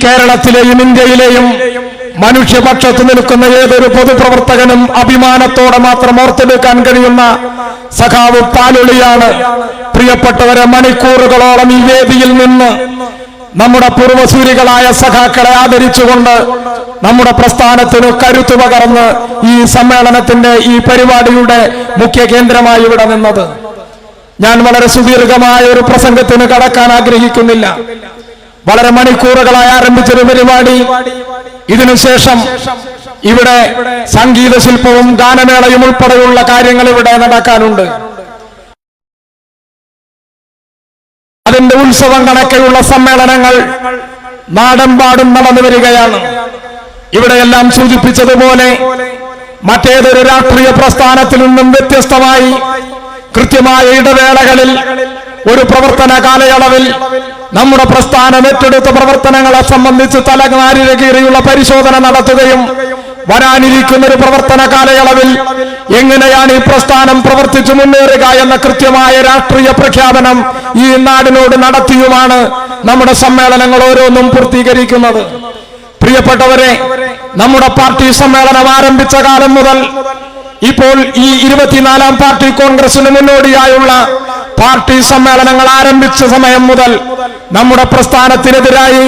കേരളത്തിലെയും ഇന്ത്യയിലെയും മനുഷ്യപക്ഷത്ത് നിൽക്കുന്ന ഏതൊരു പൊതുപ്രവർത്തകനും അഭിമാനത്തോടെ മാത്രം ഓർത്തെടുക്കാൻ കഴിയുന്ന സഖാവ് പാലൊളിയാണ്. പ്രിയപ്പെട്ടവരെ, മണിക്കൂറുകളോളം ഈ വേദിയിൽ നിന്ന് നമ്മുടെ പൂർവ്വസൂരികളായ സഖാക്കളെ ആദരിച്ചുകൊണ്ട് നമ്മുടെ പ്രസ്ഥാനത്തിന് കരുത്തു പകർന്ന് ഈ സമ്മേളനത്തിന്റെ ഈ പരിപാടിയുടെ മുഖ്യ കേന്ദ്രമായി ഇവിടെ നിന്നത്. ഞാൻ വളരെ സുദീർഘമായ ഒരു പ്രസംഗത്തിന് കടക്കാൻ ആഗ്രഹിക്കുന്നില്ല. വളരെ മണിക്കൂറുകളായി ആരംഭിച്ചൊരു പരിപാടി. ഇതിനുശേഷം ഇവിടെ സംഗീത ശില്പവും ഗാനമേളയും ഉൾപ്പെടെയുള്ള കാര്യങ്ങൾ ഇവിടെ നടക്കാനുണ്ട്. അതിന്റെ ഉത്സവം കണക്കെയുള്ള സമ്മേളനങ്ങൾ നാടെമ്പാടും നടന്നു വരികയാണ്. ഇവിടെയെല്ലാം സൂചിപ്പിച്ചതുപോലെ മറ്റേതൊരു രാഷ്ട്രീയ പ്രസ്ഥാനത്തിൽ നിന്നും വ്യത്യസ്തമായി കൃത്യമായ ഇടവേളകളിൽ ഒരു പ്രവർത്തന കാലയളവിൽ നമ്മുടെ പ്രസ്ഥാനം ഏറ്റെടുത്ത പ്രവർത്തനങ്ങളെ സംബന്ധിച്ച് തലനാരിഴകീറിയുള്ള പരിശോധന നടത്തുകയും വരാനിരിക്കുന്ന ഒരു പ്രവർത്തന കാലയളവിൽ എങ്ങനെയാണ് ഈ പ്രസ്ഥാനം പ്രവർത്തിച്ചു മുന്നേറുക എന്ന കൃത്യമായ രാഷ്ട്രീയ പ്രഖ്യാപനം ഈ നാടിനോട് നടത്തിയുമാണ് നമ്മുടെ സമ്മേളനങ്ങൾ ഓരോന്നും പൂർത്തീകരിക്കുന്നത്. പ്രിയപ്പെട്ടവരെ, നമ്മുടെ പാർട്ടി സമ്മേളനം ആരംഭിച്ച കാലം മുതൽ ഇപ്പോൾ ഈ 24ാം പാർട്ടി കോൺഗ്രസിന് മുന്നോടിയായുള്ള പാർട്ടി സമ്മേളനങ്ങൾ ആരംഭിച്ച സമയം മുതൽ നമ്മുടെ പ്രസ്ഥാനത്തിനെതിരായി,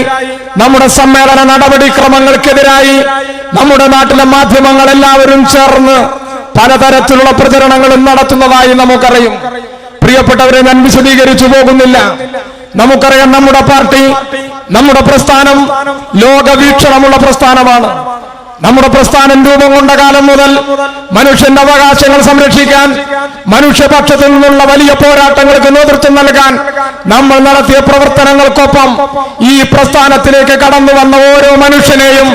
നമ്മുടെ സമ്മേളന നടപടിക്രമങ്ങൾക്കെതിരായി നമ്മുടെ നാട്ടിലെ മാധ്യമങ്ങൾ എല്ലാവരും ചേർന്ന് പലതരത്തിലുള്ള പ്രചരണങ്ങളും നടത്തുന്നതായി നമുക്കറിയും. പ്രിയപ്പെട്ടവരെ, ഞാൻ വിശദീകരിച്ചു പോകുന്നില്ല. നമുക്കറിയാം, നമ്മുടെ പാർട്ടി, നമ്മുടെ പ്രസ്ഥാനം ലോകവീക്ഷണമുള്ള പ്രസ്ഥാനമാണ്. നമ്മുടെ പ്രസ്ഥാനം രൂപം കൊണ്ട കാലം മുതൽ മനുഷ്യന്റെ അവകാശങ്ങൾ സംരക്ഷിക്കാൻ, മനുഷ്യപക്ഷത്തു നിന്നുള്ള വലിയ പോരാട്ടങ്ങൾക്ക് നേതൃത്വം നൽകാൻ നമ്മൾ നടത്തിയ പ്രവർത്തനങ്ങൾക്കൊപ്പം ഈ പ്രസ്ഥാനത്തിലേക്ക് കടന്നു വന്ന ഓരോ മനുഷ്യനെയും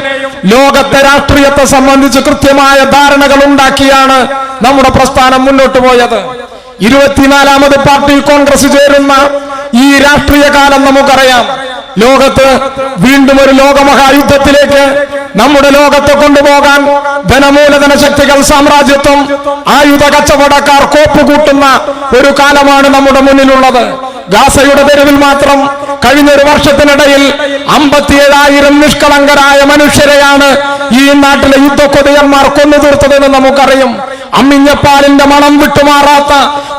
ലോകത്തെ രാഷ്ട്രീയത്തെ സംബന്ധിച്ച് കൃത്യമായ ധാരണകൾ ഉണ്ടാക്കിയാണ് നമ്മുടെ പ്രസ്ഥാനം മുന്നോട്ട് പോയത്. 24ാമത് പാർട്ടി കോൺഗ്രസ് ചേരുന്ന ഈ രാഷ്ട്രീയ കാലം നമുക്കറിയാം. ലോകത്ത് വീണ്ടും ഒരു ലോകമഹായുദ്ധത്തിലേക്ക് നമ്മുടെ ലോകത്തെ കൊണ്ടുപോകാൻ ധനമൂലധന ശക്തികൾ, സാമ്രാജ്യത്വം, ആയുധ കച്ചവടക്കാർ കോപ്പുകൂട്ടുന്ന ഒരു കാലമാണ് നമ്മുടെ മുന്നിലുള്ളത്. ഗാസയുടെ തെരുവിൽ മാത്രം കഴിഞ്ഞൊരു വർഷത്തിനിടയിൽ 57,000 നിഷ്കളങ്കരായ മനുഷ്യരെയാണ് ഈ നാട്ടിലെ യുദ്ധക്കൊതിയന്മാർ കൊന്നു തീർത്തതെന്ന് നമുക്കറിയും. അമ്മിഞ്ഞപ്പാലിന്റെ മണം വിട്ടുമാറാത്ത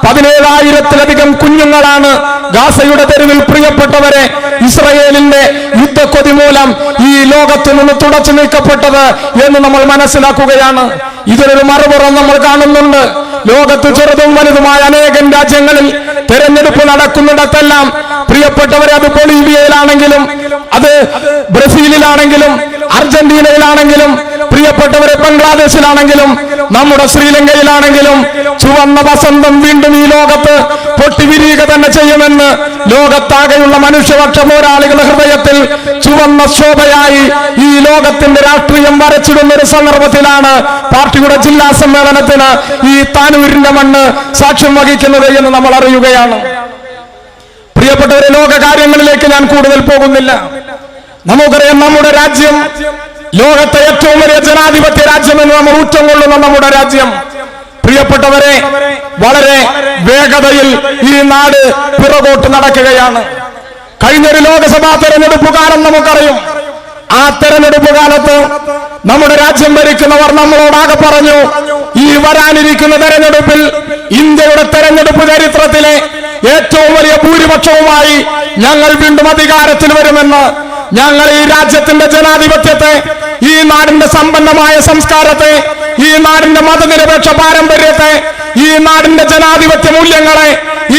17,000-ത്തിലധികം കുഞ്ഞുങ്ങളാണ് ഗാസയുടെ തെരുവിൽ. പ്രിയപ്പെട്ടവരെ, ഇസ്രയേലിന്റെ യുദ്ധക്കൊതി മൂലം ഈ ലോകത്തു നിന്ന് തുടച്ചു നീക്കപ്പെട്ടത് എന്ന് നമ്മൾ മനസ്സിലാക്കുകയാണ്. ഇതിനൊരു മറുപുറം നമ്മൾ കാണുന്നുണ്ട്. ലോകത്ത് ചെറുതും വലുതുമായ അനേകം രാജ്യങ്ങളിൽ തെരഞ്ഞെടുപ്പ് നടക്കുന്നിടത്തെല്ലാം പ്രിയപ്പെട്ടവരെ, അത് ബൊളീവിയയിലാണെങ്കിലും, അത് ബ്രസീലിലാണെങ്കിലും, അർജന്റീനയിലാണെങ്കിലും, പ്രിയപ്പെട്ടവരെ ബംഗ്ലാദേശിലാണെങ്കിലും, നമ്മുടെ ശ്രീലങ്കയിലാണെങ്കിലും ചുവന്ന വസന്തം വീണ്ടും ഈ ലോകത്ത് പൊട്ടിവിരിയുക തന്നെ ചെയ്യുമെന്ന് ലോകത്താകെയുള്ള മനുഷ്യപക്ഷ പോരാളികളുടെ ഹൃദയത്തിൽ ചുവന്ന ശോഭയായി ഈ ലോകത്തിന്റെ രാഷ്ട്രീയം വരച്ചിടുന്ന ഒരു സന്ദർഭത്തിലാണ് പാർട്ടിയുടെ ജില്ലാ സമ്മേളനത്തിന് ഈ താനൂരിന്റെ മണ്ണ് സാക്ഷ്യം വഹിക്കുന്നത് എന്ന് നമ്മൾ അറിയുകയാണ്. പ്രിയപ്പെട്ടവരെ, ലോക കാര്യങ്ങളിലേക്ക് ഞാൻ കൂടുതൽ പോകുന്നില്ല. നമുക്കറിയാം, നമ്മുടെ രാജ്യം ലോകത്തെ ഏറ്റവും വലിയ ജനാധിപത്യ രാജ്യമെന്ന് നമ്മൾ ഊറ്റം കൊള്ളുന്ന നമ്മുടെ രാജ്യം. പ്രിയപ്പെട്ടവരെ, വളരെ വേഗതയിൽ ഈ നാട് പിറകോട്ട് നടക്കുകയാണ്. കഴിഞ്ഞൊരു ലോക്സഭാ തെരഞ്ഞെടുപ്പ് കാലം നമുക്കറിയും. ആ തെരഞ്ഞെടുപ്പ് കാലത്ത് നമ്മുടെ രാജ്യം ഭരിക്കുന്നവർ നമ്മളോടാകെ പറഞ്ഞു, ഈ വരാനിരിക്കുന്ന തെരഞ്ഞെടുപ്പിൽ ഇന്ത്യയുടെ തെരഞ്ഞെടുപ്പ് ചരിത്രത്തിലെ ഏറ്റവും വലിയ ഭൂരിപക്ഷവുമായി ഞങ്ങൾ വീണ്ടും അധികാരത്തിൽ വരുമെന്ന്. ഞങ്ങൾ ഈ രാജ്യത്തിന്റെ ജനാധിപത്യത്തെ, ഈ നാടിന്റെ സമ്പന്നമായ സംസ്കാരത്തെ, ഈ നാടിന്റെ മതനിരപേക്ഷ പാരമ്പര്യത്തെ, ഈ നാടിന്റെ ജനാധിപത്യ മൂല്യങ്ങളെ,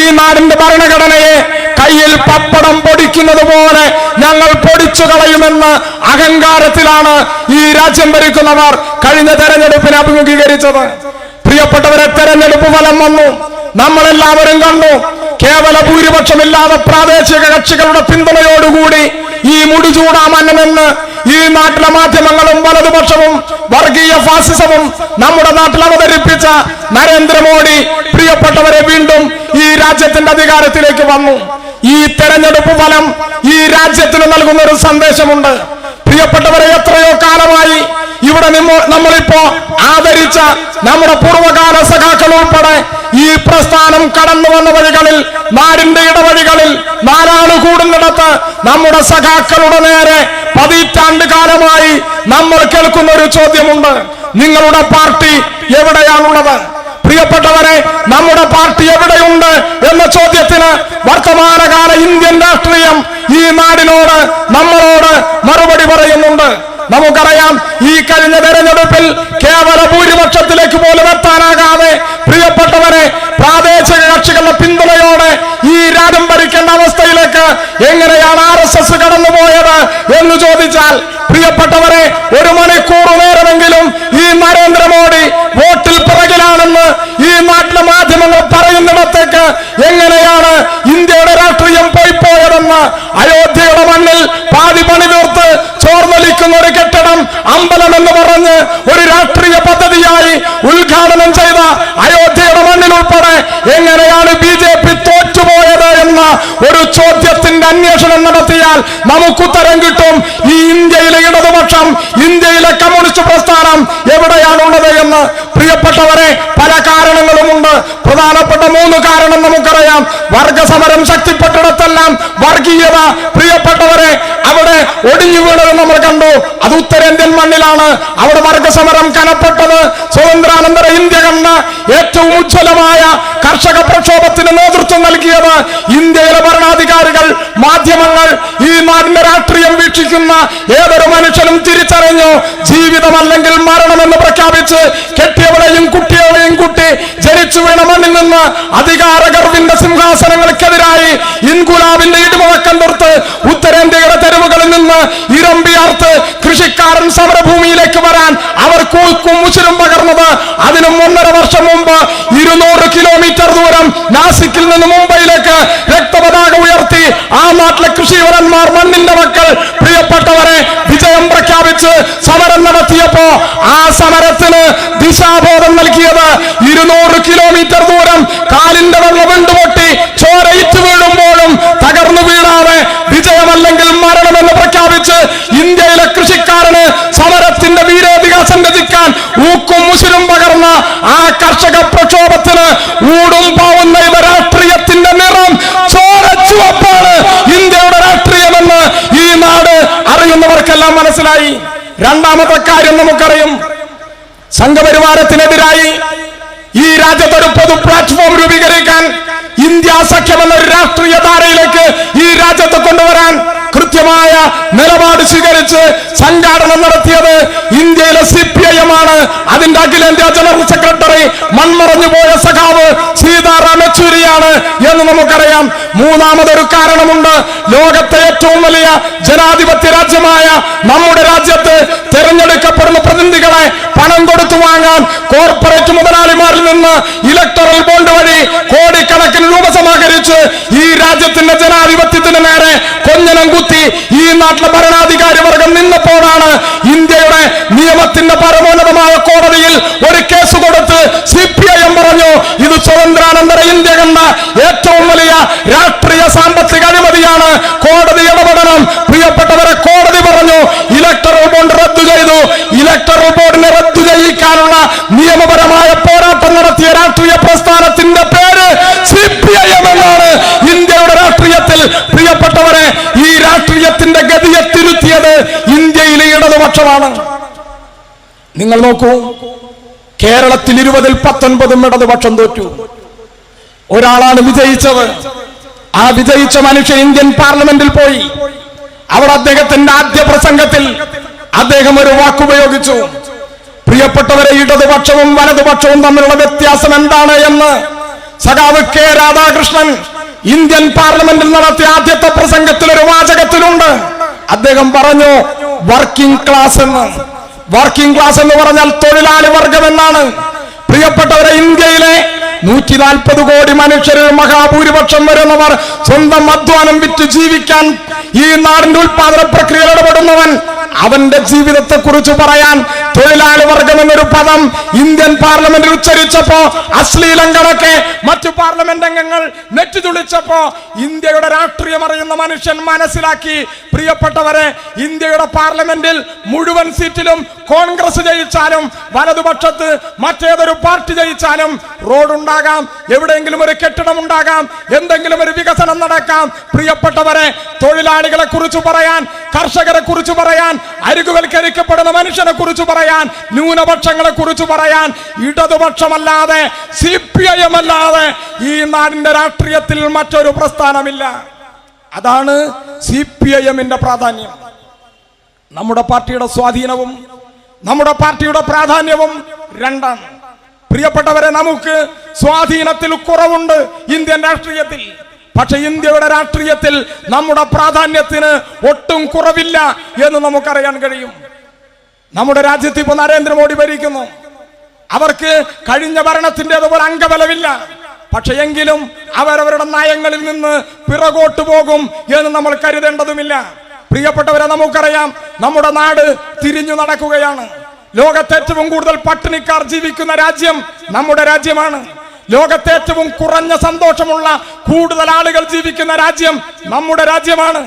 ഈ നാടിന്റെ ഭരണഘടനയെ കയ്യിൽ പപ്പടം പൊടിക്കുന്നത് പോലെ ഞങ്ങൾ പൊടിച്ചു കളയുമെന്ന് അഹങ്കാരത്തിലാണ് ഈ രാജ്യം ഭരിക്കുന്നവർ കഴിഞ്ഞ തെരഞ്ഞെടുപ്പിനെ അഭിമുഖീകരിച്ചത്. പ്രിയപ്പെട്ടവരെ, തെരഞ്ഞെടുപ്പ് ഫലം വന്നു. നമ്മളെല്ലാവരും കണ്ടു. കേവല ഭൂരിപക്ഷമില്ലാതെ പ്രാദേശിക കക്ഷികളുടെ പിന്തുണയോടുകൂടി ഈ മുടിചൂടാമന്നെന്ന് ഈ നാട്ടിലെ മാധ്യമങ്ങളും വലതുപക്ഷവും വർഗീയ ഫാസിസവും നമ്മുടെ നാട്ടിൽ അവതരിപ്പിച്ച നരേന്ദ്രമോദി, പ്രിയപ്പെട്ടവരെ, വീണ്ടും ഈ രാജ്യത്തിന്റെ അധികാരത്തിലേക്ക് വന്നു. ഈ തെരഞ്ഞെടുപ്പ് ഫലം ഈ രാജ്യത്തിന് നൽകുന്ന ഒരു സന്ദേശമുണ്ട്. പ്രിയപ്പെട്ടവരെ, എത്രയോ കാലമായി ഇവിടെ നമ്മളിപ്പോ ആദരിച്ച നമ്മുടെ പൂർവ്വകാല സഖാക്കൾ ഉൾപ്പെടെ ഈ പ്രസ്ഥാനം കടന്നു വന്ന വഴികളിൽ, നാടിന്റെ ഇടവഴികളിൽ, നാലാള് കൂടുന്നിടത്ത് നമ്മുടെ സഖാക്കളുടെ നേരെ കാലമായി നമ്മൾ കേൾക്കുന്ന ഒരു ചോദ്യമുണ്ട്: നിങ്ങളുടെ പാർട്ടി എവിടെയാണുള്ളത്? പ്രിയപ്പെട്ടവരെ, നമ്മുടെ പാർട്ടി എവിടെയുണ്ട് എന്ന ചോദ്യത്തിന് വർത്തമാനകാല ഇന്ത്യൻ രാഷ്ട്രീയം ഈ നാടിനോട്, നമ്മളോട് മറുപടി പറയുന്നുണ്ട്. നമുക്കറിയാം, ഈ കഴിഞ്ഞ തെരഞ്ഞെടുപ്പിൽ കേവല ഭൂരിപക്ഷത്തിലേക്ക് പോലും എത്താനാകാതെ പ്രിയപ്പെട്ടവരെ പ്രാദേശിക കക്ഷികളുടെ പിന്തുണയോടെ ഈ രാജ്യം ഭരിക്കേണ്ട അവസ്ഥയിലേക്ക് എങ്ങനെയാണ് RSS കടന്നുപോയത് എന്ന് ചോദിച്ചാൽ, പ്രിയപ്പെട്ടവരെ, 1 മണിക്കൂർ നേരമെങ്കിലും ഈ നരേന്ദ്രമോദി വോട്ടിൽ പിറകിലാണെന്ന് ഈ നാട്ടിലെ മാധ്യമങ്ങൾ പറയുന്നിടത്തേക്ക് എങ്ങനെയാണ് ഇന്ത്യയുടെ രാഷ്ട്രീയം പോയതെന്ന് അയോധ്യയുടെ മണ്ണിൽ പാതി പണി തീർത്ത് ചോർന്നൊലിക്കുന്ന ഒരു കെട്ടിടം അമ്പലം എന്ന് പറഞ്ഞ് ഒരു രാഷ്ട്രീയ പദ്ധതിയായി ഉദ്ഘാടനം ചെയ്ത അയോധ്യയുടെ മണ്ണിൽ ഉൾപ്പെടെ എങ്ങനെയാണ് BJP തോറ്റുപോയത് എന്ന ഒരു ചോദ്യത്തിന്റെ അന്വേഷണം നടത്തിയാൽ നമുക്കുത്തരം കിട്ടും. ഈ ഇന്ത്യയിലെ ഇടതുപക്ഷം, ഇന്ത്യയിലെ കമ്മ്യൂണിസ്റ്റ് പ്രസ്ഥാനം എവിടെയാണുള്ളത് എന്ന്. പ്രിയപ്പെട്ടവരെ, പല കാരണങ്ങളുമുണ്ട്. പ്രധാനപ്പെട്ട 3 കാരണം നമുക്കറിയാം. വർഗസമരം ശക്തിപ്പെട്ടിടത്തെല്ലാം വർഗീയത പ്രിയപ്പെട്ടവരെ അവിടെ ഒടിഞ്ഞു വീണത് നമ്മൾ കണ്ടു. അത് ഉത്തരേന്ത്യൻ മണ്ണിലാണ് അവിടെ വർഗസമരം കനപ്പെട്ടത്. സ്വാതന്ത്ര്യാനന്തര ഇന്ത്യ കണ്ട ഏറ്റവും ഉജ്ജ്വലമായ കർഷക പ്രക്ഷോഭത്തിന് നേതൃത്വം നൽകിയത് ഇന്ത്യയിലെ ഭരണാധികാരികൾ, മാധ്യമങ്ങൾ, ഈ നാടിന്റെ രാഷ്ട്രീയം വീക്ഷിക്കുന്ന ഏതൊരു മനുഷ്യനും തിരിച്ചറിഞ്ഞു. ജീവിതമല്ലെങ്കിൽ മരണമെന്ന് പ്രഖ്യാപിച്ച് കെട്ടിയവളെയും കുട്ടികളെയും കുട്ടി ജനിച്ചു വീണ മണ്ണിൽ നിന്ന് അധികാര ഗർവിന്റെ സിംഹാസനങ്ങൾക്കെതിരായി ഇൻകുലാബിന്റെ ഇടിമുഴക്കം തീർത്ത് ഉത്തരേന്ത്യയുടെ തെരുവുകളിൽ നിന്ന് ഇരമ്പിയാർത്ത് കൃഷിക്കാരൻ സമരഭൂമിയിലേക്ക് വരാൻ അവർ കൂക്കും ഉശിരും പകർന്നത് അതിനും 1.5 വർഷം മുമ്പ് 200 കിലോമീറ്റർ ദൂരം നാസിക്കിൽ നിന്ന് മുംബൈയിലേക്ക് രക്തപതാക ഉയർത്തി ആ നാട്ടിലെ കൃഷിവരന്മാർ, മണ്ണിന്റെ മക്കൾ പ്രിയപ്പെട്ടവരെ വിജയം പ്രഖ്യാപിച്ച് സമരം നടത്തിയപ്പോ ആ സമരത്തിന് ദിശാബോധം നൽകിയത് 200 കിലോമീറ്റർ ദൂരം കാലിന്റെ വെള്ളം വെണ്ടുപൊട്ടി ചോരയിച്ചു വീഴുമ്പോഴും തകർന്നു വീഴാതെ വിജയമല്ലെങ്കിൽ മരണമെന്ന് പ്രഖ്യാപിച്ച് ഇന്ത്യയിലെ കൃഷിക്കാരന് സമരത്തിന്റെ വീരേതിഹാസം രചിക്കാൻ ഊക്കും മുശിരും പകർന്ന ആ കർഷക പ്രക്ഷോഭത്തിന് ഊടും പാവുന്ന ഇവ രാഷ്ട്രീയത്തിന്റെ നിറം ചോരച്ചുവപ്പാണ് ഇന്ത്യയുടെ രാഷ്ട്രീയമെന്ന് ഈ നാട് അറിയുന്നവർക്കെല്ലാം മനസ്സിലായി. രണ്ടാമത്തെ കാര്യം നമുക്കറിയും, സംഘപരിവാരത്തിനെതിരായി ഈ രാജ്യത്തൊരു പൊതു പ്ലാറ്റ്ഫോം രൂപീകരിക്കാൻ, ഇന്ത്യ സഖ്യം എന്നൊരു രാഷ്ട്രീയ ധാരയിലേക്ക് ഈ രാജ്യത്തെ കൊണ്ടുവരാൻ കൃത്യമായ നിലപാട് സ്വീകരിച്ച് സംഘാടനം നടത്തിയത് ഇന്ത്യയിലെ CPIM ആണ്. അതിന്റെ അഖിലേന്ത്യാ ജനറൽ സെക്രട്ടറി മൺമറഞ്ഞുപോയ സഖാവ് സീതാറാം യെച്ചൂരിയാണ് എന്ന് നമുക്കറിയാം. മൂന്നാമതൊരു കാരണമുണ്ട്. ലോകത്തെ ഏറ്റവും വലിയ ജനാധിപത്യ രാജ്യമായ നമ്മുടെ രാജ്യത്ത് തെരഞ്ഞെടുക്കപ്പെടുന്ന പ്രതിനിധികളെ പണം കൊടുത്തു വാങ്ങാൻ കോർപ്പറേറ്റ് മുതലാളിമാരിൽ നിന്ന് ഇലക്ടറൽ ബോണ്ട് വഴി കോടിക്കണക്കിന് രൂപ സമാഹരിച്ച് ഈ രാജ്യത്തിന്റെ ജനാധിപത്യത്തിന് നേരെ കൊഞ്ഞനം കുത്തി ഈ നാട്ടിലെ ഭരണാധികാരി വർഗം നിന്നപ്പോഴാണ് ഇന്ത്യയുടെ നിയമത്തിന്റെ പരമോന്നതമായ കോടതിയിൽ ഒരു കേസ് കൊടുത്ത് CPIM പറഞ്ഞു, ഇത് സ്വാതന്ത്ര്യാനന്തര ഇന്ത്യ കണ്ട ഏറ്റവും വലിയ രാഷ്ട്രീയ സാമ്പത്തിക അഴിമതിയാണ്, കോടതി ഇടപെടണം. പ്രിയപ്പെട്ടവരെ, കോടതി പറഞ്ഞു ഇലക്ടറൽ ബോണ്ട് റദ്ദു ചെയ്തു. ഇലക്ടറൽ ബോർഡിനെ റദ്ദു ചെയ്യിക്കാനുള്ള നിയമപരമായ പോരാട്ടം നടത്തിയ രാഷ്ട്രീയ പ്രസ്ഥാനത്തിന്റെ പേര് CPIM എന്നാണ്. ഇന്ത്യയുടെ രാഷ്ട്രീയത്തിൽ പ്രിയപ്പെട്ടവരെ ഈ രാഷ്ട്രീയത്തിന്റെ ഗതിയെ തിരുത്തിയത് ഇന്ത്യയിലെ ഇടതുപക്ഷമാണ്. നിങ്ങൾ നോക്കൂ, കേരളത്തിൽ 20-ൽ 19 ഇടതുപക്ഷം തോറ്റു. ഒരാളാണ് വിജയിച്ചത്. ആ വിജയിച്ച മനുഷ്യൻ ഇന്ത്യൻ പാർലമെന്റിൽ പോയി. അവിടെ അദ്ദേഹത്തിന്റെ ആദ്യ പ്രസംഗത്തിൽ അദ്ദേഹം ഒരു വാക്കുപയോഗിച്ചു. പ്രിയപ്പെട്ടവരെ, ഇടതുപക്ഷവും വലതുപക്ഷവും തമ്മിലുള്ള വ്യത്യാസം എന്താണ് എന്ന് സഖാവ് K. രാധാകൃഷ്ണൻ ഇന്ത്യൻ പാർലമെന്റിൽ നടത്തിയ ആദ്യത്തെ പ്രസംഗത്തിൽ ഒരു വാചകത്തിലുണ്ട്. അദ്ദേഹം പറഞ്ഞു വർക്കിംഗ് ക്ലാസ് എന്ന്. വർക്കിംഗ് ക്ലാസ് എന്ന് പറഞ്ഞാൽ തൊഴിലാളി വർഗം എന്നാണ്. പ്രിയപ്പെട്ടവരെ, ഇന്ത്യയിലെ 140 കോടി മനുഷ്യരിൽ മഹാഭൂരിപക്ഷം വരുന്നവർ സ്വന്തം അധ്വാനം വിറ്റ് ജീവിക്കാൻ ഈ നാടിന്റെ ഉത്പാദന പ്രക്രിയയിൽ ഇടപെടുന്നവൻ. അവന്റെ ജീവിതത്തെ കുറിച്ച് പറയാൻ തൊഴിലാളി വർഗം എന്നൊരു പദം ഇന്ത്യൻ പാർലമെന്റിൽ ഉച്ചരിച്ചപ്പോ അശ്ലീലം കണക്കെ മറ്റു പാർലമെന്റ് അംഗങ്ങൾ നെറ്റിതുളിച്ചപ്പോ ഇന്ത്യയുടെ രാഷ്ട്രീയം അറിയുന്ന മനുഷ്യൻ മനസ്സിലാക്കി, പ്രിയപ്പെട്ടവരെ, ഇന്ത്യയുടെ പാർലമെന്റിൽ മുഴുവൻ സീറ്റിലും കോൺഗ്രസ് ജയിച്ചാലും വലതുപക്ഷത്ത് മറ്റേതൊരു പാർട്ടി ജയിച്ചാലും റോഡുണ്ടാകാം, എവിടെയെങ്കിലും ഒരു കെട്ടിടം ഉണ്ടാകാം, എന്തെങ്കിലും ഒരു വികസനം നടക്കാം. പ്രിയപ്പെട്ടവരെ, തൊഴിലാളികളെ കുറിച്ച് പറയാൻ കർഷകരെ കുറിച്ച് പറയാൻ, അരികുവൽക്കരിക്കപ്പെടുന്ന മനുഷ്യനെ കുറിച്ച് പറയാൻ, ന്യൂനപക്ഷങ്ങളെ കുറിച്ച് പറയാൻ ഇടതുപക്ഷമല്ലാതെ CPIM അല്ലാതെ ഈ നാടിന്റെ രാഷ്ട്രീയത്തിൽ മറ്റൊരു പ്രസ്ഥാനമില്ല. അതാണ് CPIMന്റെ പ്രാധാന്യം. നമ്മുടെ പാർട്ടിയുടെ സ്വാധീനവും നമ്മുടെ പാർട്ടിയുടെ പ്രാധാന്യവും രണ്ടാണ്. പ്രിയപ്പെട്ടവരെ, നമുക്ക് സ്വാധീനത്തിൽ കുറവുണ്ട് ഇന്ത്യൻ രാഷ്ട്രീയത്തിൽ. പക്ഷെ ഇന്ത്യയുടെ രാഷ്ട്രീയത്തിൽ നമ്മുടെ പ്രാധാന്യത്തിന് ഒട്ടും കുറവില്ല എന്ന് നമുക്കറിയാൻ കഴിയും. നമ്മുടെ രാജ്യത്ത് ഇപ്പൊ നരേന്ദ്രമോദി ഭരിക്കുന്നു. അവർക്ക് കഴിഞ്ഞ ഭരണത്തിൻ്റെതുപോലെ അംഗബലമില്ല. പക്ഷെ എങ്കിലും അവരവരുടെ നയങ്ങളിൽ നിന്ന് പിറകോട്ട് പോകും എന്ന് നമ്മൾ കരുതേണ്ടതുമില്ല. പ്രിയപ്പെട്ടവരെ, നമുക്കറിയാം നമ്മുടെ നാട് തിരിഞ്ഞു നടക്കുകയാണ്. ലോകത്തെ ഏറ്റവും കൂടുതൽ പട്ടിണിക്കാർ ജീവിക്കുന്ന രാജ്യം നമ്മുടെ രാജ്യമാണ്. ലോകത്തെ ഏറ്റവും കുറഞ്ഞ സന്തോഷമുള്ള കൂടുതൽ ആളുകൾ ജീവിക്കുന്ന രാജ്യം നമ്മുടെ രാജ്യമാണ്.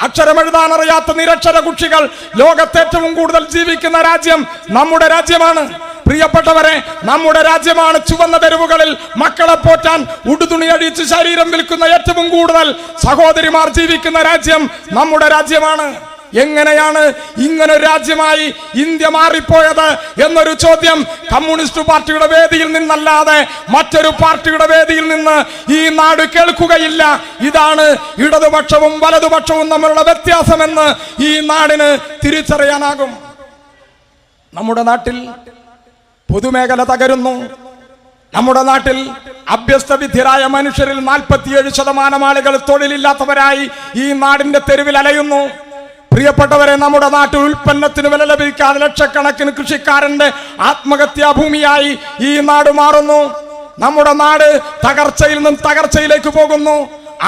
അക്ഷരമെഴുതാനറിയാത്ത നിരക്ഷര കുട്ടികൾ ലോകത്തെ ഏറ്റവും കൂടുതൽ ജീവിക്കുന്ന രാജ്യം നമ്മുടെ രാജ്യമാണ്. പ്രിയപ്പെട്ടവരെ, നമ്മുടെ രാജ്യമാണ് ചുവന്ന തെരുവുകളിൽ മക്കളെ പോറ്റാൻ ഉടുതുണി അടിച്ച് ശരീരം വിൽക്കുന്ന ഏറ്റവും കൂടുതൽ സഹോദരിമാർ ജീവിക്കുന്ന രാജ്യം നമ്മുടെ രാജ്യമാണ്. എങ്ങനെയാണ് ഇങ്ങനൊരു രാജ്യമായി ഇന്ത്യ മാറിപ്പോയത് എന്നൊരു ചോദ്യം കമ്മ്യൂണിസ്റ്റ് പാർട്ടിയുടെ വേദിയിൽ നിന്നല്ലാതെ മറ്റൊരു പാർട്ടിയുടെ വേദിയിൽ നിന്ന് ഈ നാട് കേൾക്കുകയില്ല. ഇതാണ് ഇടതുപക്ഷവും വലതുപക്ഷവും തമ്മിലുള്ള വ്യത്യാസമെന്ന് ഈ നാടിന് തിരിച്ചറിയാനാകും. നമ്മുടെ നാട്ടിൽ പൊതുമേഖല തകരുന്നു. നമ്മുടെ നാട്ടിൽ അഭ്യസ്തവിദ്യരായ മനുഷ്യരിൽ 47% ആളുകൾ തൊഴിലില്ലാത്തവരായി ഈ നാടിന്റെ തെരുവിൽ അലയുന്നു. പ്രിയപ്പെട്ടവരെ, നമ്മുടെ നാട്ടിൽ ഉൽപ്പന്നത്തിന് വില ലഭിക്കാതെ ലക്ഷക്കണക്കിന് കൃഷിക്കാരന്റെ ആത്മഹത്യാ ഭൂമിയായി ഈ നാട് മാറുന്നു. നമ്മുടെ നാട് തകർച്ചയിൽ നിന്നും തകർച്ചയിലേക്ക് പോകുന്നു.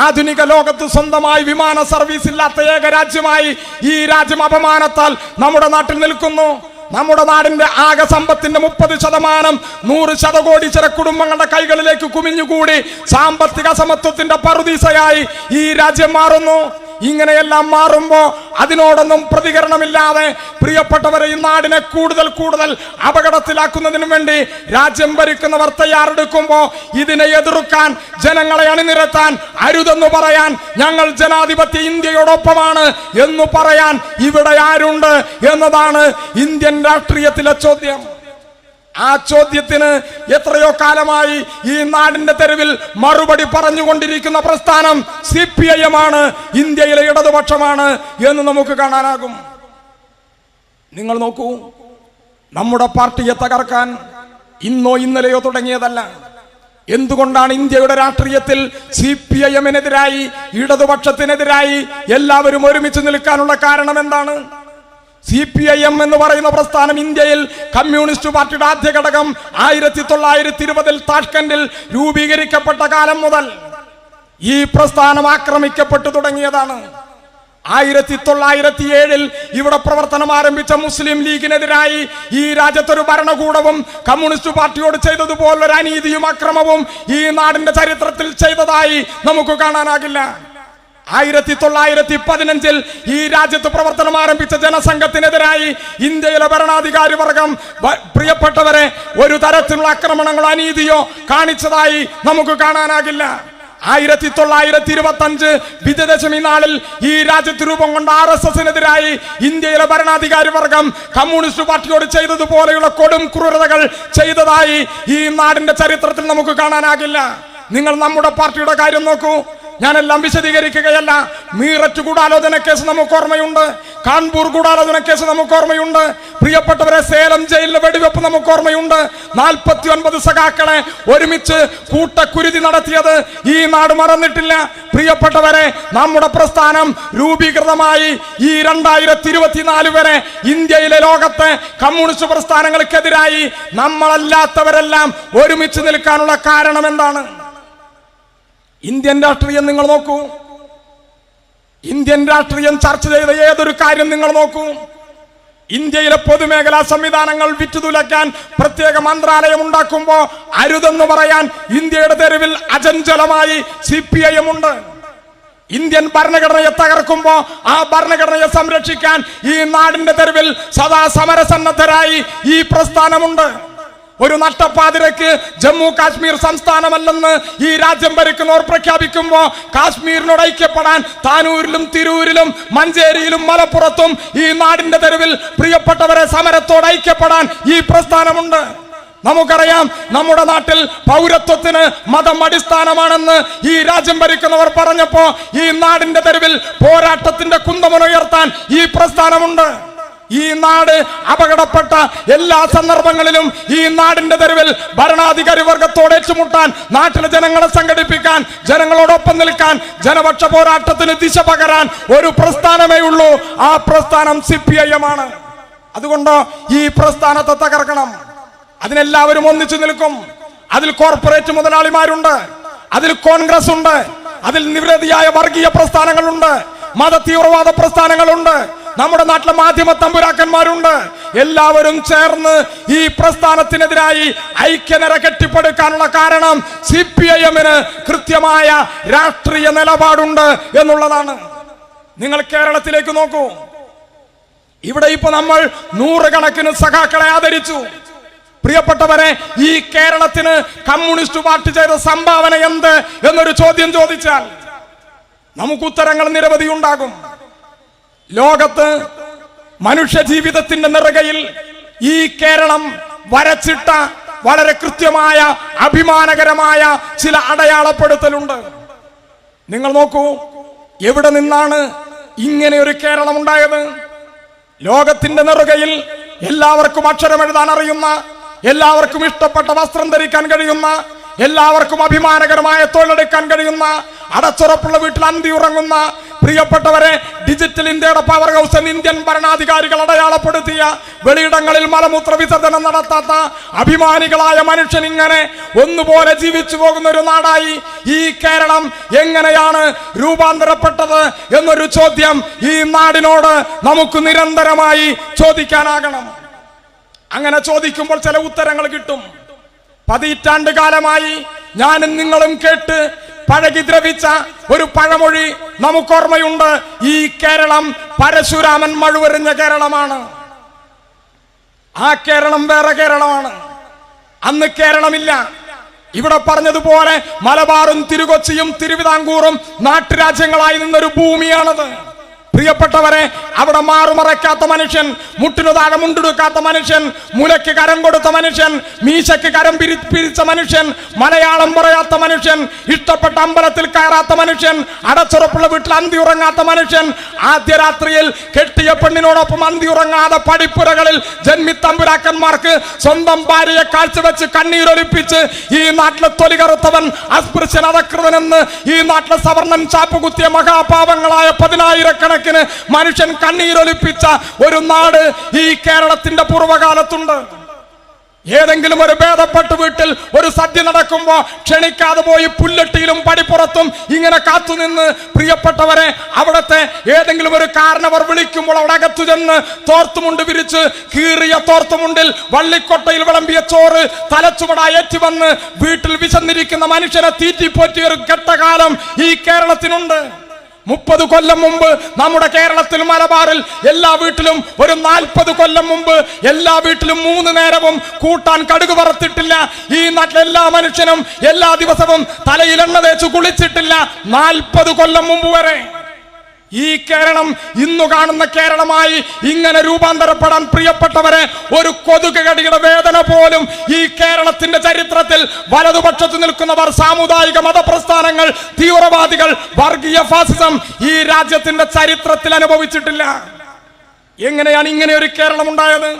ആധുനിക ലോകത്ത് സ്വന്തമായി വിമാന സർവീസ് ഇല്ലാത്ത ഏക രാജ്യമായി ഈ രാജ്യം അപമാനത്താൽ നമ്മുടെ നാട്ടിൽ നിൽക്കുന്നു. നമ്മുടെ നാടിന്റെ ആകെ സമ്പത്തിന്റെ 30% 100 ശതകോടീശ്വര കുടുംബങ്ങളുടെ കൈകളിലേക്ക് കുമിഞ്ഞുകൂടി സാമ്പത്തിക സമത്വത്തിന്റെ പറുദീസയായി ഈ രാജ്യം മാറുന്നു. ഇങ്ങനെയെല്ലാം മാറുമ്പോ അതിനോടൊന്നും പ്രതികരണമില്ലാതെ പ്രിയപ്പെട്ടവരെ, ഈ നാടിനെ കൂടുതൽ അപകടത്തിലാക്കുന്നതിനു വേണ്ടി രാജ്യം ഭരിക്കുന്നവർ തയ്യാറെടുക്കുമ്പോ ഇതിനെ എതിർക്കാൻ, ജനങ്ങളെ അണിനിരത്താൻ, അരുതെന്ന് പറയാൻ, ഞങ്ങൾ ജനാധിപത്യ ഇന്ത്യയോടൊപ്പമാണ് എന്ന് പറയാൻ ഇവിടെ ആരുണ്ട് എന്നതാണ് ഇന്ത്യൻ രാഷ്ട്രീയത്തിലെ ചോദ്യം. ആ ചോദ്യത്തിന് എത്രയോ കാലമായി ഈ നാടിന്റെ തെരുവിൽ മറുപടി പറഞ്ഞുകൊണ്ടിരിക്കുന്ന പ്രസ്ഥാനം CPIM ആണ്, ഇന്ത്യയിലെ ഇടതുപക്ഷമാണ് എന്ന് നമുക്ക് കാണാനാകും. നിങ്ങൾ നോക്കൂ, നമ്മുടെ പാർട്ടിയെ തകർക്കാൻ ഇന്നോ ഇന്നലെയോ തുടങ്ങിയതല്ല. എന്തുകൊണ്ടാണ് ഇന്ത്യയുടെ രാഷ്ട്രീയത്തിൽ CPIMനെതിരായി, ഇടതുപക്ഷത്തിനെതിരായി എല്ലാവരും ഒരുമിച്ച് നിൽക്കാനുള്ള കാരണം എന്താണ്? CPIM എന്ന് പറയുന്ന പ്രസ്ഥാനം ഇന്ത്യയിൽ കമ്മ്യൂണിസ്റ്റ് പാർട്ടിയുടെ ആദ്യ ഘടകം 1920 താഷ്കന്റിൽ രൂപീകരിക്കപ്പെട്ട കാലം മുതൽ ഈ പ്രസ്ഥാനം ആക്രമിക്കപ്പെട്ടു തുടങ്ങിയതാണ്. 1907 ഇവിടെ പ്രവർത്തനം ആരംഭിച്ച മുസ്ലിം ലീഗിനെതിരായി ഈ രാജ്യത്തൊരു ഭരണകൂടവും കമ്മ്യൂണിസ്റ്റ് പാർട്ടിയോട് ചെയ്തതുപോലൊരു അനീതിയും അക്രമവും ഈ നാടിന്റെ ചരിത്രത്തിൽ ചെയ്തതായി നമുക്ക് കാണാനാകില്ല. 1915 ഈ രാജ്യത്ത് പ്രവർത്തനം ആരംഭിച്ച ജനസംഘത്തിനെതിരായി ഇന്ത്യയിലെ ഭരണാധികാരി വർഗം, പ്രിയപ്പെട്ടവരെ, ഒരു തരത്തിലുള്ള ആക്രമണങ്ങളോ അനീതിയോ കാണിച്ചതായി നമുക്ക് കാണാനാകില്ല. 1925 വിജയദശമി നാളിൽ ഈ രാജ്യത്ത് രൂപം കൊണ്ട RSSനെതിരായി ഇന്ത്യയിലെ ഭരണാധികാരി വർഗം കമ്മ്യൂണിസ്റ്റ് പാർട്ടിയോട് ചെയ്തതുപോലെയുള്ള കൊടും ക്രൂരതകൾ ചെയ്തതായി ഈ നാടിന്റെ ചരിത്രത്തിൽ നമുക്ക് കാണാനാകില്ല. നിങ്ങൾ നമ്മുടെ പാർട്ടിയുടെ കാര്യം നോക്കൂ. ഞാനെല്ലാം വിശദീകരിക്കുകയല്ല. മീററ്റ് ഗൂഢാലോചന കേസ് നമുക്ക് ഓർമ്മയുണ്ട്. കാൺപൂർ ഗൂഢാലോചന കേസ് നമുക്ക് ഓർമ്മയുണ്ട്. പ്രിയപ്പെട്ടവരെ, സേലം ജയിലിലെ വെടിവെപ്പ് നമുക്ക് ഓർമ്മയുണ്ട്. 49 സഖാക്കളെ ഒരുമിച്ച് കൂട്ടക്കുരുതി നടത്തിയത് ഈ നാട് മറന്നിട്ടില്ല. പ്രിയപ്പെട്ടവരെ, നമ്മുടെ പ്രസ്ഥാനം രൂപീകൃതമായി ഈ 2024 വരെ ഇന്ത്യയിലെ ലോകത്തെ കമ്മ്യൂണിസ്റ്റ് പ്രസ്ഥാനങ്ങൾക്കെതിരായി നമ്മളല്ലാത്തവരെല്ലാം ഒരുമിച്ച് നിൽക്കാനുള്ള കാരണം എന്താണ്? ഇന്ത്യൻ രാഷ്ട്രീയം നിങ്ങൾ നോക്കൂ. ഇന്ത്യൻ രാഷ്ട്രീയം ചർച്ച ചെയ്ത ഏതൊരു കാര്യം നിങ്ങൾ നോക്കൂ. ഇന്ത്യയിലെ പൊതുമേഖലാ സംവിധാനങ്ങൾ വിറ്റുതുലയ്ക്കാൻ പ്രത്യേക മന്ത്രാലയം ഉണ്ടാക്കുമ്പോ അരുതെന്ന് പറയാൻ ഇന്ത്യയുടെ തെരുവിൽ അചഞ്ചലമായി CPIM ഉണ്ട്. ഇന്ത്യൻ ഭരണഘടനയെ തകർക്കുമ്പോ ആ ഭരണഘടനയെ സംരക്ഷിക്കാൻ ഈ നാടിന്റെ തെരുവിൽ സദാ സമരസന്നദ്ധരായി ഈ പ്രസ്ഥാനമുണ്ട്. ഒരു നട്ടപ്പാതിരക്ക് ജമ്മു കാശ്മീർ സംസ്ഥാനമല്ലെന്ന് ഈ രാജ്യം ഭരിക്കുന്നവർ പ്രഖ്യാപിക്കുമ്പോ കാശ്മീരിനോട് ഐക്യപ്പെടാൻ താനൂരിലും തിരൂരിലും മഞ്ചേരിയിലും മലപ്പുറത്തും ഈ നാടിന്റെ തെരുവിൽ പ്രിയപ്പെട്ടവരെ സമരത്തോട് ഐക്യപ്പെടാൻ ഈ പ്രസ്ഥാനമുണ്ട്. നമുക്കറിയാം, നമ്മുടെ നാട്ടിൽ പൗരത്വത്തിന് മതം അടിസ്ഥാനമാണെന്ന് ഈ രാജ്യം ഭരിക്കുന്നവർ പറഞ്ഞപ്പോ ഈ നാടിന്റെ തെരുവിൽ പോരാട്ടത്തിന്റെ കുന്തമുയർത്താൻ ഈ പ്രസ്ഥാനമുണ്ട്. ഈ നാട് അപകടപ്പെട്ട എല്ലാ സന്ദർഭങ്ങളിലും ഈ നാടിന്റെ തെരുവിൽ ഭരണാധികാരി വർഗത്തോട് ഏറ്റുമുട്ടാൻ, നാട്ടിലെ ജനങ്ങളെ സംഘടിപ്പിക്കാൻ, ജനങ്ങളോടൊപ്പം നിൽക്കാൻ, ജനപക്ഷ പോരാട്ടത്തിന് ദിശ പകരാൻ ഒരു പ്രസ്ഥാനമേ ഉള്ളൂ. ആ പ്രസ്ഥാനം CPIM ആണ്. അതുകൊണ്ട് ഈ പ്രസ്ഥാനത്തെ തകർക്കണം. അതിനെല്ലാവരും ഒന്നിച്ചു നിൽക്കും. അതിൽ കോർപ്പറേറ്റ് മുതലാളിമാരുണ്ട്, അതിൽ കോൺഗ്രസ് ഉണ്ട്, അതിൽ നിരവധിയായ വർഗീയ പ്രസ്ഥാനങ്ങളുണ്ട്, മത തീവ്രവാദ പ്രസ്ഥാനങ്ങളുണ്ട്, നമ്മുടെ നാട്ടിലെ മാധ്യമ തമ്പുരാക്കന്മാരുണ്ട്. എല്ലാവരും ചേർന്ന് ഈ പ്രസ്ഥാനത്തിനെതിരായി ഐക്യനിര കെട്ടിപ്പടുക്കാനുള്ള കാരണം CPIM-ന് കൃത്യമായ രാഷ്ട്രീയ നിലപാടുണ്ട് എന്നുള്ളതാണ്. നിങ്ങൾ കേരളത്തിലേക്ക് നോക്കൂ. ഇവിടെ ഇപ്പൊ നമ്മൾ നൂറുകണക്കിന് സഖാക്കളെ ആദരിച്ചു. പ്രിയപ്പെട്ടവരെ, ഈ കേരളത്തിന് കമ്മ്യൂണിസ്റ്റ് പാർട്ടി ചെയ്ത സംഭാവന എന്ത് എന്നൊരു ചോദ്യം ചോദിച്ചാൽ നമുക്ക് ഉത്തരങ്ങൾ നിരവധി ഉണ്ടാകും. ലോകത്ത് മനുഷ്യ ജീവിതത്തിന്റെ നെറുകയിൽ ഈ കേരളം വരച്ചിട്ട വളരെ കൃത്യമായ അഭിമാനകരമായ ചില അടയാളപ്പെടുത്തലുണ്ട്. നിങ്ങൾ നോക്കൂ, എവിടെ നിന്നാണ് ഇങ്ങനെ ഒരു കേരളം ഉണ്ടായത്? ലോകത്തിന്റെ നെറുകയിൽ എല്ലാവർക്കും അക്ഷരമെഴുതാൻ അറിയുന്ന, എല്ലാവർക്കും ഇഷ്ടപ്പെട്ട വസ്ത്രം ധരിക്കാൻ കഴിയുന്ന, എല്ലാവർക്കും അഭിമാനകരമായ തൊഴിലെടുക്കാൻ കഴിയുന്ന, അടച്ചുറപ്പുള്ള വീട്ടിൽ അന്തി ഉറങ്ങുന്ന, പ്രിയപ്പെട്ടവരെ, ഡിജിറ്റൽ ഇന്ത്യയുടെ പവർ ഹൗസ് ഇന്ത്യൻ ഭരണാധികാരികൾ അടയാളപ്പെടുത്തിയ, വെളിയിടങ്ങളിൽ മലമൂത്ര വിസർജനം നടത്താത്ത അഭിമാനികളായ മനുഷ്യൻ ഇങ്ങനെ ഒന്നുപോലെ ജീവിച്ചു പോകുന്ന ഒരു നാടായി ഈ കേരളം എങ്ങനെയാണ് രൂപാന്തരപ്പെട്ടത് എന്നൊരു ചോദ്യം ഈ നാടിനോട് നമുക്ക് നിരന്തരമായി ചോദിക്കാനാകണം. അങ്ങനെ ചോദിക്കുമ്പോൾ ചില ഉത്തരങ്ങൾ കിട്ടും. പതിറ്റാണ്ട് കാലമായി ഞാനും നിങ്ങളും കേട്ട് പഴകി ദ്രവിച്ച ഒരു പഴമൊഴി നമുക്കോർമ്മയുണ്ട്. ഈ കേരളം പരശുരാമൻ മഴുവെറിഞ്ഞ കേരളമാണ്. ആ കേരളം വേറെ കേരളമാണ്. അന്ന് കേരളമില്ല. ഇവിടെ പറഞ്ഞതുപോലെ മലബാറും തിരുകൊച്ചിയും തിരുവിതാംകൂറും നാട്ടുരാജ്യങ്ങളായി നിന്നൊരു ഭൂമിയാണത്. പ്രിയപ്പെട്ടവരെ, അവിടെ മാറുമറയ്ക്കാത്ത മനുഷ്യൻ, മുട്ടിനു താഴെ മുണ്ടെടുക്കാത്ത മനുഷ്യൻ, മുലയ്ക്ക് കരം കൊടുത്ത മനുഷ്യൻ, മീശയ്ക്ക് കരം പിരിച്ച മനുഷ്യൻ, മലയാളം പറയാത്ത മനുഷ്യൻ, ഇഷ്ടപ്പെട്ട അമ്പലത്തിൽ കയറാത്ത മനുഷ്യൻ, അടച്ചുറപ്പുള്ള വീട്ടിൽ അന്തി ഉറങ്ങാത്ത മനുഷ്യൻ, ആദ്യ രാത്രിയിൽ കെട്ടിയ പെണ്ണിനോടൊപ്പം അന്തി ഉറങ്ങാതെ പടിപ്പുരകളിൽ ജന്മിത്തമ്പുരാക്കന്മാർക്ക് സ്വന്തം ഭാര്യയെ കാഴ്ചവെച്ച് കണ്ണീരൊലിപ്പിച്ച് ഈ നാട്ടിലെ തൊലി കറുത്തവൻ, അസ്പൃശ്യൻ, അധകൃതനെന്ന് ഈ നാട്ടിലെ സവർണൻ ചാപ്പുകുത്തിയ മഹാപാവങ്ങളായ 10,000-കണക്കിന് മനുഷ്യൻ കണ്ണീരൊലിപ്പിച്ച ഒരു നാട് ഈ കേരളത്തിന്റെ പൂർവ്വകാലത്തുണ്ട്. ഏതെങ്കിലും ഒരു ഭേദപ്പെട്ട വീട്ടിൽ ഒരു സദ്യ നടക്കുമ്പോ ക്ഷണിക്കാതെ പോയി പുല്ലട്ടിയിലും പടിപ്പുറത്തും ഇങ്ങനെ കാത്തുനിന്ന്, പ്രിയപ്പെട്ടവരെ, അവിടത്തെ ഏതെങ്കിലും ഒരു കാരണവർ വിളിക്കുമ്പോൾ അവിടെ അകത്തു ചെന്ന് തോർത്തുമുണ്ട് വിരിച്ച് കീറിയ തോർത്തുമുണ്ടിൽ വള്ളിക്കൊട്ടയിൽ വിളമ്പിയ ചോറ് തലച്ചുവടായി ഏറ്റുവന്ന് വീട്ടിൽ വിശന്നിരിക്കുന്ന മനുഷ്യനെ തീറ്റിപ്പോറ്റിയ ഒരു ഘട്ടകാലം ഈ കേരളത്തിനുണ്ട്. 30 കൊല്ലം മുമ്പ് നമ്മുടെ കേരളത്തിൽ മലബാറിൽ എല്ലാ വീട്ടിലും, ഒരു 40 കൊല്ലം മുമ്പ് എല്ലാ വീട്ടിലും 3 നേരവും കൂട്ടാൻ കടുക് വറുത്തിട്ടില്ല. ഈ നാട്ടിലെ എല്ലാ മനുഷ്യനും എല്ലാ ദിവസവും തലയിൽ എണ്ണ തേച്ച് കുളിച്ചിട്ടില്ല. 40 കൊല്ലം മുമ്പ് വരെ ഈ കേരളം ഇന്നു കാണുന്ന കേരളമായി ഇങ്ങനെ രൂപാന്തരപ്പെടാൻ, പ്രിയപ്പെട്ടവരെ, ഒരു കൊതുക് കടിയുടെ വേദന പോലും ഈ കേരളത്തിന്റെ ചരിത്രത്തിൽ വലതുപക്ഷത്ത് നിൽക്കുന്നവർ, സാമുദായിക മതപ്രസ്ഥാനങ്ങൾ, തീവ്രവാദികൾ, വർഗീയ ഫാസിസം ഈ രാജ്യത്തിന്റെ ചരിത്രത്തിൽ അനുഭവിച്ചിട്ടില്ല. എങ്ങനെയാണ് ഇങ്ങനെ ഒരു കേരളം ഉണ്ടായത്?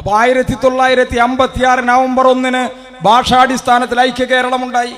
അപ്പോൾ 1956 നവംബർ 1 ഭാഷാടിസ്ഥാനത്തിൽ ഐക്യ കേരളമുണ്ടായി.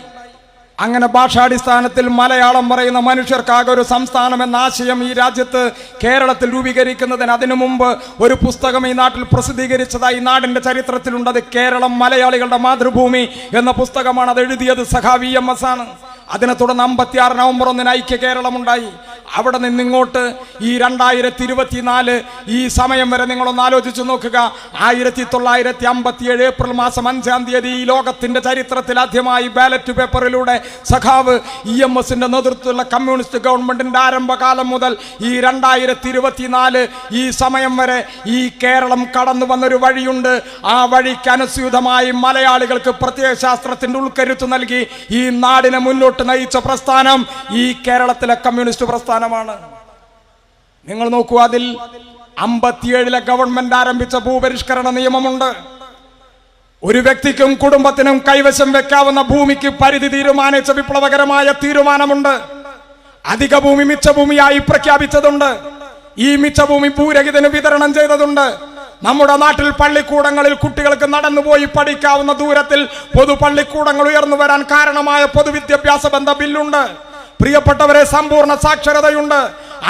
അങ്ങനെ ഭാഷാടിസ്ഥാനത്തിൽ മലയാളം പറയുന്ന മനുഷ്യർക്കാകെ ഒരു സംസ്ഥാനം എന്ന ആശയം ഈ രാജ്യത്ത് കേരളത്തിൽ രൂപീകരിക്കുന്നതിന് അതിനു മുമ്പ് ഒരു പുസ്തകം ഈ നാട്ടിൽ പ്രസിദ്ധീകരിച്ചതായി നാടിന്റെ ചരിത്രത്തിലുണ്ട്. അത് കേരളം മലയാളികളുടെ മാതൃഭൂമി എന്ന പുസ്തകമാണ്. അത് എഴുതിയത് സഖാവ് EMS ആണ്. അതിനെ തുടർന്ന് 56 നവംബർ 1 ഐക്യ കേരളമുണ്ടായി. അവിടെ നിന്നിങ്ങോട്ട് ഈ 2024 ഈ സമയം വരെ നിങ്ങളൊന്ന് ആലോചിച്ചു നോക്കുക. 1957 ഏപ്രിൽ മാസം 5-ാം തീയതി ഈ ലോകത്തിന്റെ ചരിത്രത്തിൽ ആദ്യമായി ബാലറ്റ് പേപ്പറിലൂടെ സഖാവ് EMSന്റെ നേതൃത്വത്തിലുള്ള കമ്മ്യൂണിസ്റ്റ് ഗവൺമെന്റിന്റെ ആരംഭകാലം മുതൽ ഈ 2024 ഈ സമയം വരെ ഈ കേരളം കടന്നു വന്നൊരു വഴിയുണ്ട്. ആ വഴിക്ക് അനുസ്യൂതമായി മലയാളികൾക്ക് പ്രത്യയശാസ്ത്രത്തിന്റെ ഉൾക്കരുത്ത് നൽകി ഈ നാടിനെ മുന്നോട്ട് നയിച്ച പ്രസ്ഥാനം ഈ കേരളത്തിലെ കമ്മ്യൂണിസ്റ്റ് പ്രസ്ഥാനമാണ്. നിങ്ങൾ നോക്കൂ, അതിൽ 57 ഗവൺമെന്റ് ആരംഭിച്ച ഭൂപരിഷ്കരണ നിയമമുണ്ട്. ഒരു വ്യക്തിക്കും കുടുംബത്തിനും കൈവശം വെക്കാവുന്ന ഭൂമിക്ക് പരിധി തീരുമാനിച്ച വിപ്ലവകരമായ തീരുമാനമുണ്ട്. അധിക ഭൂമി മിച്ചഭൂമിയായി പ്രഖ്യാപിച്ചതുണ്ട്. ഈ മിച്ചഭൂമി ഭൂരഹിതന് വിതരണം ചെയ്തതുണ്ട്. നമ്മുടെ നാട്ടിൽ പള്ളിക്കൂടങ്ങളിൽ കുട്ടികൾക്ക് നടന്നുപോയി പഠിക്കാവുന്ന ദൂരത്തിൽ പൊതുപള്ളിക്കൂടങ്ങൾ ഉയർന്നു വരാൻ കാരണമായ പൊതുവിദ്യാഭ്യാസ ബന്ധ ബില്ലുണ്ട്. പ്രിയപ്പെട്ടവരെ, സമ്പൂർണ്ണ സാക്ഷരതയുണ്ട്.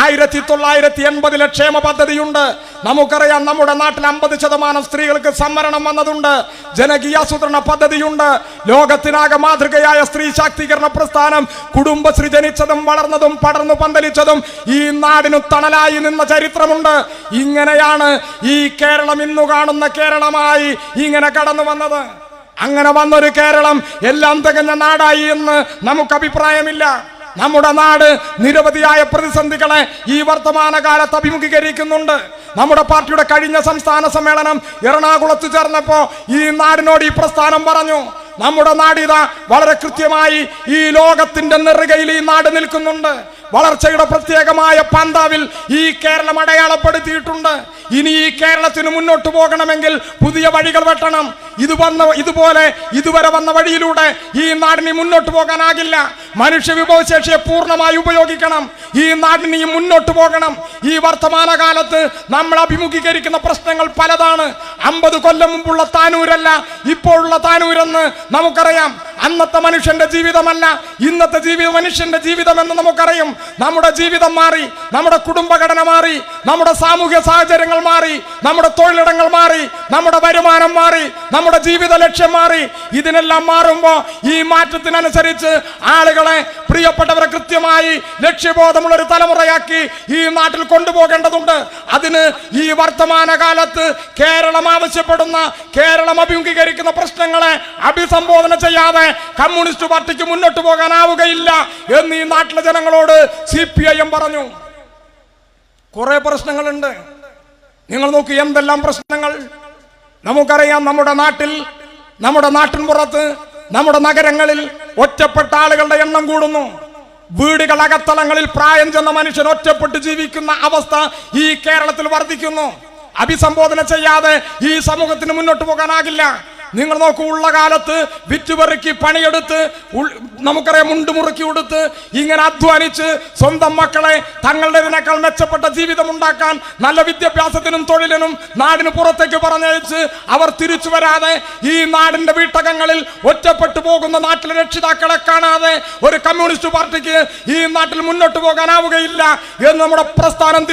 1980 ക്ഷേമ പദ്ധതിയുണ്ട്. നമുക്കറിയാം, നമ്മുടെ നാട്ടിൽ 50% സ്ത്രീകൾക്ക് സംവരണം വന്നതുണ്ട്. ജനകീയാസൂത്രണ പദ്ധതിയുണ്ട്. ലോകത്തിനാകെ മാതൃകയായ സ്ത്രീ ശാക്തീകരണ പ്രസ്ഥാനം കുടുംബശ്രീ ജനിച്ചതും വളർന്നതും പടർന്നു പന്തലിച്ചതും ഈ നാടിനു തണലായി നിന്ന ചരിത്രമുണ്ട്. ഇങ്ങനെയാണ് ഈ കേരളം ഇന്നു കാണുന്ന കേരളമായി ഇങ്ങനെ കടന്നു വന്നത്. അങ്ങനെ വന്നൊരു കേരളം എല്ലാം തികഞ്ഞ നാടായി എന്ന് നമുക്ക് അഭിപ്രായമില്ല. നമ്മുടെ നാട് നിരവധിയായ പ്രതിസന്ധികളെ ഈ വർത്തമാനകാലത്ത് അഭിമുഖീകരിക്കുന്നുണ്ട്. നമ്മുടെ പാർട്ടിയുടെ കഴിഞ്ഞ സംസ്ഥാന സമ്മേളനം എറണാകുളത്ത് ചേർന്നപ്പോ ഈ നാടിനോട് ഈ പ്രസ്ഥാനം പറഞ്ഞു, നമ്മുടെ നാടിത വളരെ കൃത്യമായി ഈ ലോകത്തിന്റെ നെറുകയിൽ ഈ നാട് നിൽക്കുന്നുണ്ട്. വളർച്ചയുടെ പ്രത്യേകമായ പന്താവിൽ ഈ കേരളം അടയാളപ്പെടുത്തിയിട്ടുണ്ട്. ഇനി ഈ കേരളത്തിന് മുന്നോട്ട് പോകണമെങ്കിൽ പുതിയ വഴികൾ വെട്ടണം. ഇതുപോലെ ഇതുവരെ വന്ന വഴിയിലൂടെ ഈ നാടിന് മുന്നോട്ട് പോകാനാകില്ല. മനുഷ്യ വിഭവശേഷിയെ പൂർണ്ണമായി ഉപയോഗിക്കണം. ഈ നാടിന് മുന്നോട്ട് പോകണം. ഈ വർത്തമാനകാലത്ത് നമ്മൾ അഭിമുഖീകരിക്കുന്ന പ്രശ്നങ്ങൾ പലതാണ്. 50 കൊല്ലം മുമ്പുള്ള താനൂരല്ല ഇപ്പോഴുള്ള താനൂരെന്ന് നമുക്കറിയാം. അന്നത്തെ മനുഷ്യന്റെ ജീവിതമല്ല ഇന്നത്തെ മനുഷ്യന്റെ ജീവിതം എന്ന് നമുക്കറിയും. നമ്മുടെ ജീവിതം മാറി, നമ്മുടെ കുടുംബഘടന മാറി, നമ്മുടെ സാമൂഹ്യ സാഹചര്യങ്ങൾ മാറി, നമ്മുടെ തൊഴിലിടങ്ങൾ മാറി, നമ്മുടെ വരുമാനം മാറി, നമ്മുടെ ജീവിത ലക്ഷ്യം മാറി. ഇതിനെല്ലാം മാറുമ്പോൾ ഈ മാറ്റത്തിനനുസരിച്ച് ആളുകളെ, പ്രിയപ്പെട്ടവരെ, കൃത്യമായി ലക്ഷ്യബോധമുള്ള ഒരു തലമുറയാക്കി ഈ നാട്ടിൽ കൊണ്ടുപോകേണ്ടതുണ്ട്. അതിന് ഈ വർത്തമാനകാലത്ത് കേരളം ആവശ്യപ്പെടുന്ന, കേരളം അഭിമുഖീകരിക്കുന്ന പ്രശ്നങ്ങളെ അഭിസംബോധന ചെയ്യാതെ കമ്മ്യൂണിസ്റ്റ് പാർട്ടിക്ക് മുന്നോട്ട് പോകാനാവുകയില്ല എന്ന് ഈ നാട്ടിലെ ജനങ്ങളോട് CPIM പറഞ്ഞു. കുറെ പ്രശ്നങ്ങളുണ്ട്. നിങ്ങൾ നോക്കൂ, എന്തെല്ലാം പ്രശ്നങ്ങൾ നമുക്കറിയാം. നമ്മുടെ നാട്ടിൻ പുറത്ത്, നമ്മുടെ നഗരങ്ങളിൽ ഒറ്റപ്പെട്ട ആളുകളുടെ എണ്ണം കൂടുന്നു. വീടുകൾ അകത്തളങ്ങളിൽ പ്രായം ചെന്ന മനുഷ്യൻ ഒറ്റപ്പെട്ട് ജീവിക്കുന്ന അവസ്ഥ ഈ കേരളത്തിൽ വർദ്ധിക്കുന്നു. അഭിസംബോധന ചെയ്യാതെ ഈ സമൂഹത്തിന് മുന്നോട്ട് പോകാനാകില്ല. നിങ്ങൾ നോക്കൂ, ഉള്ള കാലത്ത് വിറ്റുപെറുക്കി പണിയെടുത്ത്, നമുക്കറിയാം, മുണ്ടുമുറുക്കി കൊടുത്ത് ഇങ്ങനെ അധ്വാനിച്ച് സ്വന്തം മക്കളെ തങ്ങളുടേതിനേക്കാൾ മെച്ചപ്പെട്ട ജീവിതം ഉണ്ടാക്കാൻ, നല്ല വിദ്യാഭ്യാസത്തിനും തൊഴിലിനും നാടിന് പുറത്തേക്ക് പറഞ്ഞയച്ച് അവർ തിരിച്ചു വരാതെ ഈ നാടിന്റെ വീട്ടകങ്ങളിൽ ഒറ്റപ്പെട്ടു പോകുന്ന നാട്ടിലെ രക്ഷിതാക്കളെ കാണാതെ ഒരു കമ്മ്യൂണിസ്റ്റ് പാർട്ടിക്ക് ഈ നാട്ടിൽ മുന്നോട്ട് പോകാനാവുകയില്ല എന്ന് നമ്മുടെ പ്രസ്ഥാനം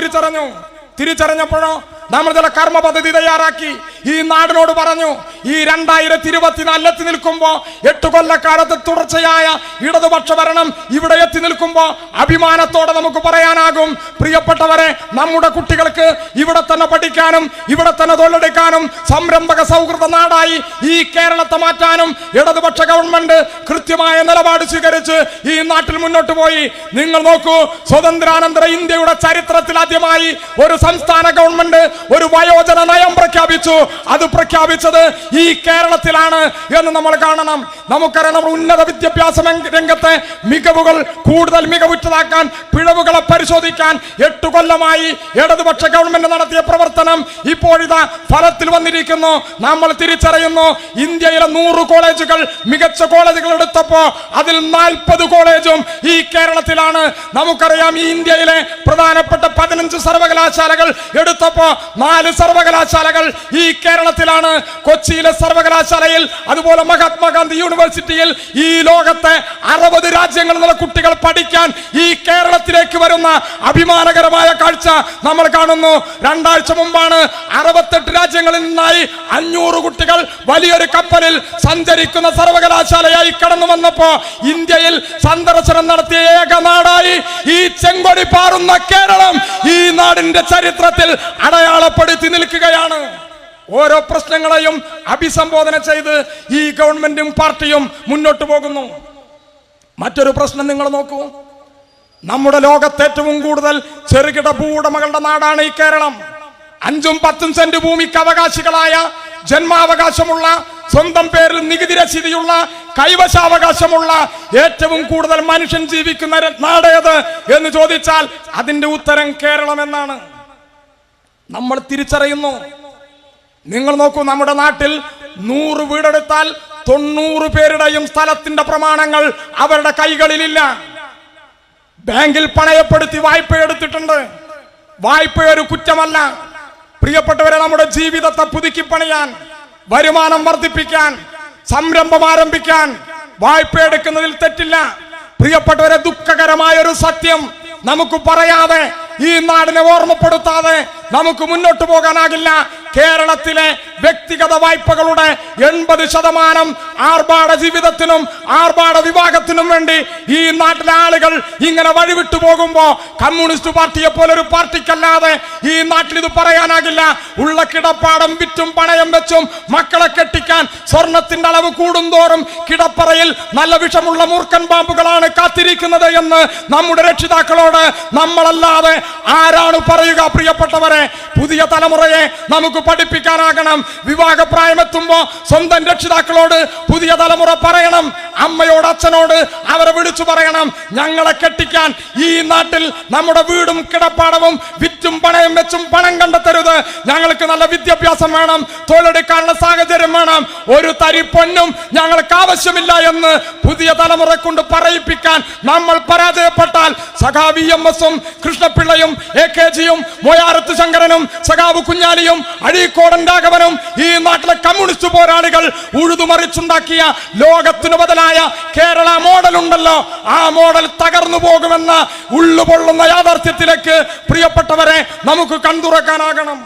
തിരിച്ചറിഞ്ഞപ്പോഴോ നമ്മൾ ചില കർമ്മ പദ്ധതി തയ്യാറാക്കി ഈ നാടിനോട് പറഞ്ഞു. ഈ 2024 നിൽക്കുമ്പോ 8 കൊല്ലക്കാലത്ത് തുടർച്ചയായ ഇടതുപക്ഷ ഭരണം ഇവിടെ എത്തി നിൽക്കുമ്പോ അഭിമാനത്തോടെ നമുക്ക് പറയാനാകും, പ്രിയപ്പെട്ടവരെ, നമ്മുടെ കുട്ടികൾക്ക് ഇവിടെ തന്നെ പഠിക്കാനും ഇവിടെ തന്നെ തൊഴിലെടുക്കാനും സംരംഭക സൗഹൃദ നാടായി ഈ കേരളത്തെ മാറ്റാനും ഇടതുപക്ഷ ഗവൺമെന്റ് കൃത്യമായ നിലപാട് സ്വീകരിച്ച് ഈ നാട്ടിൽ മുന്നോട്ട് പോയി. നിങ്ങൾ നോക്കൂ, സ്വതന്ത്രാനന്തര ഇന്ത്യയുടെ ചരിത്രത്തിൽ ആദ്യമായി ഒരു സംസ്ഥാന ഗവൺമെന്റ് ഒരു വയോജന നയം പ്രഖ്യാപിച്ചു. അത് പ്രഖ്യാപിച്ചത് ഈ കേരളത്തിലാണ് എന്ന് നമ്മൾ കാണണം. നമുക്കറിയാം, നമ്മുടെ ഉന്നത വിദ്യാഭ്യാസ രംഗത്തെ മികവുകൾ കൂടുതൽ മികവുറ്റതാക്കാൻ, പിഴവുകളെ പരിശോധിക്കാൻ 8 കൊല്ലമായി ഇടതുപക്ഷ ഗവൺമെന്റ് നടത്തിയ പ്രവർത്തനം ഇപ്പോഴിതാ ഫലത്തിൽ വന്നിരിക്കുന്നു. നമ്മൾ തിരിച്ചറിയുന്നു, ഇന്ത്യയിലെ 100 കോളേജുകൾ മികച്ച കോളേജുകൾ എടുത്തപ്പോ അതിൽ 40 കോളേജും ഈ കേരളത്തിലാണ്. നമുക്കറിയാം, ഈ ഇന്ത്യയിലെ പ്രധാനപ്പെട്ട 15 സർവകലാശാലകൾ എടുത്തപ്പോ 4 സർവകലാശാലകൾ ഈ കേരളത്തിലാണ്. കൊച്ചിയിലെ സർവകലാശാലയിൽ, അതുപോലെ മഹാത്മാഗാന്ധി യൂണിവേഴ്സിറ്റിയിൽ ഈ ലോകത്തെ 60 രാജ്യങ്ങളിൽ നിന്നുള്ള കുട്ടികൾ പഠിക്കാൻ ഈ കേരളത്തിലേക്ക് വരുന്ന അഭിമാനകരമായ കാഴ്ച നമ്മൾ കാണുന്നു. 2 ആഴ്ച മുമ്പാണ് 68 രാജ്യങ്ങളിൽ നിന്നായി 500 കുട്ടികൾ വലിയൊരു കപ്പലിൽ സഞ്ചരിക്കുന്ന സർവകലാശാലയായി കടന്നു വന്നപ്പോ ഇന്ത്യയിൽ സന്ദർശനം നടത്തിയ ഏക നാടായി ഈ ചെങ്കൊടി പാറുന്ന കേരളം ഈ നാടിന്റെ ചരിത്രത്തിൽ അടയാളപ്പെടുത്തി നിൽക്കുകയാണ്. ഓരോ പ്രശ്നങ്ങളെയും അഭിസംബോധന ചെയ്ത് ഈ ഗവൺമെന്റും പാർട്ടിയും മുന്നോട്ട് പോകുന്നു. മറ്റൊരു പ്രശ്നം നിങ്ങൾ നോക്കൂ. നമ്മുടെ ലോകത്ത് ഏറ്റവും കൂടുതൽ ചെറുകിട ഭൂവുടമകളുടെ നാടാണ് ഈ കേരളം. 5ഉം 10ഉം സെന്റ് ഭൂമിക്ക് അവകാശികളായ, ജന്മാവകാശമുള്ള, സ്വന്തം പേരിൽ നികുതി രസീതിയുള്ള, കൈവശാവകാശമുള്ള ഏറ്റവും കൂടുതൽ മനുഷ്യൻ ജീവിക്കുന്ന നാടേത് എന്ന് ചോദിച്ചാൽ അതിന്റെ ഉത്തരം കേരളം എന്നാണ്. നമ്മൾ തിരിച്ചറിയുന്നു. നിങ്ങൾ നോക്കൂ, നമ്മുടെ നാട്ടിൽ 100 വീടെടുത്താൽ 90 പേരുടെയും സ്ഥലത്തിന്റെ പ്രമാണങ്ങൾ അവരുടെ കൈകളിലില്ല. ബാങ്കിൽ പണയപ്പെടുത്തി വായ്പ എടുത്തിട്ടുണ്ട്. വായ്പ ഒരു കുറ്റമല്ല. പ്രിയപ്പെട്ടവരെ, നമ്മുടെ ജീവിതത്തെ പുതുക്കി പണിയാൻ, വരുമാനം വർദ്ധിപ്പിക്കാൻ, സംരംഭം ആരംഭിക്കാൻ വായ്പ എടുക്കുന്നതിൽ തെറ്റില്ല. പ്രിയപ്പെട്ടവരെ, ദുഃഖകരമായ ഒരു സത്യം നമുക്ക് പറയാതെ, ഈ നാടിനെ ഓർമ്മപ്പെടുത്താതെ നമുക്ക് മുന്നോട്ട് പോകാനാകില്ല. കേരളത്തിലെ വ്യക്തിഗത വായ്പകളുടെ 80% ആർഭാട ജീവിതത്തിനും ആർഭാട വിഭാഗത്തിനും വേണ്ടി ഈ നാട്ടിലെ ആളുകൾ ഇങ്ങനെ വഴിവിട്ടു പോകുമ്പോ കമ്മ്യൂണിസ്റ്റ് പാർട്ടിയെ പോലെ ഒരു പാർട്ടിക്കല്ലാതെ ഈ നാട്ടിൽ ഇത് പറയാനാകില്ല. ഉള്ള കിടപ്പാടം വിറ്റും പണയം വെച്ചും മക്കളെ കെട്ടിക്കാൻ സ്വർണത്തിന്റെ അളവ് കൂടുന്തോറും കിടപ്പറയിൽ നല്ല വിഷമുള്ള മൂർഖൻ പാമ്പുകളാണ് കാത്തിരിക്കുന്നത് എന്ന് നമ്മുടെ രക്ഷിതാക്കളോട് നമ്മളല്ലാതെ ആരാണ് പറയുക? പ്രിയപ്പെട്ടവരെ, പുതിയ തലമുറയെ നമുക്ക് പഠിപ്പിക്കാനാകണം. വിവാഹപ്രായമെത്തുമ്പോ സ്വന്തം രക്ഷിതാക്കളോട് പുതിയ തലമുറ പറയണം, അമ്മയോട് അച്ഛനോട് അവരെ വിളിച്ചു പറയണം, ഞങ്ങളെ കെട്ടിക്കാൻ ഈ നാട്ടിൽ നമ്മുടെ വീടും കിടപ്പാടവും വിറ്റും പണയം വെച്ചും പണം കണ്ടെത്തരുത്. ഞങ്ങൾക്ക് നല്ല വിദ്യാഭ്യാസം വേണം, തൊഴിലെടുക്കാനുള്ള സാഹചര്യം വേണം, ഒരു തരി പൊന്നും ഞങ്ങൾക്ക് ആവശ്യമില്ല എന്ന് പുതിയ തലമുറ കൊണ്ട് പറയിപ്പിക്കാൻ നമ്മൾ പരാജയപ്പെട്ടാൽ സഖാവ് EMS-ഉം കൃഷ്ണപിള്ളയും AKGയും മൊയാരത്ത് ശങ്കരനും സഖാവ് കുഞ്ഞാലിയും അഴീക്കോടൻ രാഘവനും ഈ നാട്ടിലെ കമ്മ്യൂണിസ്റ്റ് പോരാളികൾ ഉഴുതുമറിച്ചുണ്ടാക്കിയ ലോകത്തിനു ബദലായ കേരള മോഡൽ ഉണ്ടല്ലോ, ആ മോഡൽ തകർന്നു പോകുമെന്ന ഉള്ളുപൊള്ളുന്ന യാഥാർത്ഥ്യത്തിലേക്ക് പ്രിയപ്പെട്ടവരെ നമുക്ക് കൺതുറക്കാനാകണം.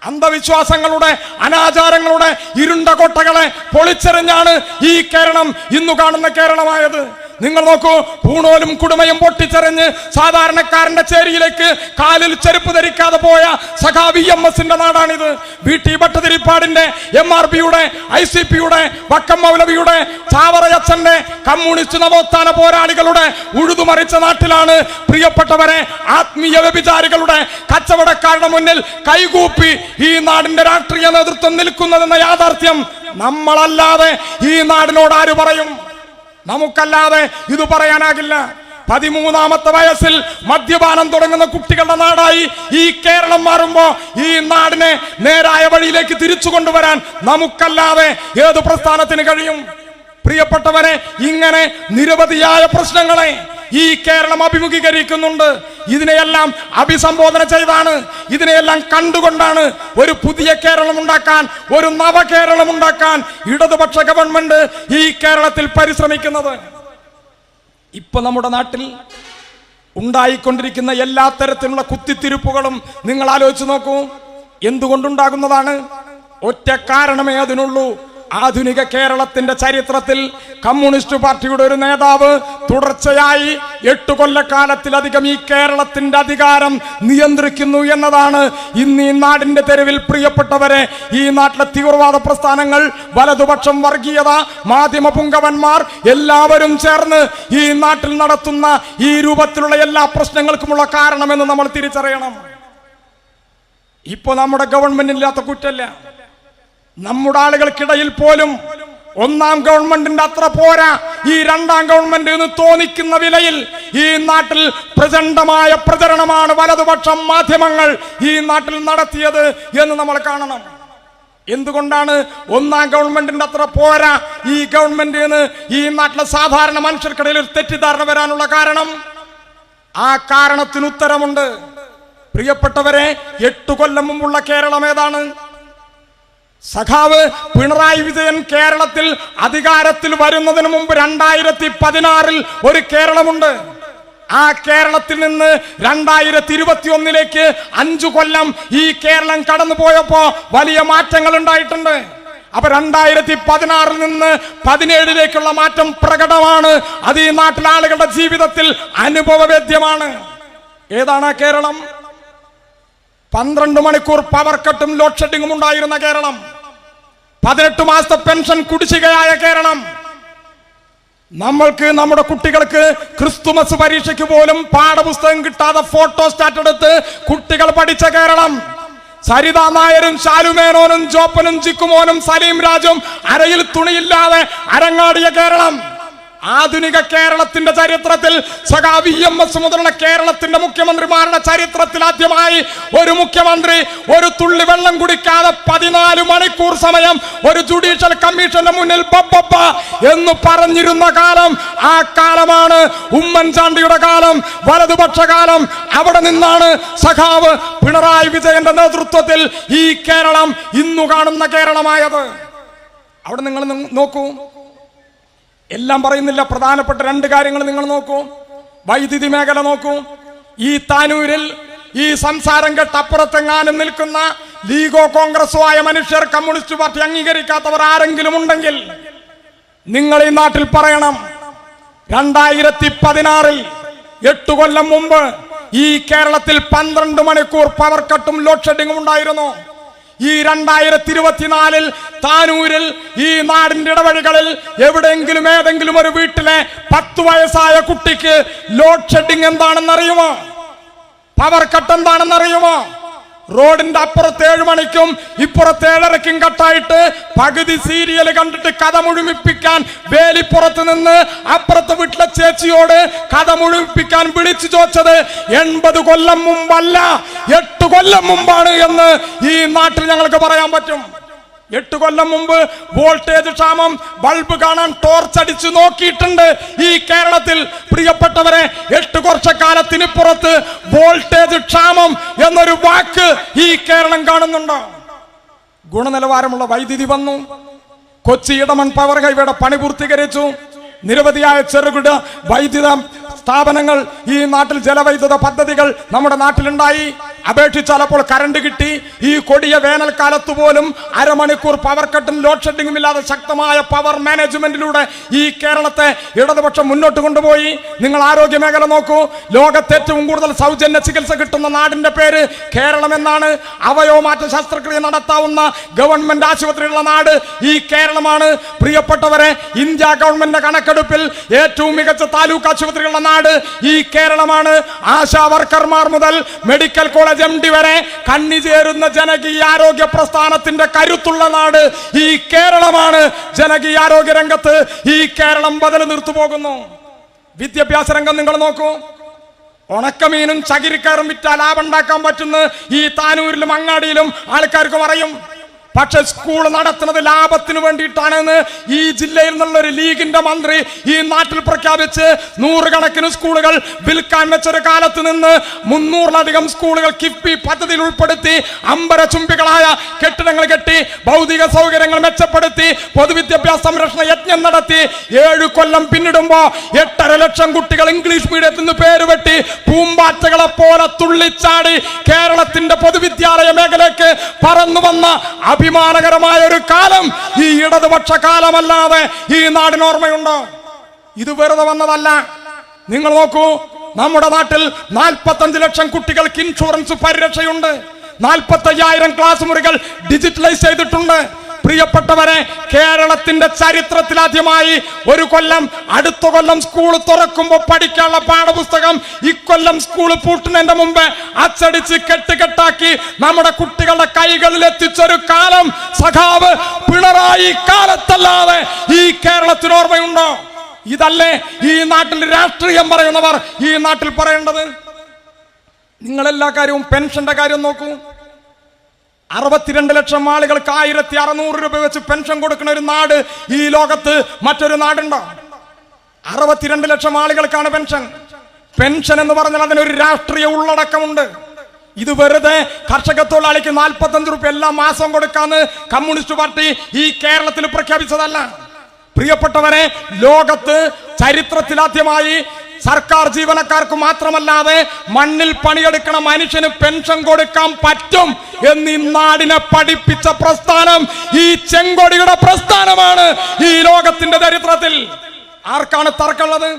അന്ധവിശ്വാസങ്ങളുടെ, അനാചാരങ്ങളുടെ ഇരുണ്ട കോട്ടകളെ പൊളിച്ചെറിഞ്ഞാണ് ഈ കേരളം ഇന്നു കാണുന്ന കേരളമായത്. നിങ്ങൾ നോക്കൂ, പൂണോലും കുടുമയും പൊട്ടിച്ചെറിഞ്ഞ് സാധാരണക്കാരന്റെ ചേരിയിലേക്ക് കാലിൽ ചെരുപ്പ് ധരിക്കാതെ പോയ സഖാവ് EMS-ന്റെ നാടാണിത്. VT ഭട്ടതിരിപ്പാടിന്റെ, MRPയുടെ, ICPയുടെ, വക്കം മൗലവിയുടെ, ചാവറയച്ചന്റെ, കമ്മ്യൂണിസ്റ്റ് നവോത്ഥാന പോരാളികളുടെ ഉഴുതുമറിച്ച നാട്ടിലാണ് പ്രിയപ്പെട്ടവരെ ആത്മീയ വ്യഭിചാരികളുടെ, കച്ചവടക്കാരുടെ മുന്നിൽ കൈകൂപ്പി ഈ നാടിന്റെ രാഷ്ട്രീയ നേതൃത്വം നിൽക്കുന്നതെന്ന യാഥാർത്ഥ്യം നമ്മളല്ലാതെ ഈ നാടിനോട് ആര് പറയും? നമുക്കല്ലാതെ ഇത് പറയാനാകില്ല. 13ാമത്തെ വയസ്സിൽ മദ്യപാനം തുടങ്ങുന്ന കുട്ടികളുടെ നാടായി ഈ കേരളം മാറുമ്പോ ഈ നാടിനെ നേരായ വഴിയിലേക്ക് തിരിച്ചു കൊണ്ടുവരാൻ നമുക്കല്ലാതെ ഏത് പ്രസ്ഥാനത്തിന് കഴിയും? പ്രിയപ്പെട്ടവരെ, ഇങ്ങനെ നിരവധിയായ പ്രശ്നങ്ങളെ ഈ കേരളം അഭിമുഖീകരിക്കുന്നുണ്ട്. ഇതിനെയെല്ലാം അഭിസംബോധന ചെയ്താണ്, ഇതിനെയെല്ലാം കണ്ടുകൊണ്ടാണ് ഒരു പുതിയ കേരളം ഉണ്ടാക്കാൻ, ഒരു നവകേരളം ഉണ്ടാക്കാൻ ഇടതുപക്ഷ ഗവൺമെന്റ് ഈ കേരളത്തിൽ പരിശ്രമിക്കുന്നത്. ഇപ്പൊ നമ്മുടെ നാട്ടിൽ ഉണ്ടായിക്കൊണ്ടിരിക്കുന്ന എല്ലാ തരത്തിലുള്ള കുത്തിത്തിരിപ്പുകളും നിങ്ങൾ ആലോചിച്ച് നോക്കൂ. എന്തുകൊണ്ടുണ്ടാകുന്നതാണ്? ഒറ്റ കാരണമേ അതിനുള്ളൂ. ആധുനിക കേരളത്തിന്റെ ചരിത്രത്തിൽ കമ്മ്യൂണിസ്റ്റ് പാർട്ടിയുടെ ഒരു നേതാവ് തുടർച്ചയായി 8 കൊല്ലക്കാലത്തിലധികം ഈ കേരളത്തിന്റെ അധികാരം നിയന്ത്രിക്കുന്നു എന്നതാണ് ഇന്ന് ഈ നാടിന്റെ തെരുവിൽ പ്രിയപ്പെട്ടവരെ ഈ നാട്ടിലെ തീവ്രവാദ പ്രസ്ഥാനങ്ങൾ, വലതുപക്ഷം, വർഗീയത, മാധ്യമ പുങ്കവന്മാർ എല്ലാവരും ചേർന്ന് ഈ നാട്ടിൽ നടത്തുന്ന ഈ രൂപത്തിലുള്ള എല്ലാ പ്രശ്നങ്ങൾക്കുമുള്ള കാരണമെന്ന് നമ്മൾ തിരിച്ചറിയണം. ഇപ്പൊ നമ്മുടെ ഗവൺമെന്റിനില്ലാത്ത കുറ്റല്ല. നമ്മുടെ ആളുകൾക്കിടയിൽ പോലും ഒന്നാം ഗവൺമെന്റിന്റെ അത്ര പോരാ, ഈ രണ്ടാം ഗവൺമെന്റ് എന്ന് തോന്നിക്കുന്ന വിലയിൽ ഈ നാട്ടിൽ പ്രചണ്ഡമായ പ്രചരണമാണ് വലതുപക്ഷം മാധ്യമങ്ങൾ ഈ നാട്ടിൽ നടത്തിയത് എന്ന് നമ്മൾ കാണണം. എന്തുകൊണ്ടാണ് ഒന്നാം ഗവൺമെന്റിന്റെ അത്ര പോരാ ഈ ഗവൺമെന്റ് എന്ന് ഈ നാട്ടിലെ സാധാരണ മനുഷ്യർക്കിടയിൽ ഒരു തെറ്റിദ്ധാരണ വരാനുള്ള കാരണം? ആ കാരണത്തിന് ഉത്തരമുണ്ട്. പ്രിയപ്പെട്ടവരെ, 8 കൊല്ലം മുമ്പുള്ള കേരളം ഏതാണ്? സഖാവ് പിണറായി വിജയൻ കേരളത്തിൽ അധികാരത്തിൽ വരുന്നതിന് മുമ്പ് 2016 ഒരു കേരളമുണ്ട്. ആ കേരളത്തിൽ നിന്ന് 2021 5 കൊല്ലം ഈ കേരളം കടന്നുപോയപ്പോ വലിയ മാറ്റങ്ങൾ ഉണ്ടായിട്ടുണ്ട്. അപ്പൊ 2016 നിന്ന് 17 മാറ്റം പ്രകടമാണ്. അത് ഈ നാട്ടിലെ ആളുകളുടെ ജീവിതത്തിൽ അനുഭവവേദ്യമാണ്. ഏതാണ് ആ കേരളം? 12 മണിക്കൂർ പവർ കട്ടും ലോഡ് ഷെഡിങ്ങും ഉണ്ടായിരുന്ന കേരളം, 18 മാസത്തെ പെൻഷൻ കുടിശ്ശികയായ കേരളം, നമ്മൾക്ക് നമ്മുടെ കുട്ടികൾക്ക് ക്രിസ്തുമസ് പരീക്ഷയ്ക്ക് പോലും പാഠപുസ്തകം കിട്ടാതെ ഫോട്ടോ സ്റ്റാറ്റ് എടുത്ത് കുട്ടികൾ പഠിച്ച കേരളം, സരിതാ നായരും ശാലുമേനോനും ജോപ്പനും ജിക്കുമോനും സലീം രാജും അരയിൽ തുണിയില്ലാതെ അരങ്ങാടിയ കേരളം. ആധുനിക കേരളത്തിന്റെ ചരിത്രത്തിൽ സഖാവ് EMS മുതലുള്ള കേരളത്തിന്റെ മുഖ്യമന്ത്രിമാരുടെ ചരിത്രത്തിൽ ആദ്യമായി ഒരു മുഖ്യമന്ത്രി ഒരു തുള്ളി വെള്ളം കുടിക്കാതെ 14 മണിക്കൂർ സമയം ഒരു ജുഡീഷ്യൽ കമ്മീഷന്റെ മുന്നിൽ ബബ്ബ എന്ന് പറഞ്ഞിരുന്ന കാലം. ആ കാലമാണ് ഉമ്മൻചാണ്ടിയുടെ കാലം, വലതുപക്ഷ കാലം. അവിടെ നിന്നാണ് സഖാവ് പിണറായി വിജയന്റെ നേതൃത്വത്തിൽ ഈ കേരളം ഇന്നു കാണുന്ന കേരളമായത്. അവിടെ നിങ്ങൾ നോക്കൂ, എല്ലാം പറയുന്നില്ല, പ്രധാനപ്പെട്ട 2 കാര്യങ്ങൾ നിങ്ങൾ നോക്കൂ. വൈദ്യുതി മേഖല നോക്കൂ. ഈ താനൂരിൽ ഈ സംസാരം കേട്ടപ്പുറത്തെങ്ങാനും നിൽക്കുന്ന ലീഗോ കോൺഗ്രസോ ആയ മനുഷ്യർ, കമ്മ്യൂണിസ്റ്റ് പാർട്ടി അംഗീകരിക്കാത്തവർ ആരെങ്കിലും ഉണ്ടെങ്കിൽ നിങ്ങൾ ഈ നാട്ടിൽ പറയണം. 2016 8 കൊല്ലം മുമ്പ് ഈ കേരളത്തിൽ 12 മണിക്കൂർ പവർ കട്ടും ലോഡ് ഷെഡിങ്ങും ഉണ്ടായിരുന്നു. ഈ 2024 താനൂരിൽ ഈ നാടിന്റെ ഇടവഴികളിൽ എവിടെയെങ്കിലും ഏതെങ്കിലും ഒരു വീട്ടിലെ 10 വയസ്സായ കുട്ടിക്ക് ലോഡ് ഷെഡിങ് എന്താണെന്നറിയുമോ? പവർ കട്ട് എന്താണെന്നറിയുമോ? റോഡിന്റെ അപ്പുറത്ത് 7 മണിക്കും ഇപ്പുറത്ത് 7:30ക്കും കട്ടായിട്ട് പകുതി സീരിയൽ കണ്ടിട്ട് കഥ മുഴുമിപ്പിക്കാൻ വേലിപ്പുറത്ത് നിന്ന് അപ്പുറത്തെ വീട്ടിലെ ചേച്ചിയോട് കഥ മുഴുമിപ്പിക്കാൻ വിളിച്ചു ചോദിച്ചത് 80 കൊല്ലം മുമ്പല്ല, 8 കൊല്ലം മുമ്പാണ് എന്ന് ഈ നാട്ടിൽ ഞങ്ങൾക്ക് പറയാൻ പറ്റും. 8 കൊല്ലം മുമ്പ് വോൾട്ടേജ് ക്ഷാമം, ബൾബ് കാണാൻ ടോർച്ച് അടിച്ച് നോക്കിയിട്ടുണ്ട് ഈ കേരളത്തിൽ. പ്രിയപ്പെട്ടവരെ, 8 വർഷക്കാലത്തിന് പുറത്ത് വോൾട്ടേജ് ക്ഷാമം എന്നൊരു വാക്ക് ഈ കേരളം കാണുന്നുണ്ടോ? ഗുണനിലവാരമുള്ള വൈദ്യുതി വന്നു. കൊച്ചി ഇടമൺ പവർ ഹൈവേയുടെ പണി പൂർത്തീകരിച്ചു. നിരവധിയായ ചെറുകിട വൈദ്യുത സ്ഥാപനങ്ങൾ ഈ നാട്ടിൽ, ജലവൈദ്യുത പദ്ധതികൾ നമ്മുടെ നാട്ടിലുണ്ടായി. അപേക്ഷിച്ചാൽ അപ്പോൾ കറണ്ട് കിട്ടി. ഈ കൊടിയ വേനൽക്കാലത്ത് പോലും അരമണിക്കൂർ പവർ കട്ടും ലോഡ് ഷെഡിങ്ങും ഇല്ലാതെ ശക്തമായ പവർ മാനേജ്മെന്റിലൂടെ ഈ കേരളത്തെ ഇടതുപക്ഷം മുന്നോട്ട് കൊണ്ടുപോയി. നിങ്ങൾ ആരോഗ്യ മേഖല നോക്കൂ. ലോകത്ത് ഏറ്റവും കൂടുതൽ സൗജന്യ ചികിത്സ കിട്ടുന്ന നാടിന്റെ പേര് കേരളം എന്നാണ്. അവയവമാറ്റ ശസ്ത്രക്രിയ നടത്താവുന്ന ഗവൺമെന്റ് ആശുപത്രിയുള്ള നാട് ഈ കേരളമാണ്. പ്രിയപ്പെട്ടവരെ, ഇന്ത്യ ഗവൺമെന്റിന്റെ കണക്കെടുപ്പിൽ ഏറ്റവും മികച്ച താലൂക്ക് ആശുപത്രികളുള്ള നാട് ഈ കേരളമാണ്. ആശാ വർക്കർമാർ മുതൽ മെഡിക്കൽ കോളേജ് MD വരെ കണ്ണിചേരുന്ന ജനകീയ ആരോഗ്യ പ്രസ്ഥാനത്തിന്റെ കരുത്തുള്ള നാട് ഈ കേരളമാണ്. ജനകീയ ആരോഗ്യ രംഗത്ത് ഈ കേരളം ബദൽ നിർത്തുപോകുന്നു. വിദ്യാഭ്യാസ രംഗം നിങ്ങൾ നോക്കൂ. ഉണക്കമീനും ചകിരിക്കാറും വിറ്റാൽ ലാഭം ഉണ്ടാക്കാൻ പറ്റുന്ന ഈ താനൂരിലും അങ്ങാടിയിലും ആൾക്കാർക്ക് പറയും. പക്ഷെ സ്കൂൾ നടത്തുന്നത് ലാഭത്തിന് വേണ്ടിയിട്ടാണെന്ന് ഈ ജില്ലയിൽ നിന്നുള്ളൊരു ലീഗിന്റെ മന്ത്രി ഈ നാട്ടിൽ പ്രഖ്യാപിച്ച് 100 കണക്കിന് സ്കൂളുകൾ വിൽക്കാൻ വെച്ചൊരു കാലത്ത് നിന്ന് 300-ലധികം സ്കൂളുകൾ കിഫ്ബി പദ്ധതിയിൽ ഉൾപ്പെടുത്തി അമ്പരചുംബികളായ കെട്ടിടങ്ങൾ കെട്ടി ഭൗതിക സൗകര്യങ്ങൾ മെച്ചപ്പെടുത്തി പൊതുവിദ്യാഭ്യാസ സംരക്ഷണ യജ്ഞം നടത്തി. 7 കൊല്ലം പിന്നിടുമ്പോ 8.5 ലക്ഷം കുട്ടികൾ ഇംഗ്ലീഷ് മീഡിയത്തിൽ നിന്ന് പേരുവെട്ടി പൂമ്പാറ്റകളെ പോലെ തുള്ളിച്ചാടി കേരളത്തിന്റെ പൊതുവിദ്യാലയ മേഖലയ്ക്ക് പറന്നു വന്ന അഭിമാനകരമായ ഒരു കാലം ഈ ഇടതുപക്ഷ കാലമല്ലാതെ ഈ നാടിന് ഓർമ്മയുണ്ടോ? ഇത് വെറുതെ വന്നതല്ല. നിങ്ങൾ നോക്കൂ, നമ്മുടെ നാട്ടിൽ 45 ലക്ഷം കുട്ടികൾക്ക് ഇൻഷുറൻസ് പരിരക്ഷയുണ്ട്. 45,000 ക്ലാസ് മുറികൾ ഡിജിറ്റലൈസ് ചെയ്തിട്ടുണ്ട്. പ്രിയപ്പെട്ടവരെ, കേരളത്തിന്റെ ചരിത്രത്തിലാദ്യമായി ഒരു കൊല്ലം അടുത്ത കൊല്ലം സ്കൂൾ തുറക്കുമ്പോൾ പഠിക്കാനുള്ള പാഠപുസ്തകം ഇക്കൊല്ലം സ്കൂൾ പൂട്ടുന്നതിന്റെ മുമ്പ് അച്ചടിച്ച് കെട്ടുകെട്ടാക്കി നമ്മുടെ കുട്ടികളുടെ കൈകളിൽ എത്തിച്ചൊരു കാലം സഖാവ് പിണറായി കാലത്തല്ലാതെ ഈ കേരളത്തിന് ഓർമ്മയുണ്ടോ? ഇതല്ലേ ഈ നാട്ടിൽ രാഷ്ട്രീയം പറയുന്നവർ ഈ നാട്ടിൽ പറയേണ്ടത്? നിങ്ങളെല്ലാ കാര്യവും പെൻഷന്റെ കാര്യം നോക്കൂ. 62 ലക്ഷം ആളുകൾക്ക് 1600 രൂപ വെച്ച് പെൻഷൻ കൊടുക്കുന്ന ഒരു നാട് ഈ ലോകത്ത് മറ്റൊരു നാടുണ്ടോ? 62 ലക്ഷം ആളുകൾക്കാണ് പെൻഷൻ. പെൻഷൻ എന്ന് പറഞ്ഞാൽ അതിനൊരു രാഷ്ട്രീയ ഉള്ളടക്കമുണ്ട്. ഇത് വെറുതെ കർഷക തൊഴിലാളിക്ക് 45 രൂപ എല്ലാ മാസവും കൊടുക്കാന്ന് കമ്മ്യൂണിസ്റ്റ് പാർട്ടി ഈ കേരളത്തിൽ പ്രഖ്യാപിച്ചതല്ല. പ്രിയപ്പെട്ടവരെ, ലോകത്ത് ചരിത്രത്തിലാദ്യമായി സർക്കാർ ജീവനക്കാർക്ക് മാത്രമല്ലാതെ മണ്ണിൽ പണിയെടുക്കണ മനുഷ്യന് പെൻഷൻ കൊടുക്കാൻ പറ്റും എന്ന് ഈ നാടിനെ പഠിപ്പിച്ച പ്രസ്ഥാനം ഈ ചെങ്കൊടിയുടെ പ്രസ്ഥാനമാണ് ഈ ലോകത്തിന്റെ ചരിത്രത്തിൽ. ആർക്കാണ് തർക്കമുള്ളത്?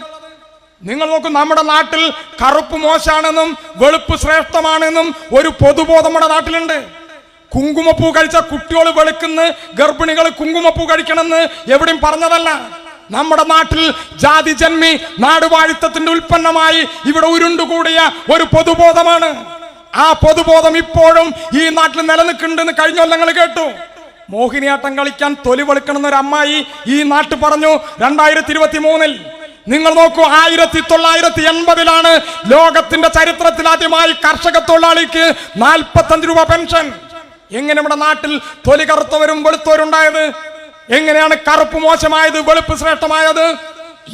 നിങ്ങൾ നോക്കൂ, നമ്മുടെ നാട്ടിൽ കറുപ്പ് മോശമാണെന്നും വെളുപ്പ് ശ്രേഷ്ഠമാണെന്നും ഒരു പൊതുബോധം നമ്മുടെ നാട്ടിലുണ്ട്. കുങ്കുമപ്പൂ കഴിച്ച കുട്ടികൾ വെളുക്കുന്ന, ഗർഭിണികൾ കുങ്കുമപ്പൂ കഴിക്കണമെന്ന് എവിടെയും പറഞ്ഞതല്ല. നമ്മുടെ നാട്ടിൽ ജാതി ജന്മി നാടുവാഴിത്തത്തിന്റെ ഉൽപ്പന്നമായി ഇവിടെ ഉരുണ്ടുകൂടിയ ഒരു പൊതുബോധമാണ്. ആ പൊതുബോധം ഇപ്പോഴും ഈ നാട്ടിൽ നിലനിൽക്കുന്നുണ്ടെന്ന് കഴിഞ്ഞ കൊല്ലങ്ങൾ കേട്ടു. മോഹിനിയാട്ടം കളിക്കാൻ തൊലി വെളുക്കണമെന്നൊരു അമ്മായി ഈ നാട്ടിൽ പറഞ്ഞു 2023. നിങ്ങൾ നോക്കൂ, 1980 ലോകത്തിന്റെ ചരിത്രത്തിൽ ആദ്യമായി കർഷക തൊഴിലാളിക്ക് 45 രൂപ പെൻഷൻ. എങ്ങനെ നമ്മുടെ നാട്ടിൽ തൊലി കറുത്തവരും വെളുത്തവരുണ്ടായത്? എങ്ങനെയാണ് കറുപ്പ് മോശമായത്, വെളുപ്പ് ശ്രേഷ്ഠമായത്?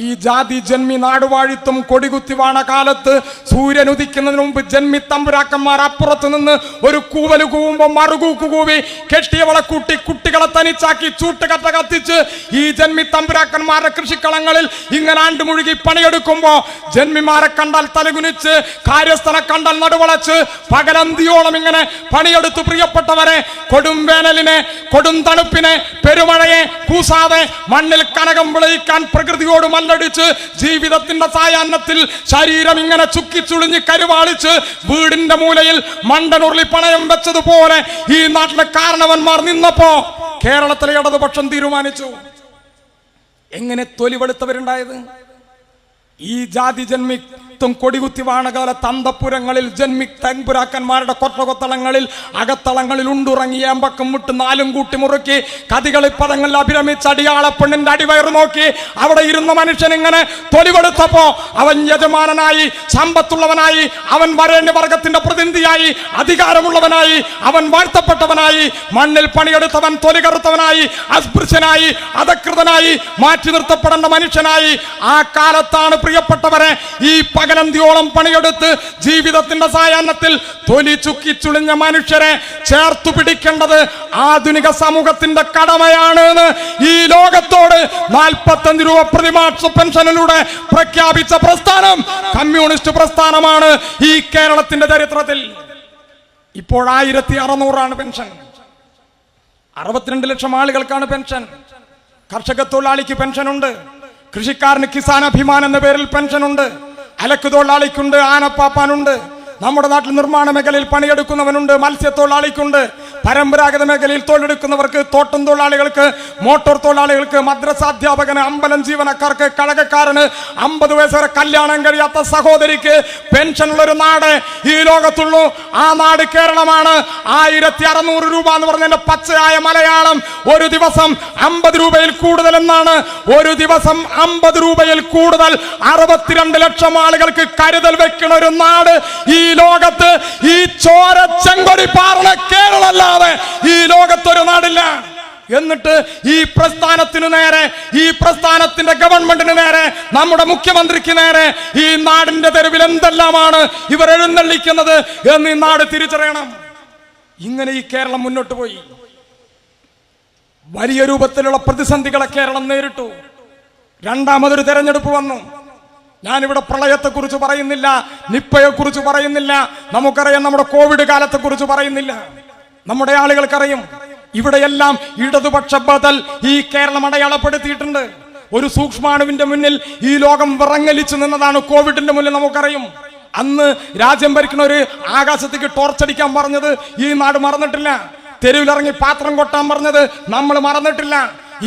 ഈ ജാതി ജന്മി നാടുവാഴിത്വം കൊടികുത്തി വാണ കാലത്ത് സൂര്യൻ ഉദിക്കുന്നതിന് മുമ്പ് ജന്മി തമ്പുരാക്കന്മാർ അപ്പുറത്ത് നിന്ന് ഒരു കൂവല് കൂവുമ്പോ മറുകൂക്ക് കൂവി കെട്ടിയവളെ കൂട്ടി കുട്ടികളെ തനിച്ചാക്കി ചൂട്ടുകട്ട കത്തിച്ച് ഈ ജന്മി തമ്പുരാക്കന്മാരുടെ കൃഷിക്കളങ്ങളിൽ ഇങ്ങനെ ആണ്ടുമുഴുകി പണിയെടുക്കുമ്പോ ജന്മിമാരെ കണ്ടാൽ തലകുനിച്ച്, കാര്യസ്ഥനെ കണ്ടാൽ നടുവളച്ച് പകലന്തിയോളം ഇങ്ങനെ പണിയെടുത്തു. പ്രിയപ്പെട്ടവരെ, കൊടും വേനലിനെ, കൊടും തണുപ്പിനെ, പെരുമഴയെ കൂസാതെ മണ്ണിൽ കനകം വിളയിക്കാൻ പ്രകൃതിയോട് മല്ലടിച്ച് ജീവിതത്തിന്റെ സായാഹ്നത്തിൽ ശരീരം ഇങ്ങനെ ചുക്കിച്ചുളിഞ്ഞ് കരുവാളിച്ച് വീടിന്റെ മൂലയിൽ മണ്ടനുരുളി പണയം വെച്ചതുപോലെ ഈ നാട്ടിലെ കാരണവന്മാർ നിന്നപ്പോ കേരളത്തിലെ ഇടതുപക്ഷം തീരുമാനിച്ചു. എങ്ങനെ തൊലി വെളുത്തവരുണ്ടായത്? ഈ ജാതി ജന്മിത്വം കൊടികുത്തി വാണകാല തന്തപ്പുരങ്ങളിൽ ജന്മി തമ്പുരാക്കന്മാരുടെ കൊട്ടകൊത്തളങ്ങളിൽ അകത്തളങ്ങളിൽ ഉണ്ടുറങ്ങി അമ്പക്കം വിട്ട് 4 കൂട്ടി മുറുക്കി കഥകളി പദങ്ങളിൽ അഭിരമിച്ച് അടിയാള പെണ്ണിന്റെ അടിവയറ് നോക്കി അവിടെ ഇരുന്ന മനുഷ്യൻ ഇങ്ങനെ തൊലിവെടുത്തപ്പോ അവൻ യജമാനനായി, സമ്പത്തുള്ളവനായി, അവൻ വരേണ്യവർഗത്തിന്റെ പ്രതിനിധിയായി, അധികാരമുള്ളവനായി, അവൻ വാഴ്ത്തപ്പെട്ടവനായി, മണ്ണിൽ പണിയെടുത്തവൻ തൊലി കറുത്തവനായി, അസ്പൃശ്യനായി, അധകൃതനായി, മാറ്റി നിർത്തപ്പെടേണ്ട മനുഷ്യനായി. ആ കാലത്താണ് പ്രിയപ്പെട്ടവരെ ഈ പകലന്തിയോളം പണിയെടുത്ത് ജീവിതത്തിന്റെ സായാഹ്നത്തിൽ തൊലി ചുക്കി ചുളിഞ്ഞ മനുഷ്യരെ ചേർത്തു പിടിക്കേണ്ടത് ആധുനിക സമൂഹത്തിന്റെ കടമയാണ് എന്ന് ഈ ലോകത്തോട് 45 രൂപ പ്രതിമാസ പെൻഷനിലൂടെ പ്രഖ്യാപിച്ച പ്രസ്ഥാനം കമ്മ്യൂണിസ്റ്റ് പ്രസ്ഥാനമാണ് ഈ കേരളത്തിന്റെ ചരിത്രത്തിൽ. ഇപ്പോൾ 1600 പെൻഷൻ. 62 ലക്ഷം ആളുകൾക്കാണ് പെൻഷൻ. കർഷക തൊഴിലാളിക്ക് പെൻഷനുണ്ട്, കൃഷിക്കാരന് കിസാൻ അഭിമാൻ എന്ന പേരിൽ പെൻഷനുണ്ട്, അലക്ക് തൊഴിലാളിക്കുണ്ട്, ആനപ്പാപ്പാനുണ്ട്, നമ്മുടെ നാട്ടിൽ നിർമ്മാണ മേഖലയിൽ പണിയെടുക്കുന്നവനുണ്ട്, മത്സ്യത്തൊഴിലാളിക്കുണ്ട്, പരമ്പരാഗത മേഖലയിൽ തൊഴിലെടുക്കുന്നവർക്ക്, തോട്ടം തൊഴിലാളികൾക്ക്, മോട്ടോർ തൊഴിലാളികൾക്ക്, മദ്രസാധ്യാപകന്, അമ്പലം ജീവനക്കാർക്ക്, കഴകക്കാരന്, 50 വയസ്സ് വരെ കല്യാണം കഴിയാത്ത സഹോദരിക്ക് പെൻഷനുള്ളൊരു നാട് ഈ ലോകത്തുള്ളൂ. ആ നാട് കേരളമാണ്. 1600 രൂപ എന്ന് പറഞ്ഞതിന്റെ പച്ചയായ മലയാളം ഒരു ദിവസം 50 രൂപയിൽ കൂടുതൽ എന്നാണ്. ഒരു ദിവസം 50 രൂപയിൽ കൂടുതൽ 62 ലക്ഷം ആളുകൾക്ക് കരുതൽ വെക്കുന്ന ഒരു നാട് ഈ ലോകത്ത്, ഈ ചോര ചെങ്കൊടി പാർന്ന കേരളമല്ല ഈ ലോകത്തൊരു നാടില്ല. എന്നിട്ട് ഈ പ്രസ്ഥാനത്തിനു നേരെ, ഈ പ്രസ്ഥാനത്തിന്റെ ഗവൺമെന്റിന് നേരെ, നമ്മുടെ മുഖ്യമന്ത്രിക്ക് നേരെ ഈ നാടിന്റെ തെരുവിൽ എന്തെല്ലാമാണ് ഇവർ എഴുന്നള്ളിക്കുന്നത് എന്ന് ഈ നാട് തിരിച്ചറിയണം. ഇങ്ങനെ ഈ കേരളം മുന്നോട്ട് പോയി. വലിയ രൂപത്തിലുള്ള പ്രതിസന്ധികളെ കേരളം നേരിട്ടു. രണ്ടാമതൊരു തെരഞ്ഞെടുപ്പ് വന്നു. ഞാനിവിടെ പ്രളയത്തെക്കുറിച്ച് പറയുന്നില്ല, നിപ്പയെക്കുറിച്ച് പറയുന്നില്ല, നമുക്കറിയാം നമ്മുടെ കോവിഡ് കാലത്തെക്കുറിച്ച് പറയുന്നില്ല. നമ്മുടെ ആളുകൾക്കറിയും ഇവിടെയെല്ലാം ഇടതുപക്ഷ ബദൽ ഈ കേരളം അടയാളപ്പെടുത്തിയിട്ടുണ്ട്. ഒരു സൂക്ഷ്മാണുവിന്റെ മുന്നിൽ ഈ ലോകം വിറങ്ങലിച്ചു നിന്നതാണ് കോവിഡിന്റെ മുന്നിൽ. നമുക്കറിയും അന്ന് രാജ്യം ഭരിക്കുന്ന ഒരു ആകാശത്തേക്ക് ടോർച്ചടിക്കാൻ പറഞ്ഞത് ഈ നാട് മറന്നിട്ടില്ല. തെരുവിലിറങ്ങി പാത്രം കൊട്ടാൻ പറഞ്ഞത് നമ്മൾ മറന്നിട്ടില്ല.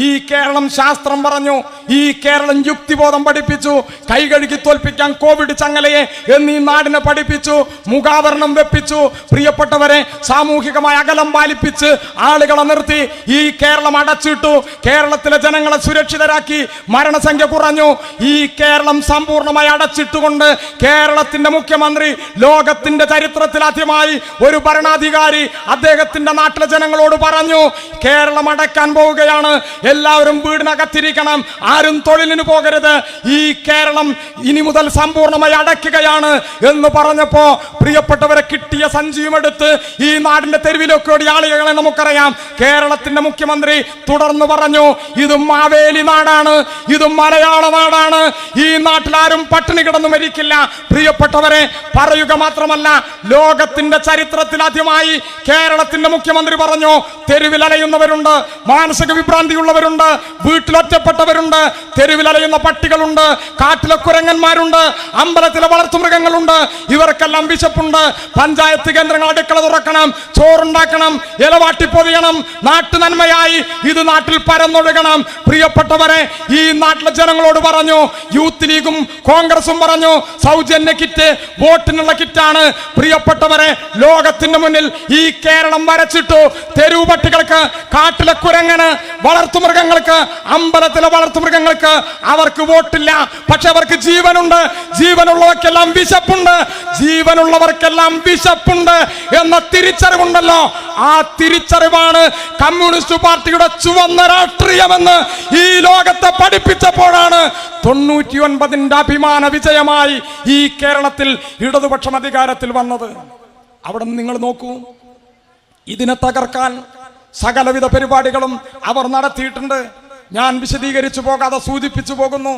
ഈ കേരളം ശാസ്ത്രം പറഞ്ഞു, ഈ കേരളം യുക്തിബോധം പഠിപ്പിച്ചു, കൈകഴുകി തോൽപ്പിക്കാൻ കോവിഡ് ചങ്ങലയെ എന്നീ നാടിനെ പഠിപ്പിച്ചു, മുഖാവരണം വെപ്പിച്ചു. പ്രിയപ്പെട്ടവരെ, സാമൂഹികമായ അകലം പാലിപ്പിച്ച് ആളുകളെ നിർത്തി ഈ കേരളം അടച്ചിട്ടു. കേരളത്തിലെ ജനങ്ങളെ സുരക്ഷിതരാക്കി, മരണസംഖ്യ കുറഞ്ഞു. ഈ കേരളം സമ്പൂർണ്ണമായി അടച്ചിട്ടുകൊണ്ട് കേരളത്തിന്റെ മുഖ്യമന്ത്രി ലോകത്തിന്റെ ചരിത്രത്തിൽ ആദ്യമായി ഒരു ഭരണാധികാരി അദ്ദേഹത്തിന്റെ നാട്ടിലെ ജനങ്ങളോട് പറഞ്ഞു, കേരളം അടക്കാൻ പോവുകയാണ്, എല്ലാവരും വീടിനകത്തിരിക്കണം, ആരും തൊഴിലിന് പോകരുത്, ഈ കേരളം ഇനി മുതൽ സമ്പൂർണ്ണമായി അടയ്ക്കുകയാണ് എന്ന് പറഞ്ഞപ്പോ പ്രിയപ്പെട്ടവരെ കിട്ടിയ സഞ്ചിയുമെടുത്ത് ഈ നാടിന്റെ തെരുവിലൊക്കെ ഓടി ആളുകളെ നമുക്കറിയാം. കേരളത്തിന്റെ മുഖ്യമന്ത്രി തുടർന്ന് പറഞ്ഞു, ഇത് മാവേലി നാടാണ്, ഇത് മലയാള നാടാണ്, ഈ നാട്ടിൽ ആരും പട്ടിണി കിടന്നു മരിക്കില്ല. പ്രിയപ്പെട്ടവരെ, പറയുക മാത്രമല്ല, ലോകത്തിന്റെ ചരിത്രത്തിൽ ആദ്യമായി കേരളത്തിന്റെ മുഖ്യമന്ത്രി പറഞ്ഞു, തെരുവിലലയുന്നവരുണ്ട്, മാനസിക വിഭ്രാന്തിയുള്ള ണ്ട്, വീട്ടിലൊറ്റപ്പെട്ടവരുണ്ട്, തെരുവിലലയുന്ന പട്ടികളുണ്ട്, കാട്ടിലെ കുരങ്ങന്മാരുണ്ട്, അമ്പലത്തിലെ വളർത്തുമൃഗങ്ങളുണ്ട്, ഇവർക്കെല്ലാം വിശപ്പുണ്ട്. പഞ്ചായത്ത് കേന്ദ്രങ്ങൾ അടുക്കള തുറക്കണം, ചോറുണ്ടാക്കണം, ഇലവാട്ടി പൊതിയണം, നാട്ടു നന്മയായി ഇത് നാട്ടിൽ പരന്നൊഴുകണം. പ്രിയപ്പെട്ടവരെ, ഈ നാട്ടിലെ ജനങ്ങളോട് പറഞ്ഞു, യൂത്ത് ലീഗും കോൺഗ്രസും പറഞ്ഞു, സൗജന്യ കിറ്റ് വോട്ടിനുള്ള കിറ്റാണ്. പ്രിയപ്പെട്ടവരെ, ലോകത്തിന്റെ മുന്നിൽ ഈ കേരളം വരച്ചിട്ടു. തെരുവ് പട്ടികൾക്ക്, കാട്ടിലെ കുരങ്ങന്, വളർത്തുമൃഗങ്ങൾക്ക്, അമ്പലത്തിലെ വളർത്തുമൃഗങ്ങൾക്ക് അവർക്ക് വോട്ടില്ല, പക്ഷെ അവർക്ക് ജീവനുണ്ട്. ജീവനുള്ളവർക്കെല്ലാം വിശപ്പുണ്ട്, ജീവനുള്ളവർക്കെല്ലാം വിശപ്പുണ്ട് എന്ന തിരിച്ചറിവുണ്ടല്ലോ, ആ തിരിച്ചറിവാണ് കമ്മ്യൂണിസ്റ്റ് പാർട്ടിയുടെ ചുവന്ന രാഷ്ട്രീയമെന്ന് ഈ ലോകത്തെ പഠിപ്പിച്ചപ്പോഴാണ് 99 അഭിമാന വിജയമായി ഈ കേരളത്തിൽ ഇടതുപക്ഷം അധികാരത്തിൽ വന്നത്. അവിടെ നിങ്ങൾ നോക്കൂ, ഇതിനെ തകർക്കാൻ സകലവിധ പരിപാടികളും അവർ നടത്തിയിട്ടുണ്ട്. ഞാൻ വിശദീകരിച്ചു പോകാതെ സൂചിപ്പിച്ചു പോകുന്നു.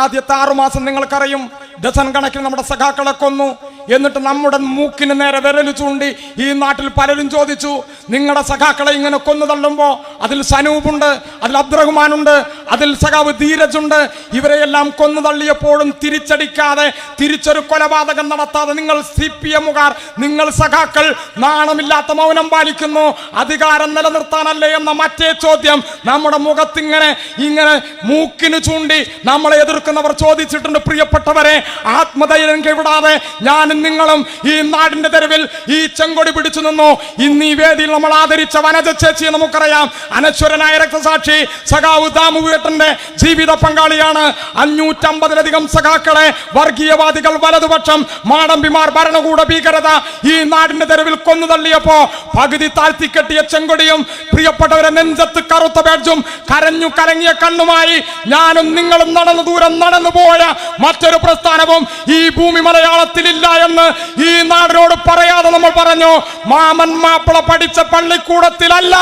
ആദ്യത്തെ 6 മാസം നിങ്ങൾക്കറിയും, ഡസൻ കണക്കിന് നമ്മുടെ സഖാക്കളെ കൊന്നു. എന്നിട്ട് നമ്മുടെ മൂക്കിന് നേരെ വിരൽ ചൂണ്ടി ഈ നാട്ടിൽ പലരും ചോദിച്ചു, നിങ്ങളുടെ സഖാക്കളെ ഇങ്ങനെ കൊന്നു തള്ളുമ്പോ അതിൽ സനൂപുണ്ട്, അതിൽ അബ്ദുറഹ്മാനുണ്ട്, അതിൽ സഖാവ് ധീരജുണ്ട്, ഇവരെയെല്ലാം കൊന്നു തള്ളിയപ്പോഴും തിരിച്ചടിക്കാതെ, തിരിച്ചൊരു കൊലപാതകം നടത്താതെ നിങ്ങൾ CPM-കാർ, നിങ്ങൾ സഖാക്കൾ നാണമില്ലാത്ത മൗനം പാലിക്കുന്നു. അധികാരം നിലനിർത്താനല്ലേ എന്ന മറ്റേ ചോദ്യം നമ്മുടെ മുഖത്തിങ്ങനെ ഇങ്ങനെ മൂക്കിന് ചൂണ്ടി നമ്മളെ എതിർക്കുന്നവർ ചോദിച്ചിട്ടുണ്ട്. പ്രിയപ്പെട്ടവരെ, ആത്മധൈര്യം കൈവിടാതെ ഞാനും നിങ്ങളും ഈ നാടിന്റെ തെരുവിൽ ഈ ചെങ്കൊടി പിടിച്ചു നിന്നു. ഇന്ന് ഈ വേദിയിൽ നമ്മൾ ആദരിച്ച വനജ ചേച്ചിയെ നമുക്കറിയാം, അനശ്വരനായ രക്തസാക്ഷി സഖാവ് ദാമുവേട്ടന്റെ ജീവിത പങ്കാളിയാണ്. 550-ലധികം സഖാക്കളെ വർഗീയവാദികൾ, വലതുപക്ഷം, മാടമ്പിമാർ, ഭരണകൂട ഭീകരത ഈ നാടിന്റെ തെരുവിൽ കൊന്നു തള്ളിയപ്പോ പകുതി താഴ്ത്തിക്കെട്ടിയ ചെങ്കൊടിയും പ്രിയപ്പെട്ടവരെ നെഞ്ചത്ത് കറുത്ത ബാഡ്ജും കരഞ്ഞു കലങ്ങിയ കണ്ണുമായി ഞാനും നിങ്ങളും ദൂരം നടന്നു പോയ മറ്റൊരു പ്രസ്ഥാനവും ഈ ഭൂമി മലയാളത്തിലില്ല എന്ന് ഈ നാടിനോട് പറയാതെ നമ്മൾ പറഞ്ഞു. മാമൻ മാപ്പിള പഠിച്ച പള്ളിക്കൂടത്തിലല്ല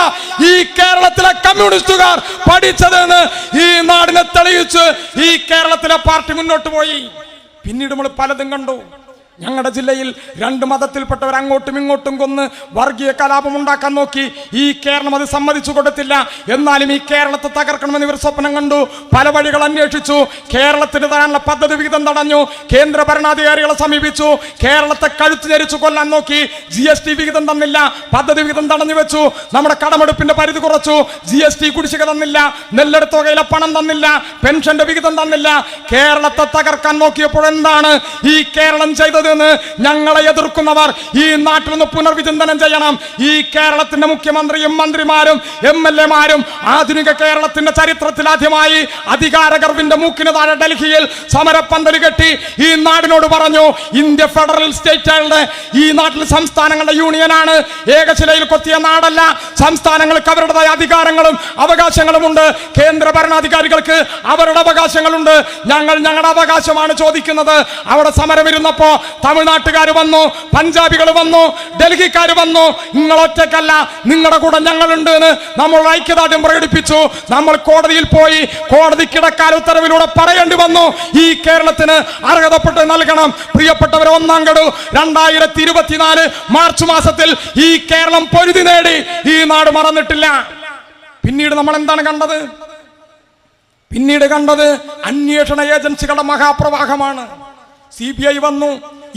ഈ കേരളത്തിലെ കമ്മ്യൂണിസ്റ്റുകാർ പഠിച്ചതെന്ന് ഈ നാടിനെ തെളിയിച്ച് ഈ കേരളത്തിലെ പാർട്ടി മുന്നോട്ട് പോയി. പിന്നീട് നമ്മൾ പലതും കണ്ടു. ഞങ്ങളുടെ ജില്ലയിൽ 2 മതത്തിൽപ്പെട്ടവർ അങ്ങോട്ടും ഇങ്ങോട്ടും കൊന്ന് വർഗീയ കലാപം ഉണ്ടാക്കാൻ നോക്കി. ഈ കേരളം അത് സമ്മതിച്ചു കൊടുത്തില്ല. എന്നാലും ഈ കേരളത്തെ തകർക്കണമെന്ന് ഇവർ സ്വപ്നം കണ്ടു. പല വഴികൾ അന്വേഷിച്ചു. കേരളത്തിന് തരാനുള്ള പദ്ധതി വിഹിതം തടഞ്ഞു. കേന്ദ്ര ഭരണാധികാരികളെ സമീപിച്ചു. കേരളത്തെ കഴുത്ത് ഞെരിച്ചു കൊല്ലാൻ നോക്കി. GST വിഹിതം തന്നില്ല, പദ്ധതി വിഹിതം തടഞ്ഞു വെച്ചു. നമ്മുടെ കടമെടുപ്പിന്റെ പരിധി കുറച്ചു. GST കുടിശ്ശിക തന്നില്ല, നെല്ലെടുത്ത തുകയിലെ പണം തന്നില്ല, പെൻഷന്റെ വിഹിതം തന്നില്ല. കേരളത്തെ തകർക്കാൻ നോക്കിയപ്പോൾ എന്താണ് ഈ കേരളം ചെയ്തത്? ഞങ്ങളെ എതിർക്കുന്നവർ ഈ നാട്ടിൽ നിന്ന് പുനർവിചിന്തനം ചെയ്യണം. ഈ കേരളത്തിന്റെ മുഖ്യമന്ത്രിയും മന്ത്രിമാരും MLA-മാരും ആധുനിക കേരളത്തിന്റെ ചരിത്രത്തിൽ ആദ്യമായി അധികാരഗർവിന്റെ മൂക്കിന് താഴെ ഡൽഹിയിൽ സമരപ്പന്തല് കെട്ടി ഈ നാടിനോട് പറഞ്ഞു, ഇന്ത്യ ഫെഡറൽ സ്റ്റേറ്റുകളുടെ, ഈ നാട്ടിൽ സംസ്ഥാനങ്ങളുടെ യൂണിയനാണ്, ഏകശിലയിൽ കൊത്തിയ നാടല്ല. സംസ്ഥാനങ്ങൾക്ക് അവരുടേതായ അധികാരങ്ങളും അവകാശങ്ങളുമുണ്ട്. കേന്ദ്ര ഭരണാധികാരികൾക്ക് അവരുടെ അവകാശങ്ങളുണ്ട്. ഞങ്ങൾ ഞങ്ങളുടെ അവകാശമാണ് ചോദിക്കുന്നത്. അവിടെ സമരമിരുന്നപ്പോ തമിഴ്നാട്ടുകാർ വന്നു, പഞ്ചാബികൾ വന്നു, ഡൽഹിക്കാർ വന്നു. നിങ്ങൾ ഒറ്റക്കല്ല, നിങ്ങളുടെ കൂടെ ഞങ്ങളുണ്ട് എന്ന് നമ്മൾ ഐക്യദാർഢ്യം പ്രകടിപ്പിച്ചു. നമ്മൾ കോടതിയിൽ പോയി കോടതിക്കിടക്കാല ഉത്തരവിലൂടെ പറയേണ്ടി വന്നു, ഈ കേരളത്തിന് അർഹതപ്പെട്ട് നൽകണം. പ്രിയപ്പെട്ടവർ, 1-ാം ഗഡു 2024 മാർച്ച് മാസത്തിൽ ഈ കേരളം പൊരുതി നേടി. ഈ നാട് മറന്നിട്ടില്ല. പിന്നീട് നമ്മൾ എന്താണ് കണ്ടത്? പിന്നീട് കണ്ടത് അന്വേഷണ ഏജൻസികളുടെ മഹാപ്രവാഹമാണ്. CBI വന്നു,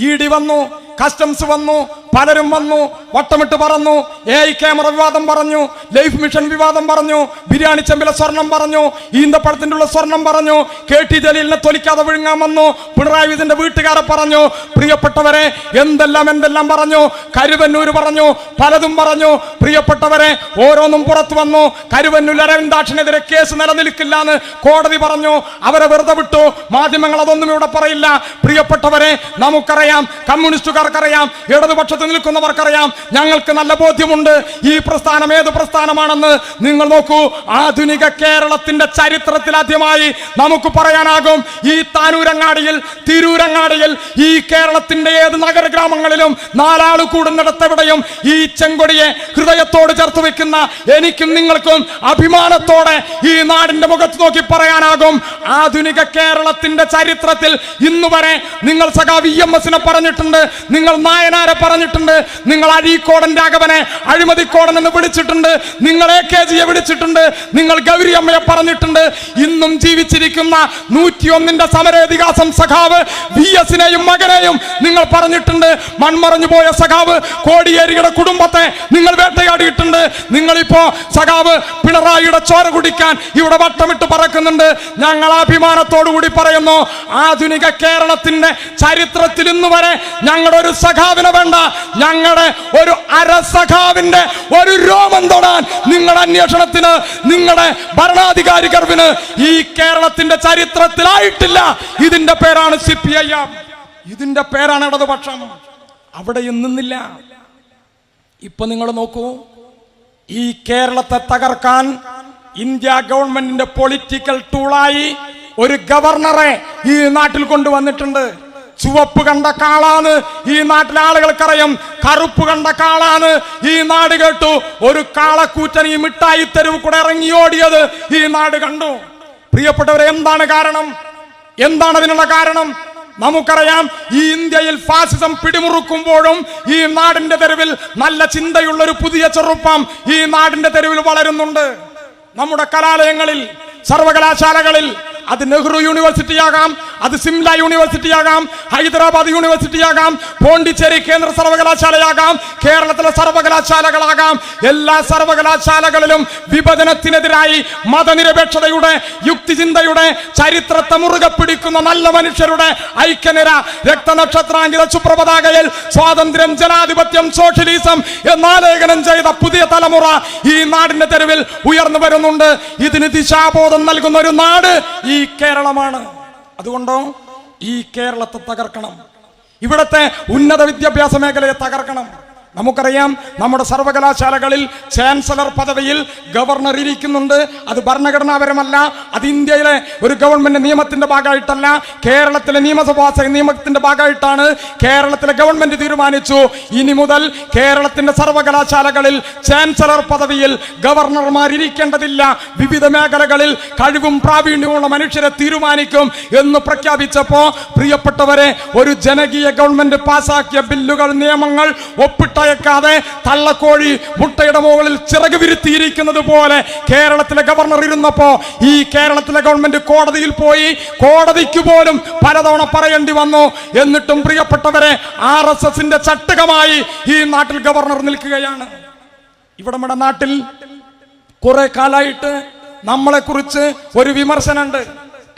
ED വന്നു, കസ്റ്റംസ് വന്നു, പലരും വന്നു, വട്ടമിട്ട് പറഞ്ഞു, AI ക്യാമറ വിവാദം പറഞ്ഞു, ലൈഫ് മിഷൻ വിവാദം പറഞ്ഞു, ബിരിയാണി ചെമ്പിലെ സ്വർണം പറഞ്ഞു, ഈന്തപ്പഴത്തിന്റെ ഉള്ള സ്വർണം പറഞ്ഞു, KT ജലീലിനെ തൊലിക്കാതെ വിഴുങ്ങാൻ വന്നു, പിണറായി വിജയന്റെ വീട്ടുകാരെ പറഞ്ഞു. പ്രിയപ്പെട്ടവരെ, എന്തെല്ലാം പറഞ്ഞു. കരുവന്നൂര് പറഞ്ഞു, പലതും പറഞ്ഞു. പ്രിയപ്പെട്ടവരെ, ഓരോന്നും പുറത്തു വന്നു. കരുവന്നൂർ അരവിന്ദാക്ഷനെതിരെ കേസ് നിലനിൽക്കില്ല എന്ന് കോടതി പറഞ്ഞു. അവരെ വെറുതെ വിട്ടു. മാധ്യമങ്ങൾ അതൊന്നും ഇവിടെ പറയില്ല. പ്രിയപ്പെട്ടവരെ, നമുക്കറിയാം, കമ്മ്യൂണിസ്റ്റുകാർക്കറിയാം, ഇടതുപക്ഷത്ത് നിൽക്കുന്നവർക്കറിയാം, ഞങ്ങൾക്ക് നല്ല ബോധ്യമുണ്ട് ഈ പ്രസ്ഥാനം ഏത് പ്രസ്ഥാനമാണെന്ന്. നിങ്ങൾ നോക്കൂ, ആധുനിക കേരളത്തിന്റെ ചരിത്രത്തിൽ ആദ്യമായി നമുക്ക് പറയാനാകും, ഈ താനൂരങ്ങാടിയിൽ, തിരൂരങ്ങാടിയിൽ, ഈ കേരളത്തിന്റെ ഏത് നഗര ഗ്രാമങ്ങളിലും നാലാള് കൂടുന്നിടത്തെവിടെയും ഈ ചെങ്കൊടിയെ ഹൃദയത്തോട് ചേർത്ത് വെക്കുന്ന എനിക്കും നിങ്ങൾക്കും അഭിമാനത്തോടെ ഈ നാടിന്റെ മുഖത്ത് നോക്കി പറയാനാകും, ആധുനിക കേരളത്തിന്റെ ചരിത്രത്തിൽ ഇന്നുവരെ നിങ്ങൾ സഖാവ് EMS പറഞ്ഞിട്ടുണ്ട്, നിങ്ങൾ നായനാരെ പറഞ്ഞിട്ടുണ്ട്, നിങ്ങൾ അഴീക്കോടൻ രാഘവനെ അഴിമതിക്കോടൻ എന്ന് വിളിച്ചിട്ടുണ്ട്, നിങ്ങൾ AKGയെ വിളിച്ചിട്ടുണ്ട്, നിങ്ങൾ ഗൗരി അമ്മയെ പറഞ്ഞിട്ടുണ്ട്. ഇന്നും ജീവിച്ചിരിക്കുന്ന 101ന്റെ സമരേതിഹാസം സഖാവ് VS-നെയും മകനെയും നിങ്ങൾ പറഞ്ഞിട്ടുണ്ട്. മൺമറഞ്ഞു പോയ സഖാവ് കോടിയേരിയുടെ കുടുംബത്തെ നിങ്ങൾ വേട്ടയാടിയിട്ടുണ്ട്. നിങ്ങളിപ്പോ സഖാവ് പിണറായിയുടെ ചോര കുടിക്കാൻ ഇവിടെ വട്ടമിട്ട് പറക്കുന്നുണ്ട്. ഞങ്ങൾ അഭിമാനത്തോടു കൂടി പറയുന്നു, ആധുനിക കേരളത്തിന്റെ ചരിത്രത്തിൽ ഇന്ന് വരെ ഞങ്ങളുടെ ഒരു സഖാവിനെ വേണ്ട, ഞങ്ങളുടെ ഒരു അരസഖാവിന്റെ ഒരു രോമം തൊടാൻ നിങ്ങളുടെ അന്വേഷണത്തിന്, നിങ്ങളുടെ ഭരണാധികാരി ഗർവിന് ഈ കേരളത്തിന്റെ ചരിത്രത്തിലായിട്ടില്ല. ഇതിന്റെ പേരാണ് CPIM, ഇതിന്റെ പേരാണ് ഇടതുപക്ഷം. അവിടെയും നിന്നില്ല. ഇപ്പൊ നിങ്ങൾ നോക്കൂ, ഈ കേരളത്തെ തകർക്കാൻ ഇന്ത്യ ഗവൺമെന്റിന്റെ പൊളിറ്റിക്കൽ ടൂളായി ഒരു ഗവർണറെ ഈ നാട്ടിൽ കൊണ്ടുവന്നിട്ടുണ്ട്. ചുവപ്പ് കണ്ട കാളാണ് ഈ നാട്ടിലെ ആളുകൾക്കറിയാം, കറുപ്പ് കണ്ട കാളാണ് ഈ നാട് കേട്ടു. ഒരു കാളക്കൂറ്റൻ ഈ മിഠായി തെരുവ് കൂടെ ഇറങ്ങി ഓടിയത് ഈ നാട് കണ്ടു. പ്രിയപ്പെട്ടവരെ, എന്താണ് കാരണം? എന്താണ് അതിനുള്ള കാരണം? നമുക്കറിയാം, ഈ ഇന്ത്യയിൽ ഫാസിസം പിടിമുറുക്കുമ്പോഴും ഈ നാടിന്റെ തെരുവിൽ നല്ല ചിന്തയുള്ള ഒരു പുതിയ ചെറുപ്പം ഈ നാടിന്റെ തെരുവിൽ വളരുന്നുണ്ട്. നമ്മുടെ കലാലയങ്ങളിൽ, സർവകലാശാലകളിൽ, അത് നെഹ്റു യൂണിവേഴ്സിറ്റി ആകാം, അത് സിംല യൂണിവേഴ്സിറ്റി ആകാം, ഹൈദരാബാദ് യൂണിവേഴ്സിറ്റി ആകാം, പോണ്ടിച്ചേരി കേന്ദ്ര സർവകലാശാലയാകാം, കേരളത്തിലെ സർവകലാശാലകളാകാം, എല്ലാ സർവകലാശാലകളിലും വിഭജനത്തിനെതിരായി മതനിരപേക്ഷതയുടെ, യുക്തിചിന്തയുടെ, ചരിത്രത്തെ മുറുകെ പിടിക്കുന്ന നല്ല മനുഷ്യരുടെ ഐക്യനിര, രക്തനക്ഷത്രാങ്കിത സുപ്രപതാകയിൽ സ്വാതന്ത്ര്യം, ജനാധിപത്യം, സോഷ്യലിസം എന്നാലേഖനം ചെയ്ത പുതിയ തലമുറ ഈ നാടിന്റെ തെരുവിൽ ഉയർന്നു വരുന്നുണ്ട്. ഇതിന് ദിശാബോധം നൽകുന്ന ഒരു നാട് ഈ കേരളമാണ്. അതുകൊണ്ടോ ഈ കേരളത്തെ തകർക്കണം, ഇവിടത്തെ ഉന്നത വിദ്യാഭ്യാസ മേഖലയെ തകർക്കണം. നമുക്കറിയാം, നമ്മുടെ സർവകലാശാലകളിൽ ചാൻസലർ പദവിയിൽ ഗവർണർ ഇരിക്കുന്നുണ്ട്. അത് ഭരണഘടനാപരമല്ല, അത് ഇന്ത്യയിലെ ഒരു ഗവൺമെന്റ് നിയമത്തിന്റെ ഭാഗമായിട്ടല്ല, കേരളത്തിലെ നിയമസഭാ നിയമത്തിന്റെ ഭാഗമായിട്ടാണ്. കേരളത്തിലെ ഗവൺമെന്റ് തീരുമാനിച്ചു, ഇനി മുതൽ കേരളത്തിന്റെ സർവകലാശാലകളിൽ ചാൻസലർ പദവിയിൽ ഗവർണർമാർ ഇരിക്കേണ്ടതില്ല, വിവിധ മേഖലകളിൽ കഴിവും പ്രാവീണ്യമുള്ള മനുഷ്യരെ തീരുമാനിക്കും എന്ന് പ്രഖ്യാപിച്ചപ്പോ, പ്രിയപ്പെട്ടവരെ, ഒരു ജനകീയ ഗവൺമെന്റ് പാസാക്കിയ ബില്ലുകൾ, നിയമങ്ങൾ ഒപ്പിട്ടയക്കാതെ തള്ളക്കോഴി മുട്ടയുടെ മുകളിൽ ചിറക് വിരുത്തിയിരിക്കുന്നത് പോലെ കേരളത്തിലെ ഗവർണർ ഇരുന്നപ്പോ ഈ കേരളത്തിലെ ഗവൺമെന്റ് കോടതിയിൽ പോയി, കോടതിക്ക് പോലും പലതവണ പറയേണ്ടി വന്നു. എന്നിട്ടും പ്രിയപ്പെട്ടവരെ, RSSന്റെ ചട്ടകമായി ഈ നാട്ടിൽ ഗവർണർ നിൽക്കുകയാണ്. ഇവിടെ നാട്ടിൽ കുറെ കാലമായിട്ട് നമ്മളെ കുറിച്ച് ഒരു വിമർശനമുണ്ട്.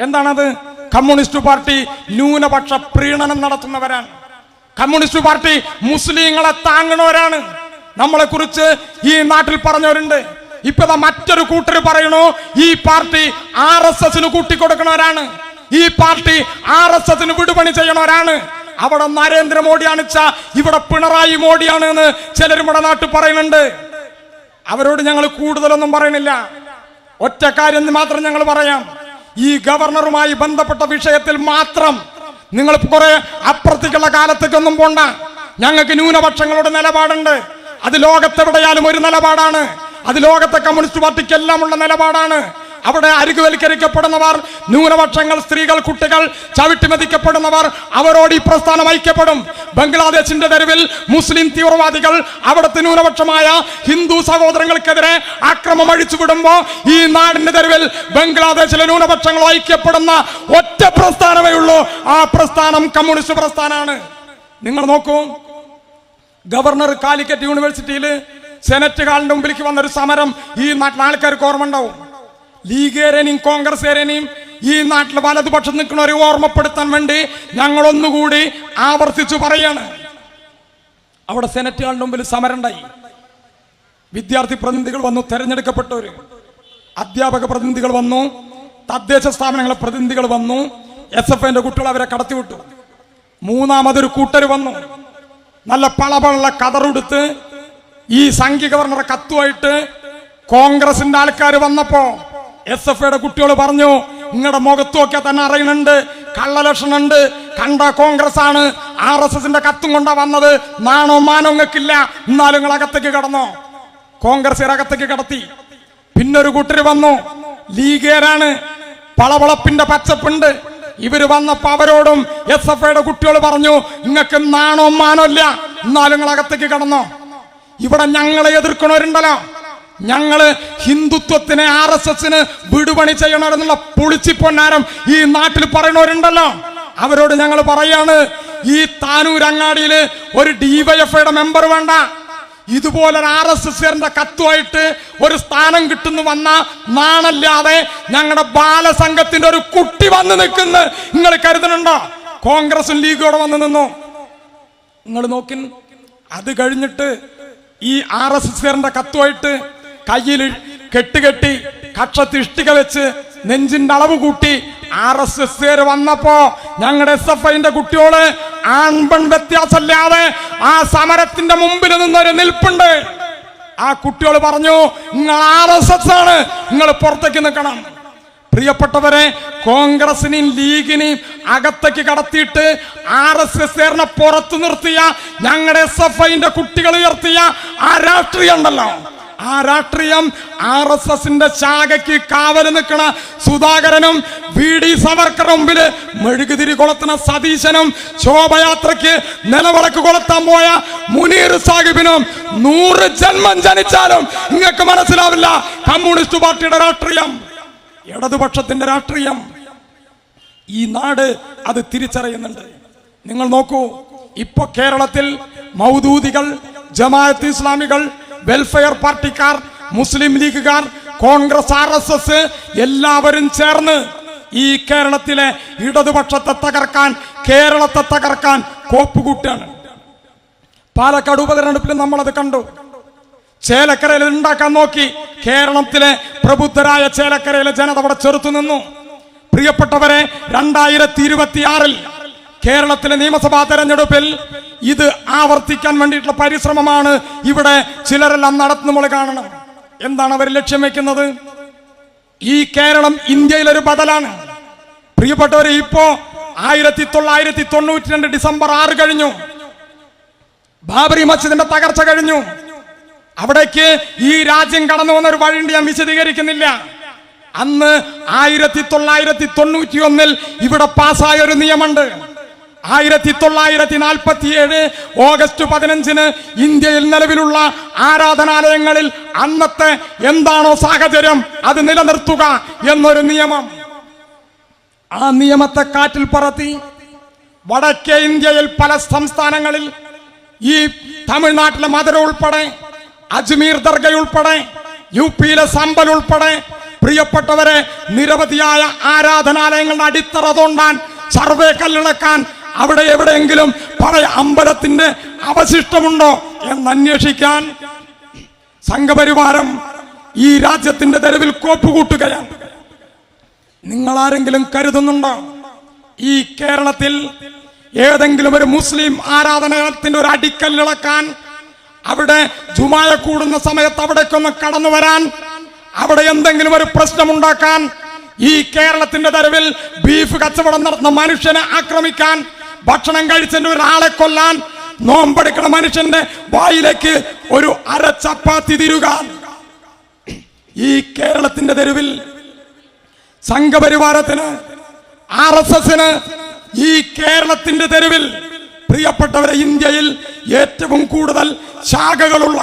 എന്താണത്? കമ്മ്യൂണിസ്റ്റ് പാർട്ടി ന്യൂനപക്ഷ പ്രീണനം നടത്തുന്നവരാണ്. കമ്മ്യൂണിസ്റ്റ് പാർട്ടി മുസ്ലിങ്ങളെ താങ്ങുന്നവരാണ്. നമ്മളെ കുറിച്ച് ഈ നാട്ടിൽ പറഞ്ഞവരുണ്ട്. ഇപ്പൊ മറ്റൊരു കൂട്ടർ പറയണു, ഈ പാർട്ടി RSSന് കൂട്ടിക്കൊടുക്കുന്നവരാണ്, ഈ പാർട്ടി RSSന് വിടുപണി ചെയ്യണവരാണ്. അവിടെ നരേന്ദ്രമോദിയാണ്, ഇവിടെ പിണറായി മോഡിയാണ് എന്ന് ചിലർ ഇവിടെ നാട്ടിൽ പറയുന്നുണ്ട്. അവരോട് ഞങ്ങൾ കൂടുതലൊന്നും പറയണില്ല. ഒറ്റ കാര്യം മാത്രം ഞങ്ങൾ പറയാം, ഈ ഗവർണറുമായി ബന്ധപ്പെട്ട വിഷയത്തിൽ മാത്രം നിങ്ങൾ കുറെ അപ്രത്യക്ഷ കാലത്തേക്കൊന്നും പോണ്ട. ഞങ്ങൾക്ക് ന്യൂനപക്ഷങ്ങളുടെ നിലപാടുണ്ട്. അത് ലോകത്തെവിടെയാലും ഒരു നിലപാടാണ്. അത് ലോകത്തെ കമ്മ്യൂണിസ്റ്റ് പാർട്ടിക്കെല്ലാം ഉള്ള നിലപാടാണ്. അവിടെ അരികുവൽക്കരിക്കപ്പെടുന്നവർ, ന്യൂനപക്ഷങ്ങൾ, സ്ത്രീകൾ, കുട്ടികൾ, ചവിട്ടിമെതിക്കപ്പെടുന്നവർ, അവരോട് ഈ പ്രസ്ഥാനം ഐക്യപ്പെടും. ബംഗ്ലാദേശിന്റെ തെരുവിൽ മുസ്ലിം തീവ്രവാദികൾ അവിടുത്തെ ന്യൂനപക്ഷമായ ഹിന്ദു സഹോദരങ്ങൾക്കെതിരെ ആക്രമം അഴിച്ചുവിടുമ്പോ ഈ നാടിന്റെ തെരുവിൽ ബംഗ്ലാദേശിലെ ന്യൂനപക്ഷങ്ങൾ ഐക്യപ്പെടുന്ന ഒറ്റ പ്രസ്ഥാനമേ ഉള്ളൂ. ആ പ്രസ്ഥാനം കമ്മ്യൂണിസ്റ്റ് പ്രസ്ഥാനമാണ്. നിങ്ങൾ നോക്കൂ, ഗവർണർ കാലിക്കറ്റ് യൂണിവേഴ്സിറ്റിയിൽ സെനറ്റ് ഹാളിന്റെ മുമ്പിലേക്ക് വന്നൊരു സമരം ഈ നാട്ടിലെ ആൾക്കാർക്ക് ഓർമ്മ ഉണ്ടാവും. ലീഗേരനെയും കോൺഗ്രസ്സുകാരനെയും ഈ നാട്ടിൽ വലതുപക്ഷം നിൽക്കുന്നവരെ ഓർമ്മപ്പെടുത്താൻ വേണ്ടി ഞങ്ങളൊന്നുകൂടി ആവർത്തിച്ചു പറയാണ്. അവിടെ സെനറ്റ് ഹാളിന്റെ മുമ്പിൽ സമരം ഉണ്ടായി. വിദ്യാർത്ഥി പ്രതിനിധികൾ വന്നു, തെരഞ്ഞെടുക്കപ്പെട്ടവര്, അധ്യാപക പ്രതിനിധികൾ വന്നു, തദ്ദേശ സ്ഥാപനങ്ങളെ പ്രതിനിധികൾ വന്നു, SFIന്റെ കുട്ടികൾ അവരെ കടത്തിവിട്ടു. മൂന്നാമതൊരു കൂട്ടർ വന്നു, നല്ല പളപള കതറെടുത്ത് ഈ സംഘി ഗവർണറെ കത്തുമായിട്ട് കോൺഗ്രസിന്റെ ആൾക്കാർ വന്നപ്പോ SFIയുടെ കുട്ടികൾ പറഞ്ഞു, നിങ്ങളുടെ മുഖത്ത് നോക്കിയാൽ തന്നെ അറിയുന്നുണ്ട്, കള്ളലക്ഷണുണ്ട്, കണ്ട കോൺഗ്രസ് ആണ്, RSSന്റെ കത്തും കൊണ്ടാ വന്നത്, നാണോ മാനോ നിങ്ങൾക്കില്ല, എന്നാലും നിങ്ങൾ അകത്തേക്ക് കടന്നോ. കോൺഗ്രസ് അകത്തേക്ക് കടത്തി. പിന്നൊരു കൂട്ടര് വന്നു, ലീഗേരാണ്, പളവളപ്പിന്റെ പച്ചപ്പുണ്ട്. ഇവര് വന്നപ്പോ അവരോടും SFIയുടെ കുട്ടികൾ പറഞ്ഞു, നിങ്ങൾക്ക് നാണോ മാനോ ഇല്ല, എന്നാലും നിങ്ങൾ അകത്തേക്ക് കടന്നോ. ഇവിടെ ഞങ്ങളെ എതിർക്കണവരുണ്ടല്ലോ, ഞങ്ങള് ഹിന്ദുത്വത്തിന് RSSന് വിടുപണി ചെയ്യണമെന്നുള്ള പൊളിച്ചിപ്പൊന്നാരം ഈ നാട്ടിൽ പറയുന്നവരുണ്ടല്ലോ, അവരോട് ഞങ്ങൾ പറയാണ്, ഈ താനൂരങ്ങാടിയില് ഒരു DYFIയുടെ മെമ്പർ വേണ്ട, ഇതുപോലൊരു RSSന്റെ കത്തുമായിട്ട് ഒരു സ്ഥാനം കിട്ടുന്നു വന്ന നാണല്ലാതെ ഞങ്ങളുടെ ബാലസംഘത്തിന്റെ ഒരു കുട്ടി വന്ന് നിൽക്കുന്ന നിങ്ങൾ കരുതുന്നുണ്ടോ? കോൺഗ്രസും ലീഗോടെ വന്ന് നിന്നു. നിങ്ങൾ നോക്കി. അത് കഴിഞ്ഞിട്ട് ഈ RSSന്റെ കത്തുമായിട്ട് കയ്യിൽ കെട്ടുകെട്ടി കക്ഷത്ത് ഇഷ്ടിക വെച്ച് നെഞ്ചിന്റെ അളവ് കൂട്ടി RSS വന്നപ്പോ ഞങ്ങളുടെ SFIന്റെ കുട്ടിയോട് ആൺപെൺ വ്യത്യാസമില്ലാതെ ആ സമരത്തിന്റെ മുമ്പിൽ നിന്നൊരു നിൽപ്പുണ്ട്. ആ കുട്ടികൾ പറഞ്ഞു, നിങ്ങൾ RSS ആണ്, നിങ്ങൾ പുറത്തേക്ക് നിൽക്കണം. പ്രിയപ്പെട്ടവരെ, കോൺഗ്രസിനെയും ലീഗിനെയും അകത്തേക്ക് കടത്തിയിട്ട് RSSനെ പുറത്തു നിർത്തിയ ഞങ്ങളുടെ SFIന്റെ കുട്ടികൾ ഉയർത്തിയ ആ രാഷ്ട്രീയം ഉണ്ടല്ലോ, ആ രാഷ്ട്രീയം RSSന്റെ ശാഖയ്ക്ക് കാവല് നിൽക്കണ സുധാകരനും VD സവർക്കറുടെ മുമ്പില് മെഴുകുതിരി കൊളുത്തുന്ന സതീശനും ശോഭയാത്രയ്ക്ക് നിലവിളക്ക് കൊളുത്താൻ പോയ മുനീർ സാഹിബിനും 100 ജന്മം ജനിച്ചാലും നിങ്ങൾക്ക് മനസ്സിലാവില്ല കമ്മ്യൂണിസ്റ്റ് പാർട്ടിയുടെ രാഷ്ട്രീയം, ഇടതുപക്ഷത്തിന്റെ രാഷ്ട്രീയം. ഈ നാട് അത് തിരിച്ചറിയുന്നുണ്ട്. നിങ്ങൾ നോക്കൂ, ഇപ്പൊ കേരളത്തിൽ മൗദൂദികൾ, ജമാഅത്ത് ഇസ്ലാമികൾ, വെൽഫെയർ പാർട്ടിക്കാർ, മുസ്ലിം ലീഗുകാർ, കോൺഗ്രസ്, RSS എല്ലാവരും ചേർന്ന് ഈ കേരളത്തിലെ ഇടതുപക്ഷത്തെ തകർക്കാൻ, കേരളത്തെ തകർക്കാൻ കോപ്പുകൂട്ടാണ്. പാലക്കാട് ഉപതെരഞ്ഞെടുപ്പിൽ നമ്മളത് കണ്ടു. ചേലക്കരയിൽ ഉണ്ടാക്കാൻ നോക്കി. കേരളത്തിലെ പ്രബുദ്ധരായ ചേലക്കരയിലെ ജനത അവിടെ ചെറുത്തു നിന്നു. പ്രിയപ്പെട്ടവരെ, 2026 കേരളത്തിലെ നിയമസഭാ തെരഞ്ഞെടുപ്പിൽ ഇത് ആവർത്തിക്കാൻ വേണ്ടിയിട്ടുള്ള പരിശ്രമമാണ് ഇവിടെ ചിലരെല്ലാം നടത്തുന്നത് കാണണം. എന്താണ് അവർ ലക്ഷ്യം വെക്കുന്നത്? ഈ കേരളം ഇന്ത്യയിലൊരു ബദലാണ്. പ്രിയപ്പെട്ടവരെ, ഇപ്പോ 1992 ഡിസംബർ 6 കഴിഞ്ഞു. ബാബറി മസ്ജിദിന്റെ തകർച്ച കഴിഞ്ഞു. അവിടേക്ക് ഈ രാജ്യം കടന്നു വന്ന ഒരു വഴിയുണ്ട്, ഞാൻ വിശദീകരിക്കുന്നില്ല. അന്ന് 1991 ഇവിടെ പാസ്സായ ഒരു നിയമമുണ്ട്. 1947 ഓഗസ്റ്റ് 15 ഇന്ത്യയിൽ നിലവിലുള്ള ആരാധനാലയങ്ങളിൽ അന്നത്തെ എന്താണോ സാഹചര്യം അത് നിലനിർത്തുക എന്നൊരു നിയമം. ആ നിയമത്തെ കാറ്റിൽ പറത്തി വടക്കേ ഇന്ത്യയിൽ പല സംസ്ഥാനങ്ങളിൽ, ഈ തമിഴ്നാട്ടിലെ മധുര ഉൾപ്പെടെ, അജ്മീർ ദർഗ ഉൾപ്പെടെ, UPയിലെ സമ്പൽ ഉൾപ്പെടെ, പ്രിയപ്പെട്ടവരെ, നിരവധിയായ ആരാധനാലയങ്ങളുടെ അടിത്തറ തോണ്ടാൻ, സർവേ കല്ലിളക്കാൻ, അവിടെ എവിടെയെങ്കിലും പഴയ അമ്പലത്തിന്റെ അവശിഷ്ടമുണ്ടോ എന്ന് അന്വേഷിക്കാൻ സംഘപരിവാരം ഈ രാജ്യത്തിന്റെ തെരുവിൽ കോപ്പുകൂട്ടുകയാണ്. നിങ്ങൾ ആരെങ്കിലും കരുതുന്നുണ്ടോ ഈ കേരളത്തിൽ ഏതെങ്കിലും ഒരു മുസ്ലിം ആരാധനാലയത്തിന്റെ ഒരു അടിക്കല്ലിളക്കാൻ, അവിടെ ജുമായ കൂടുന്ന സമയത്ത് അവിടേക്കൊന്ന് കടന്നു വരാൻ, അവിടെ എന്തെങ്കിലും ഒരു പ്രശ്നമുണ്ടാക്കാൻ, ഈ കേരളത്തിന്റെ തെരുവിൽ ബീഫ് കച്ചവടം നടത്തുന്ന മനുഷ്യനെ ആക്രമിക്കാൻ, ഭക്ഷണം കഴിച്ചതിന്റെ ഒരാളെ കൊല്ലാൻ, നോമ്പെടുക്കുന്ന മനുഷ്യന്റെ വായിലേക്ക് ഒരു അര ചപ്പാത്തി തിരുകാൻ ഈ കേരളത്തിന്റെ തെരുവിൽ സംഘപരിവാരത്തിന്, RSSന് ഈ കേരളത്തിന്റെ തെരുവിൽ, പ്രിയപ്പെട്ടവരെ, ഇന്ത്യയിൽ ഏറ്റവും കൂടുതൽ ശാഖകളുള്ള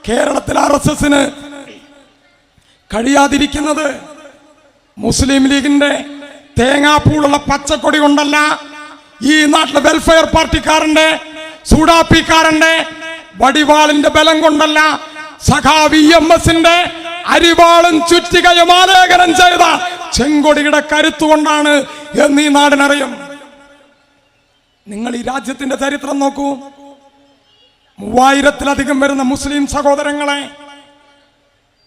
കേരളത്തിൽ RSSന് കഴിയാതിരിക്കുന്നത് മുസ്ലിം ലീഗിന്റെ തേങ്ങാപ്പൂളുള്ള പച്ചക്കൊടി കൊണ്ടല്ല, ഈ നാട്ടിലെ വെൽഫെയർ പാർട്ടിക്കാരന്റെ, സുഡാപ്പിക്കാരന്റെ, വടിവാളിന്റെ ബലം കൊണ്ടല്ല, സഖാവി EMSന്റെ അരിവാളും ചുറ്റികയും ആലേഖനം ചെയ്ത ചെങ്കൊടിയുടെ കരുത്തുകൊണ്ടാണ് എന്ന് ഈ നാടിനറിയും. നിങ്ങൾ ഈ രാജ്യത്തിന്റെ ചരിത്രം നോക്കൂ. 3000-ലധികം വരുന്ന മുസ്ലിം സഹോദരങ്ങളെ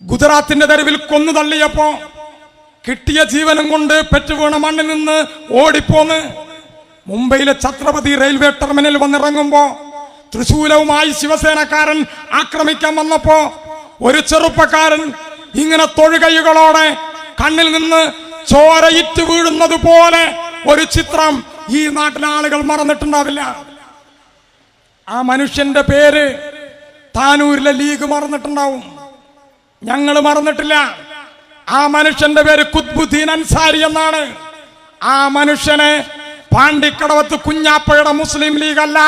ഗുജറാത്തിന്റെ തെരുവിൽ കൊന്നു തള്ളിയപ്പോ കിട്ടിയ ജീവനം കൊണ്ട് പെറ്റുവീണ മണ്ണിൽ നിന്ന് ഓടിപ്പോന്ന് മുംബൈയിലെ ഛത്രപതി റെയിൽവേ ടെർമിനൽ വന്നിറങ്ങുമ്പോ തൃശൂലവുമായി ശിവസേനക്കാരൻ ആക്രമിക്കാൻ വന്നപ്പോ ഒരു ചെറുപ്പക്കാരൻ ഇങ്ങനെ തൊഴുകൈകളോടെ കണ്ണിൽ നിന്ന് ചോരയിട്ട് വീഴുന്നത് പോലെ ഒരു ചിത്രം ഈ നാട്ടിലെ ആളുകൾ മറന്നിട്ടുണ്ടാവില്ല. ആ മനുഷ്യന്റെ പേര് താനൂരിലെ ലീഗ് മറന്നിട്ടുണ്ടാവും, ഞങ്ങൾ മറന്നിട്ടില്ല. ആ മനുഷ്യന്റെ പേര് ഖുത്ബുദ്ദീൻ അൻസാരി എന്നാണ്. ആ മനുഷ്യനെ പാണ്ടിക്കടവത്ത് കുഞ്ഞാപ്പയുടെ മുസ്ലിം ലീഗ് അല്ല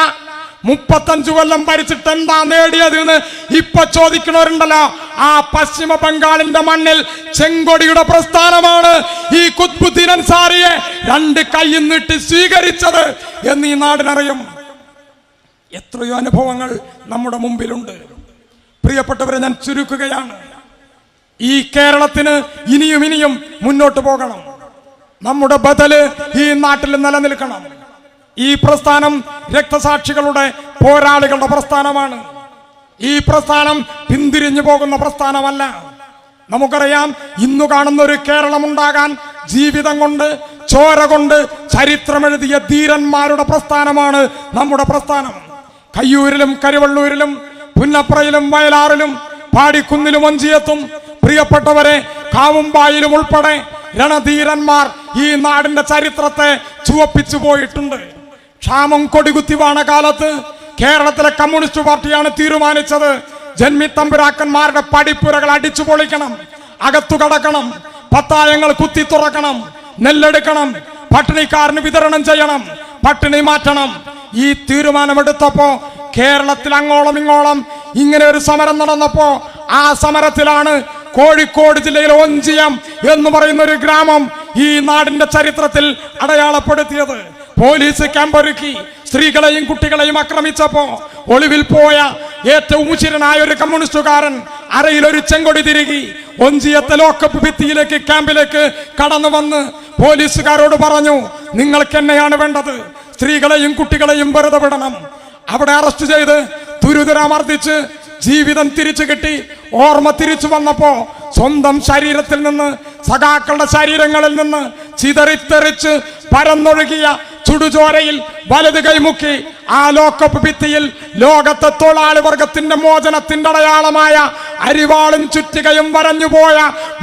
35 കൊല്ലം ഭരിച്ചിട്ട് എന്താ നേടിയതെന്ന് ഇപ്പൊ ചോദിക്കണവരുണ്ടല്ലോ. ആ പശ്ചിമ ബംഗാളിന്റെ മണ്ണിൽ ചെങ്കൊടിയുടെ പ്രസ്ഥാനമാണ് ഈ ഖുത്ബുദ്ദീൻ അൻസാരിയെ 2 കൈയും നീട്ടി സ്വീകരിച്ചത് എന്ന് ഈ നാടിനറിയും. എത്രയോ അനുഭവങ്ങൾ നമ്മുടെ മുമ്പിലുണ്ട്. പ്രിയപ്പെട്ടവരെ, ഞാൻ ചുരുക്കുകയാണ്. ഈ കേരളത്തിന് ഇനിയും ഇനിയും മുന്നോട്ട് പോകണം. നമ്മുടെ ബദല് ഈ നാട്ടിൽ നിലനിൽക്കണം. ഈ പ്രസ്ഥാനം രക്തസാക്ഷികളുടെ പോരാളികളുടെ പ്രസ്ഥാനമാണ്. ഈ പ്രസ്ഥാനം പിന്തിരിഞ്ഞു പോകുന്ന പ്രസ്ഥാനമല്ല. നമുക്കറിയാം, ഇന്നു കാണുന്ന ഒരു കേരളം ഉണ്ടാകാൻ ജീവിതം കൊണ്ട്, ചോര കൊണ്ട് ചരിത്രമെഴുതിയ ധീരന്മാരുടെ പ്രസ്ഥാനമാണ് നമ്മുടെ പ്രസ്ഥാനം. കയ്യൂരിലും കരിവള്ളൂരിലും പുന്നപ്രയിലും വയലാറിലും പാടിക്കുന്നിലും ഒഞ്ചിയത്തും പ്രിയപ്പെട്ടവരെ കാവുമ്പായിലും ഉൾപ്പെടെ രണധീരന്മാർ ഈ നാടിന്റെ ചരിത്രത്തെ ചുവപ്പിച്ചു പോയിട്ടുണ്ട്. ക്ഷാമം കൊടികുത്തി വാണ കാലത്ത് കേരളത്തിലെ കമ്മ്യൂണിസ്റ്റ് പാർട്ടിയാണ് തീരുമാനിച്ചത്, ജന്മിത്തമ്പുരാക്കന്മാരുടെ പടിപ്പുരകൾ അടിച്ചു പൊളിക്കണം, അകത്തു കടക്കണം, പത്തായങ്ങൾ കുത്തി തുറക്കണം, നെല്ലെടുക്കണം, പട്ടിണിക്കാരന് വിതരണം ചെയ്യണം, പട്ടിണി മാറ്റണം. ഈ തീരുമാനമെടുത്തപ്പോ കേരളത്തിൽ അങ്ങോളം ഇങ്ങോളം ഇങ്ങനെ ഒരു സമരം നടന്നപ്പോ ആ സമരത്തിലാണ് കോഴിക്കോട് ജില്ലയിലെ ഒഞ്ചിയം എന്ന് പറയുന്ന ഒരു ഗ്രാമം ഈ നാടിന്റെ ചരിത്രത്തിൽ അടയാളപ്പെടുത്തിയത്. പോലീസ് ക്യാമ്പൊരുക്കി സ്ത്രീകളെയും കുട്ടികളെയും ആക്രമിച്ചപ്പോ ഒളിവിൽ പോയ ഏറ്റവും ഉചിരനായ ഒരു കമ്മ്യൂണിസ്റ്റുകാരൻ അരയിൽ ഒരു ചെങ്കൊടി തിരികി ഒഞ്ചിയത്തെ ലോക്കപ്പ് ഭിത്തിയിലേക്ക് ക്യാമ്പിലേക്ക് കടന്നു വന്ന് പോലീസുകാരോട് പറഞ്ഞു, നിങ്ങൾക്ക് എന്നെയാണ് വേണ്ടത്, സ്ത്രീകളെയും കുട്ടികളെയും വെറുതെ വിടണം. അവിടെ അറസ്റ്റ് ചെയ്ത് തുരുതുരാമർദ്ദിച്ച് ജീവിതം തിരിച്ചു കിട്ടി. ഓർമ്മ തിരിച്ചു വന്നപ്പോ സ്വന്തം ശരീരത്തിൽ നിന്ന്, സഖാക്കളുടെ ശരീരങ്ങളിൽ നിന്ന് ചിതറിത്തെറിച്ച് പരന്നൊഴുകിയ ചുടുചോരയിൽ വലത് കൈമുക്കി ആ ലോക്കപ്പ് ഭിത്തിയിൽ ലോകത്തെ തൊഴിലാളി വർഗത്തിന്റെ മോചനത്തിന്റെ അടയാളമായ അരിവാളും ചുറ്റികയും വരഞ്ഞുപോയ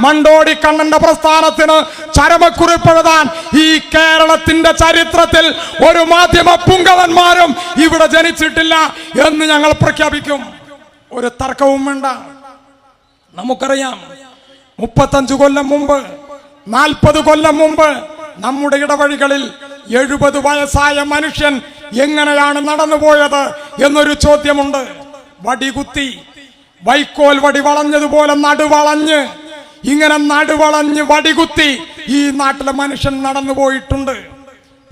മണ്ടോടി കണ്ണന്റെ പ്രസ്ഥാനത്തിന് ചരമക്കുറിപ്പെഴുതാൻ ഈ കേരളത്തിന്റെ ചരിത്രത്തിൽ ഒരു മാധ്യമ പുങ്കവന്മാരും ഇവിടെ ജനിച്ചിട്ടില്ല എന്ന് ഞങ്ങൾ പ്രഖ്യാപിക്കും. ഒരു തർക്കവും വേണ്ട. നമുക്കറിയാം, 35 കൊല്ലം മുമ്പ്, 40 കൊല്ലം മുമ്പ് നമ്മുടെ ഇടവഴികളിൽ 70 വയസ്സായ മനുഷ്യൻ എങ്ങനെയാണ് നടന്നുപോയത് എന്നൊരു ചോദ്യമുണ്ട്. വടികുത്തി, വൈക്കോൽ വടി വളഞ്ഞതുപോലെ നടുവളഞ്ഞ്, ഇങ്ങനെ നടുവളഞ്ഞ് വടികുത്തി ഈ നാട്ടിലെ മനുഷ്യൻ നടന്നുപോയിട്ടുണ്ട്.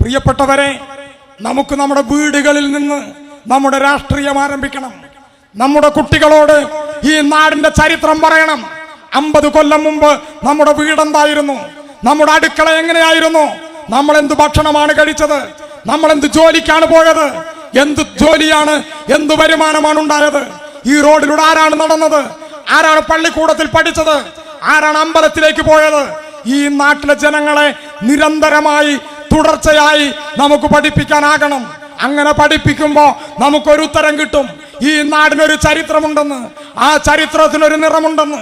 പ്രിയപ്പെട്ടവരെ, നമുക്ക് നമ്മുടെ വീടുകളിൽ നിന്ന് നമ്മുടെ രാഷ്ട്രീയം ആരംഭിക്കണം. നമ്മുടെ കുട്ടികളോട് ഈ നാടിന്റെ ചരിത്രം പറയണം. 50 കൊല്ലം മുമ്പ് നമ്മുടെ വീടെന്തായിരുന്നു? നമ്മുടെ അടുക്കള എങ്ങനെയായിരുന്നു? നമ്മൾ എന്ത് ഭക്ഷണമാണ് കഴിച്ചത്? നമ്മൾ എന്ത് ജോലിക്കാണ് പോയത്? എന്ത് ജോലിയാണ്, എന്ത് വരുമാനമാണ് ഉണ്ടായത്? ഈ റോഡിലൂടെ ആരാണ് നടന്നത്? ആരാണ് പള്ളിക്കൂടത്തിൽ പഠിച്ചത്? ആരാണ് അമ്പലത്തിലേക്ക് പോയത്? ഈ നാട്ടിലെ ജനങ്ങളെ നിരന്തരമായി തുടർച്ചയായി നമുക്ക് പഠിപ്പിക്കാനാകണം. അങ്ങനെ പഠിപ്പിക്കുമ്പോ നമുക്കൊരു ഉത്തരം കിട്ടും. ഈ നാടിനൊരു ചരിത്രമുണ്ടെന്ന്, ആ ചരിത്രത്തിനൊരു നിറമുണ്ടെന്ന്,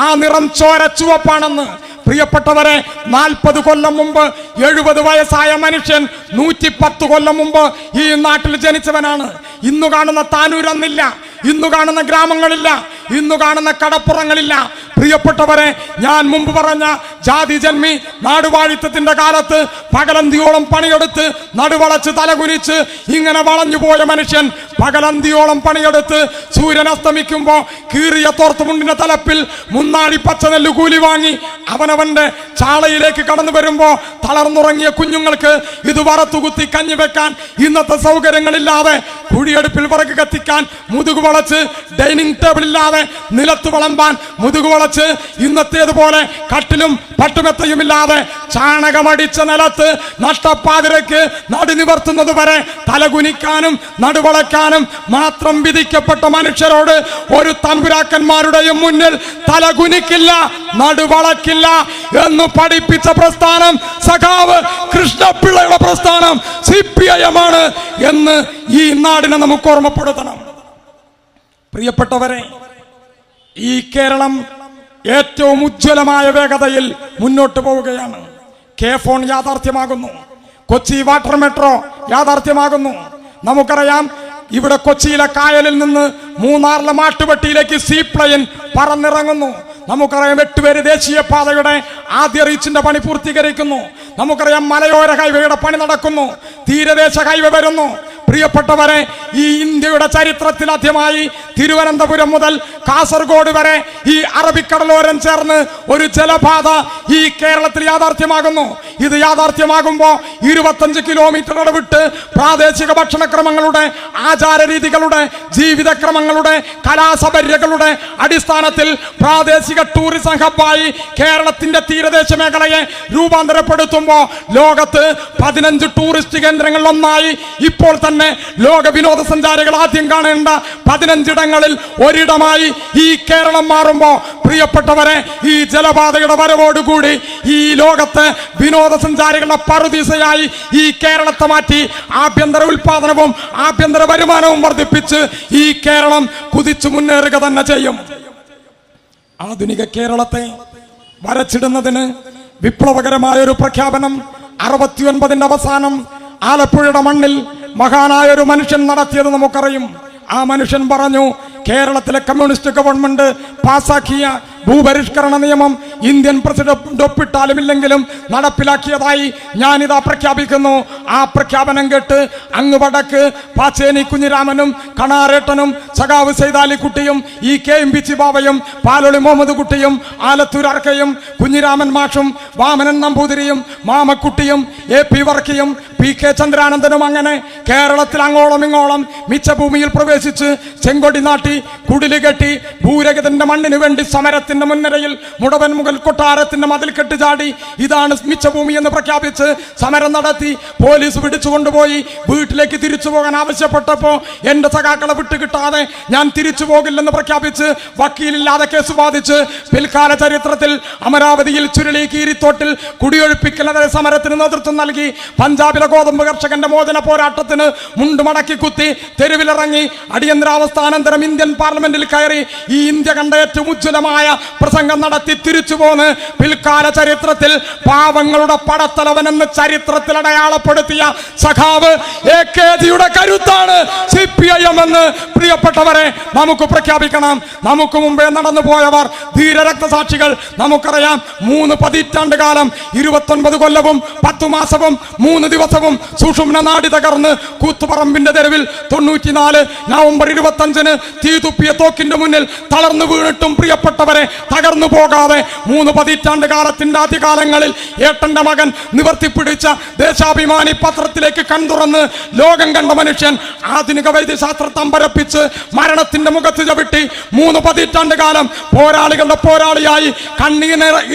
ആ നിറം ചോര ചുവപ്പാണെന്ന്. പ്രിയപ്പെട്ടവരെ, 40 കൊല്ലം മുമ്പ് 70 വയസ്സായ മനുഷ്യൻ 110 കൊല്ലം മുമ്പ് ഈ നാട്ടിൽ ജനിച്ചവനാണ്. ഇന്നു കാണുന്ന താനൂരന്നില്ല, ഇന്നു കാണുന്ന ഗ്രാമങ്ങളില്ല, ഇന്നു കാണുന്ന കടപ്പുറങ്ങളില്ല. പ്രിയപ്പെട്ടവരെ, ഞാൻ മുമ്പ് പറഞ്ഞ ജാതി ജന്മി നാടുവാഴിത്തത്തിന്റെ കാലത്ത് പകലന്തിയോളം പണിയെടുത്ത് നടുവളച്ച് തലകുനിച്ച് ഇങ്ങനെ വളഞ്ഞുപോയ മനുഷ്യൻ പകലന്തിയോളം പണിയെടുത്ത് സൂര്യൻ അസ്തമിക്കുമ്പോ കീറിയ തോർത്തുമുണ്ടിന്റെ തലപ്പിൽ മുന്നാഴി പച്ചനെല്ല് കൂലി വാങ്ങി അവനവന്റെ ചാളയിലേക്ക് കടന്നു വരുമ്പോ തളർന്നുറങ്ങിയ കുഞ്ഞുങ്ങൾക്ക് ഇത് വറുത്തുകുത്തി കഞ്ഞി വെക്കാൻ ഇന്നത്തെ സൗകര്യങ്ങളില്ലാതെ കുഴിയെടുപ്പിൽ വിറക് കത്തിക്കാൻ മുതുകു വളച്ച് ഡൈനിങ് ടേബിൾ ഇല്ലാതെ നിലത്ത് വിളമ്പാൻ മുതുകു വളച്ച് ഇന്നത്തേതുപോലെ കട്ടിലും പട്ടുമെത്തയുമില്ലാതെ ചാണകമടിച്ച നിലത്ത് നഷ്ടപ്പാതിരക്ക് നടുനിവർത്തുന്നത് വരെ തലകുനിക്കാനും നടുവളയ്ക്കാനും മാത്രം വിധിക്കപ്പെട്ട മനുഷ്യരോട് ഒരു തമ്പുരാക്കന്മാരുടെയും മുന്നിൽ തലകുനിക്കില്ല, നടുവളക്കില്ല എന്ന് പഠിപ്പിച്ച പ്രസ്ഥാനം സഖാവ് കൃഷ്ണപിള്ളയുടെ പ്രസ്ഥാനം CPIM ആണ് എന്ന് ഈ നാടിനെ നമുക്ക് ഓർമ്മപ്പെടുത്തണം. പ്രിയപ്പെട്ടവരെ, ഈ കേരളം ഏറ്റവും ഉജ്ജ്വലമായ വേഗതയിൽ മുന്നോട്ട് പോവുകയാണ്. K-ഫോൺ യാഥാർത്ഥ്യമാകുന്നു. കൊച്ചി വാട്ടർ മെട്രോ യാഥാർത്ഥ്യമാകുന്നു. നമുക്കറിയാം, ഇവിടെ കൊച്ചിയിലെ കായലിൽ നിന്ന് മൂന്നാറിലെ മാട്ടുപെട്ടിയിലേക്ക് സീപ്ലെയിൻ പറന്നിറങ്ങുന്നു. നമുക്കറിയാം, 8 പേര് ദേശീയപാതയുടെ ആദ്യ റീച്ചിന്റെ പണി പൂർത്തീകരിക്കുന്നു. നമുക്കറിയാം, മലയോര ഹൈവേയുടെ പണി നടക്കുന്നു. തീരദേശ ഹൈവേ വരുന്നു. പ്രിയപ്പെട്ടവരെ, ഈ ഇന്ത്യയുടെ ചരിത്രത്തിൽ ആദ്യമായി തിരുവനന്തപുരം മുതൽ കാസർഗോഡ് വരെ ഈ അറബിക്കടലോരം ചേർന്ന് ഒരു ജലപാത ഈ കേരളത്തിൽ യാഥാർത്ഥ്യമാകുന്നു. ഇത് യാഥാർത്ഥ്യമാകുമ്പോൾ 25 കിലോമീറ്റർ ഇടവിട്ട് പ്രാദേശിക ഭക്ഷണക്രമങ്ങളുടെ, ആചാരരീതികളുടെ, ജീവിതക്രമങ്ങളുടെ, കലാസപര്യകളുടെ അടിസ്ഥാനത്തിൽ പ്രാദേശിക ടൂറിസം ഹബ്ബായി കേരളത്തിന്റെ തീരദേശ മേഖലയെ രൂപാന്തരപ്പെടുത്തുമ്പോൾ ലോകത്ത് 15 ടൂറിസ്റ്റ് കേന്ദ്രങ്ങളിൽ ഒന്നായി ഇപ്പോൾ തന്നെ ലോക വിനോദസഞ്ചാരികൾ ആദ്യം കാണേണ്ട 15 ഇടങ്ങളിൽ ഒരിടമായി ഈ കേരളം മാറുമ്പോൾ, പ്രിയപ്പെട്ടവരെ, ഈ ജലപാതയുടെ വരവോടുകൂടി ഈ ലോകത്തെ വിനോദസഞ്ചാരികളുടെ പറുദീസയായി ഈ കേരളത്തെ മാറ്റി ആഭ്യന്തര ഉൽപാദനവും ആഭ്യന്തര വരുമാനവും വർദ്ധിപ്പിച്ച് ഈ കേരളം കുതിച്ചു മുന്നേറുക തന്നെ ചെയ്യും. ആധുനിക കേരളത്തെ വരച്ചിടുന്നതിന് വിപ്ലവകരമായ ഒരു പ്രഖ്യാപനം 69ന്റെ അവസാനം ആലപ്പുഴയുടെ മണ്ണിൽ മഹാനായ ഒരു മനുഷ്യൻ നടത്തിയത് നമുക്കറിയും. ആ മനുഷ്യൻ പറഞ്ഞു, കേരളത്തിലെ കമ്മ്യൂണിസ്റ്റ് ഗവൺമെന്റ് പാസാക്കിയ ഭൂപരിഷ്കരണ നിയമം ഇന്ത്യൻ പ്രസിഡന്റ് ഒപ്പിട്ടാലും ഇല്ലെങ്കിലും നടപ്പിലാക്കിയതായി ഞാനിതാ പ്രഖ്യാപിക്കുന്നു. ആ പ്രഖ്യാപനം കേട്ട് അങ്ങ് വടക്ക് പാച്ചേനി കുഞ്ഞിരാമനും കണാരേട്ടനും സഖാവ് സൈതാലിക്കുട്ടിയും EKM ബാവയും പാലൊളി മുഹമ്മദ് കുട്ടിയും ആലത്തൂർ അർക്കയും കുഞ്ഞിരാമൻ മാഷും വാമനൻ നമ്പൂതിരിയും മാമക്കുട്ടിയും AP വർക്കിയും PK ചന്ദ്രാനന്ദനും അങ്ങനെ കേരളത്തിൽ അങ്ങോളം ഇങ്ങോളം മിച്ചഭൂമിയിൽ പ്രവേശിച്ച് ചെങ്കൊടി നാട്ടി കുടില് കെട്ടി ഭൂരഹിതന്റെ മണ്ണിന് വേണ്ടി സമരത്തിന്റെ മുൻനിരയിൽ മുടവൻ മുഗൾ കൊട്ടാരത്തിന്റെ മതിൽ കെട്ടുചാടി ഇതാണ് മിച്ചഭൂമി എന്ന് പ്രഖ്യാപിച്ച് സമരം നടത്തി. പോലീസ് പിടിച്ചുകൊണ്ടുപോയി വീട്ടിലേക്ക് തിരിച്ചു പോകാൻ ആവശ്യപ്പെട്ടപ്പോ എന്റെ സഖാക്കളെ വിട്ടുകിട്ടാതെ ഞാൻ തിരിച്ചു പോകില്ലെന്ന് പ്രഖ്യാപിച്ച് വക്കീലില്ലാതെ കേസ് ബാധിച്ച് പിൽക്കാല ചരിത്രത്തിൽ അമരാവതിയിൽ ചുരുളി കീരിത്തോട്ടിൽ കുടിയൊഴിപ്പിക്കലെതിരെ സമരത്തിന് നേതൃത്വം നൽകി. പഞ്ചാബിലെ ഗോതമ്പ് കർഷകന്റെ മോചന പോരാട്ടത്തിന് മുണ്ടുമടക്കി കുത്തി തെരുവിലിറങ്ങി. അടിയന്തരാവസ്ഥാനന്തരം ഇന്ത്യൻ പാർലമെന്റിൽ കയറി ഈ ഇന്ത്യ കണ്ട ഏറ്റവും ഉജ്ജ്വലമായ പ്രസംഗം നടത്തി തിരിച്ചു പോന്ന് പിൽക്കാല ചരിത്രത്തിൽ പാവങ്ങളുടെ പടത്തലവൻ എന്ന് ചരിത്രത്തിൽ അടയാളപ്പെടുത്തിയ സഖാവ് AKജിയുടെ കരുത്താണ് CPIM എന്ന് പ്രിയപ്പെട്ടവരെ നമുക്ക് പ്രഖ്യാപിക്കണം. നമുക്ക് മുമ്പേ നടന്നു പോയവർ ധീരരക്തസാക്ഷികൾ നമുക്കറിയാം. 3 പതിറ്റാണ്ട് കാലം 29 കൊല്ലവും 10 മാസവും 3 ദിവസവും സുഷുമ്ന നാടി തകർന്ന് കൂത്തുപറമ്പിന്റെ തെരുവിൽ 94 നവംബർ 25-ന് തീ തുപ്പിയ തോക്കിന്റെ മുന്നിൽ തളർന്നു വീണിട്ടും പ്രിയപ്പെട്ടവരെ തകർന്നു പോകാതെ 3 പതിറ്റാണ്ട് കാലത്തിന്റെ ആദ്യകാലങ്ങളിൽ ഏട്ടന്റെ മകൻ നിവർത്തിപ്പിടിച്ച ദേശാഭിമാനി പത്രത്തിലേക്ക് കൺതുറന്ന് ലോകം കണ്ട മനുഷ്യൻ ആധുനിക വൈദ്യശാസ്ത്രത്തെ അമ്പരപ്പിച്ച് മരണത്തിന്റെ മുഖത്ത് ചവിട്ടി 3 പതിറ്റാണ്ട് കാലം പോരാളികളുടെ പോരാളിയായി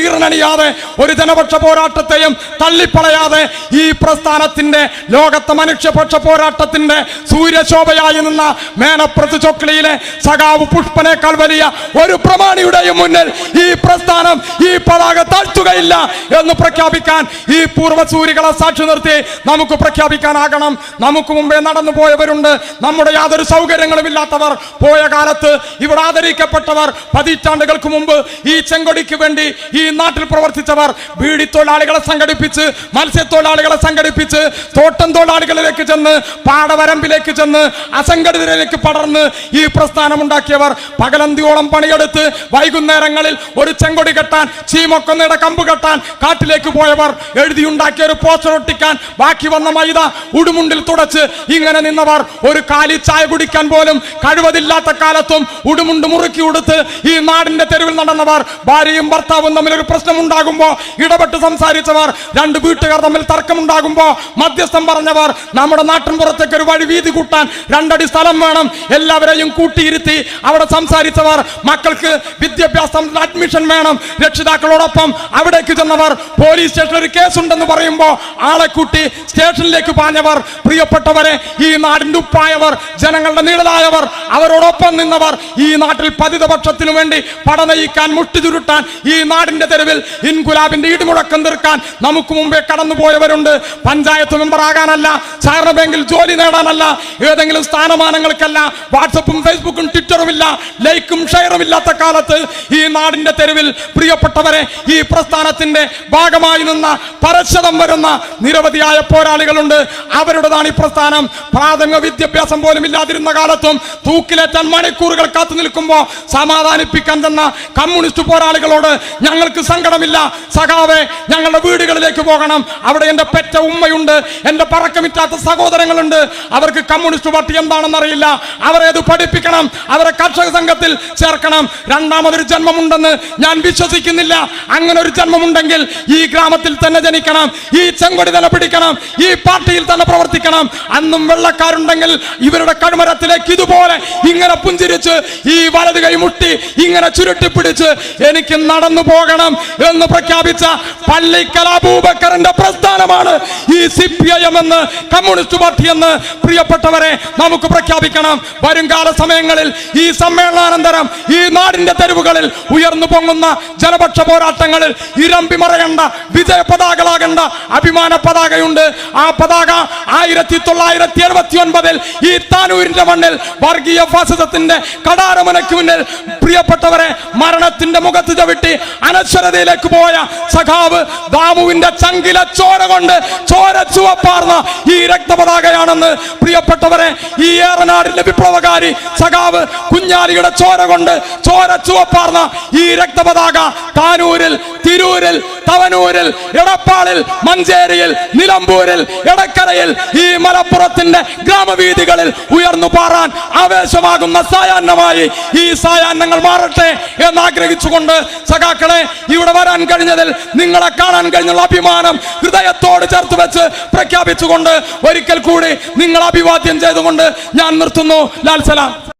ഈറനണിയാതെ ഒരു ജനപക്ഷ പോരാട്ടത്തെയും തള്ളിപ്പളയാതെ ഈ പ്രസ്ഥാനത്തിന്റെ ലോകത്തെ മനുഷ്യപക്ഷ പോരാട്ടത്തിന്റെ സൂര്യശോഭയായി നിന്ന മേനപ്രത്ത് ചൊക്ലിയിലെ സഖാവ് പുഷ്പനേക്കാൾ വലിയ ഒരു പ്രമാണിയുടെയും മുന്നിൽ ഈ പ്രസ്ഥാനം ഈ പതാക താഴ്ത്തുകയില്ല എന്ന് പ്രഖ്യാപിക്കാൻ ഈ പൂർവ്വസൂരികളെ സാക്ഷി നിർത്തി നമുക്ക് പ്രഖ്യാപിക്കാനാകണം. നമുക്ക് മുമ്പേ നടന്നു പോയവരുണ്ട്. നമ്മുടെ യാതൊരു സൗകര്യങ്ങളും ഇല്ലാത്തവർ, പോയ കാലത്ത് ഇവിടെ ആദരിക്കപ്പെട്ടവർ, പതിറ്റാണ്ടുകൾക്ക് മുമ്പ് ഈ ചെങ്കൊടിക്ക് വേണ്ടി ഈ നാട്ടിൽ പ്രവർത്തിച്ചവർ, ബീഡി തൊഴിലാളികളെ സംഘടിപ്പിച്ച്, മത്സ്യത്തൊഴിലാളികളെ സംഘടിപ്പിച്ച്, തോട്ടം തൊഴിലാളികളിലേക്ക് ചെന്ന്, പാടവരമ്പിലേക്ക് ചെന്ന്, അസംഘടിതരിലേക്ക് പടർന്ന് ഈ പ്രസ്ഥാനം ഉണ്ടാക്കിയവർ, പകലന്തിയോളം പണിയെടുത്ത് വൈകുന്നേരം അന്നേരങ്ങളിൽ ഒരു ചെങ്കൊടി കെട്ടാൻ, ചീമക്കൊന്നയുടെ കമ്പ് കെട്ടാൻ കാട്ടിലേക്ക് പോയവർ, എഴുതിയുണ്ടാക്കിയ ഒരു പോസ്റ്റർ ഒട്ടിക്കാൻ ബാക്കി വന്ന മൈദ ഉടുമുണ്ടിൽ തുടച്ച് ഇങ്ങനെ നിന്നവർ, ഒരു കാലി ചായ കുടിക്കാൻ പോലും കഴിവതില്ലാത്ത കാലത്തും ഉടുമുണ്ട് മുറുക്കി ഉടുത്ത് ഈ നാടിന്റെ തെരുവിൽ നടന്നവർ, ഭാര്യയും ഭർത്താവും തമ്മിൽ ഒരു പ്രശ്നം ഉണ്ടാകുമ്പോ ഇടപെട്ട് സംസാരിച്ചവർ, രണ്ട് വീട്ടുകാർ തമ്മിൽ തർക്കമുണ്ടാകുമ്പോ മധ്യസ്ഥം പറഞ്ഞവർ, നമ്മുടെ നാട്ടിൻ പുറത്തേക്ക് ഒരു വഴി വീതി കൂട്ടാൻ 2 അടി സ്ഥലം വേണം, എല്ലാവരെയും കൂട്ടിയിരുത്തി അവിടെ സംസാരിച്ചവർ, മക്കൾക്ക് വിദ്യാഭ്യാസത്തിൽ അഡ്മിഷൻ വേണം, രക്ഷിതാക്കളോടൊപ്പം അവിടേക്ക് ചെന്നവർ, പോലീസ് സ്റ്റേഷനിൽ ഒരു കേസുണ്ടെന്ന് പറയുമ്പോ ആളെ കൂട്ടി സ്റ്റേഷനിലേക്ക് പാഞ്ഞവർ, പ്രിയപ്പെട്ടവരെ ഈ നാടിന്റെ ഉപ്പായവർ, ജനങ്ങളുടെ നിഴലായവർ, അവരോടൊപ്പം നിന്നവർ, ഈ നാട്ടിൽ പതിതപക്ഷത്തിനു വേണ്ടി പടനയിക്കാൻ, മുട്ടി ചുരുട്ടാൻ ഈ നാടിന്റെ തെരുവിൽ ഇൻകുലാബിന്റെ ഇടിമുഴക്കം തീർക്കാൻ നമുക്ക് മുമ്പേ കടന്നുപോയവരുണ്ട്. പഞ്ചായത്ത് മെമ്പർ ആകാനല്ല, സഹകരണ ബാങ്കിൽ ജോലി നേടാനല്ല, ഏതെങ്കിലും സ്ഥാനമാനങ്ങൾക്കല്ല, വാട്സപ്പും ഫേസ്ബുക്കും ട്വിറ്ററും ഇല്ല, ലൈക്കും ഷെയറും ഇല്ലാത്ത കാലത്ത് ഈ നാടിന്റെ തെരുവിൽ പ്രിയപ്പെട്ടവരെ ഈ പ്രസ്ഥാനത്തിന്റെ ഭാഗമായി നിന്ന പരശതം വരുന്ന നിരവധിയായ പോരാളികളുണ്ട്. അവരുടേതാണ് ഈ പ്രസ്ഥാനം. പ്രാഥമിക വിദ്യാഭ്യാസം പോലും ഇല്ലാതിരുന്ന കാലത്തും തൂക്കിലേറ്റാൻ മണിക്കൂറുകൾ കാത്തു നിൽക്കുമ്പോൾ സമാധാനിപ്പിക്കാൻ തന്ന കമ്മ്യൂണിസ്റ്റ് പോരാളികളോട് ഞങ്ങൾക്ക് സങ്കടമില്ല. സഖാവേ, ഞങ്ങളുടെ വീടുകളിലേക്ക് പോകണം, അവിടെ എന്റെ പെറ്റ ഉമ്മയുണ്ട്, എന്റെ പറക്കമിറ്റാത്ത സഹോദരങ്ങളുണ്ട്, അവർക്ക് കമ്മ്യൂണിസ്റ്റ് പാർട്ടി എന്താണെന്ന് അറിയില്ല, അവരെ അത് പഠിപ്പിക്കണം, അവരെ കർഷക സംഘത്തിൽ ചേർക്കണം. രണ്ടാമതൊരു ജന്മമുണ്ടെന്ന് ഞാൻ വിശ്വസിക്കുന്നില്ല. അങ്ങനെ ഒരു ജന്മമുണ്ടെങ്കിൽ ഈ ഗ്രാമത്തിൽ തന്നെ ജനിക്കണം, ഈ ചെങ്കൊടി തന്നെ പിടിക്കണം, ഈ പാർട്ടിയിൽ തന്നെ പ്രവർത്തിക്കണം. അന്നും വെള്ളക്കാരുണ്ടെങ്കിൽ ഇവരുടെ കഴുമരത്തിലേക്ക് ഇതുപോലെ ഇങ്ങനെ പുഞ്ചിരിച്ച് ഈ വലത് കൈ മുട്ടി ഇങ്ങനെ ചുരുട്ടിപ്പിടിച്ച് എനിക്ക് നടന്നു പോകണം എന്ന് പ്രഖ്യാപിച്ച പള്ളിക്കൽ അബൂബക്കറിന്റെ പ്രസ്ഥാനമാണ് ഈ CPIM എന്ന്, കമ്മ്യൂണിസ്റ്റ് പാർട്ടി എന്ന്. പ്രിയപ്പെട്ടവരെ, നമുക്ക് പ്രഖ്യാപിക്കണം, വരുംകാല സമയങ്ങളിൽ ഈ സമ്മേളനാനന്തരം ഈ നാടിന്റെ തെരുവുകളിൽ ഉയർന്നു പൊങ്ങുന്ന ജനപക്ഷ പോരാട്ടങ്ങളിൽ ഇരമ്പി മറയേണ്ട വിജയ പതാകകളാകേണ്ട അഭിമാന പതാകയുണ്ട്. ആ പതാക 1979 ഈ താനൂരിന്റെ മണ്ണിൽ വർഗീയ ഫാസിസത്തിന്റെ കടാരമുനയ്ക്ക് മുന്നിൽ പ്രിയപ്പെട്ടവരെ മരണത്തിന്റെ മുഖത്ത് ചവിട്ടി അനശ്വരതയിലേക്ക് പോയ സഖാവ് ദാമുവിന്റെ ചങ്കിലെ ചോര കൊണ്ട് ചോര ചുവപ്പാർന്ന ഈ രക്തപതാകയാണെന്ന് പ്രിയപ്പെട്ടവരെ, ഈ ഏറനാടിന്റെ വിപ്ലവകാരി സഖാവ് കുഞ്ഞാലിയുടെ ചോര കൊണ്ട് ചോര ചുവപ്പാർന്ന ഈ രക്തപതാക താനൂരിൽ, തിരൂരിൽ, തവനൂരിൽ, എടപ്പാളിൽ, മഞ്ചേരിയിൽ, നിലമ്പൂരിൽ, എടക്കരയിൽ, ഈ മലപ്പുറത്തിന്റെ ഗ്രാമവീഥികളിൽ ഉയർന്നു പാറാൻ ആവേശമാകുന്ന സായാഹ്നമായി ഈ സായാഹ്നങ്ങൾ മാറട്ടെ എന്ന് ആഗ്രഹിച്ചുകൊണ്ട് സഖാക്കളെ, ഇവിടെ വരാൻ കഴിഞ്ഞതിൽ, നിങ്ങളെ കാണാൻ കഴിഞ്ഞുള്ള അഭിമാനം ഹൃദയത്തോട് ചേർത്ത് വെച്ച് പ്രഖ്യാപിച്ചുകൊണ്ട് ഒരിക്കൽ കൂടി നിങ്ങൾ അഭിവാദ്യം ചെയ്തുകൊണ്ട് ഞാൻ നിർത്തുന്നു. ലാൽ സലാം.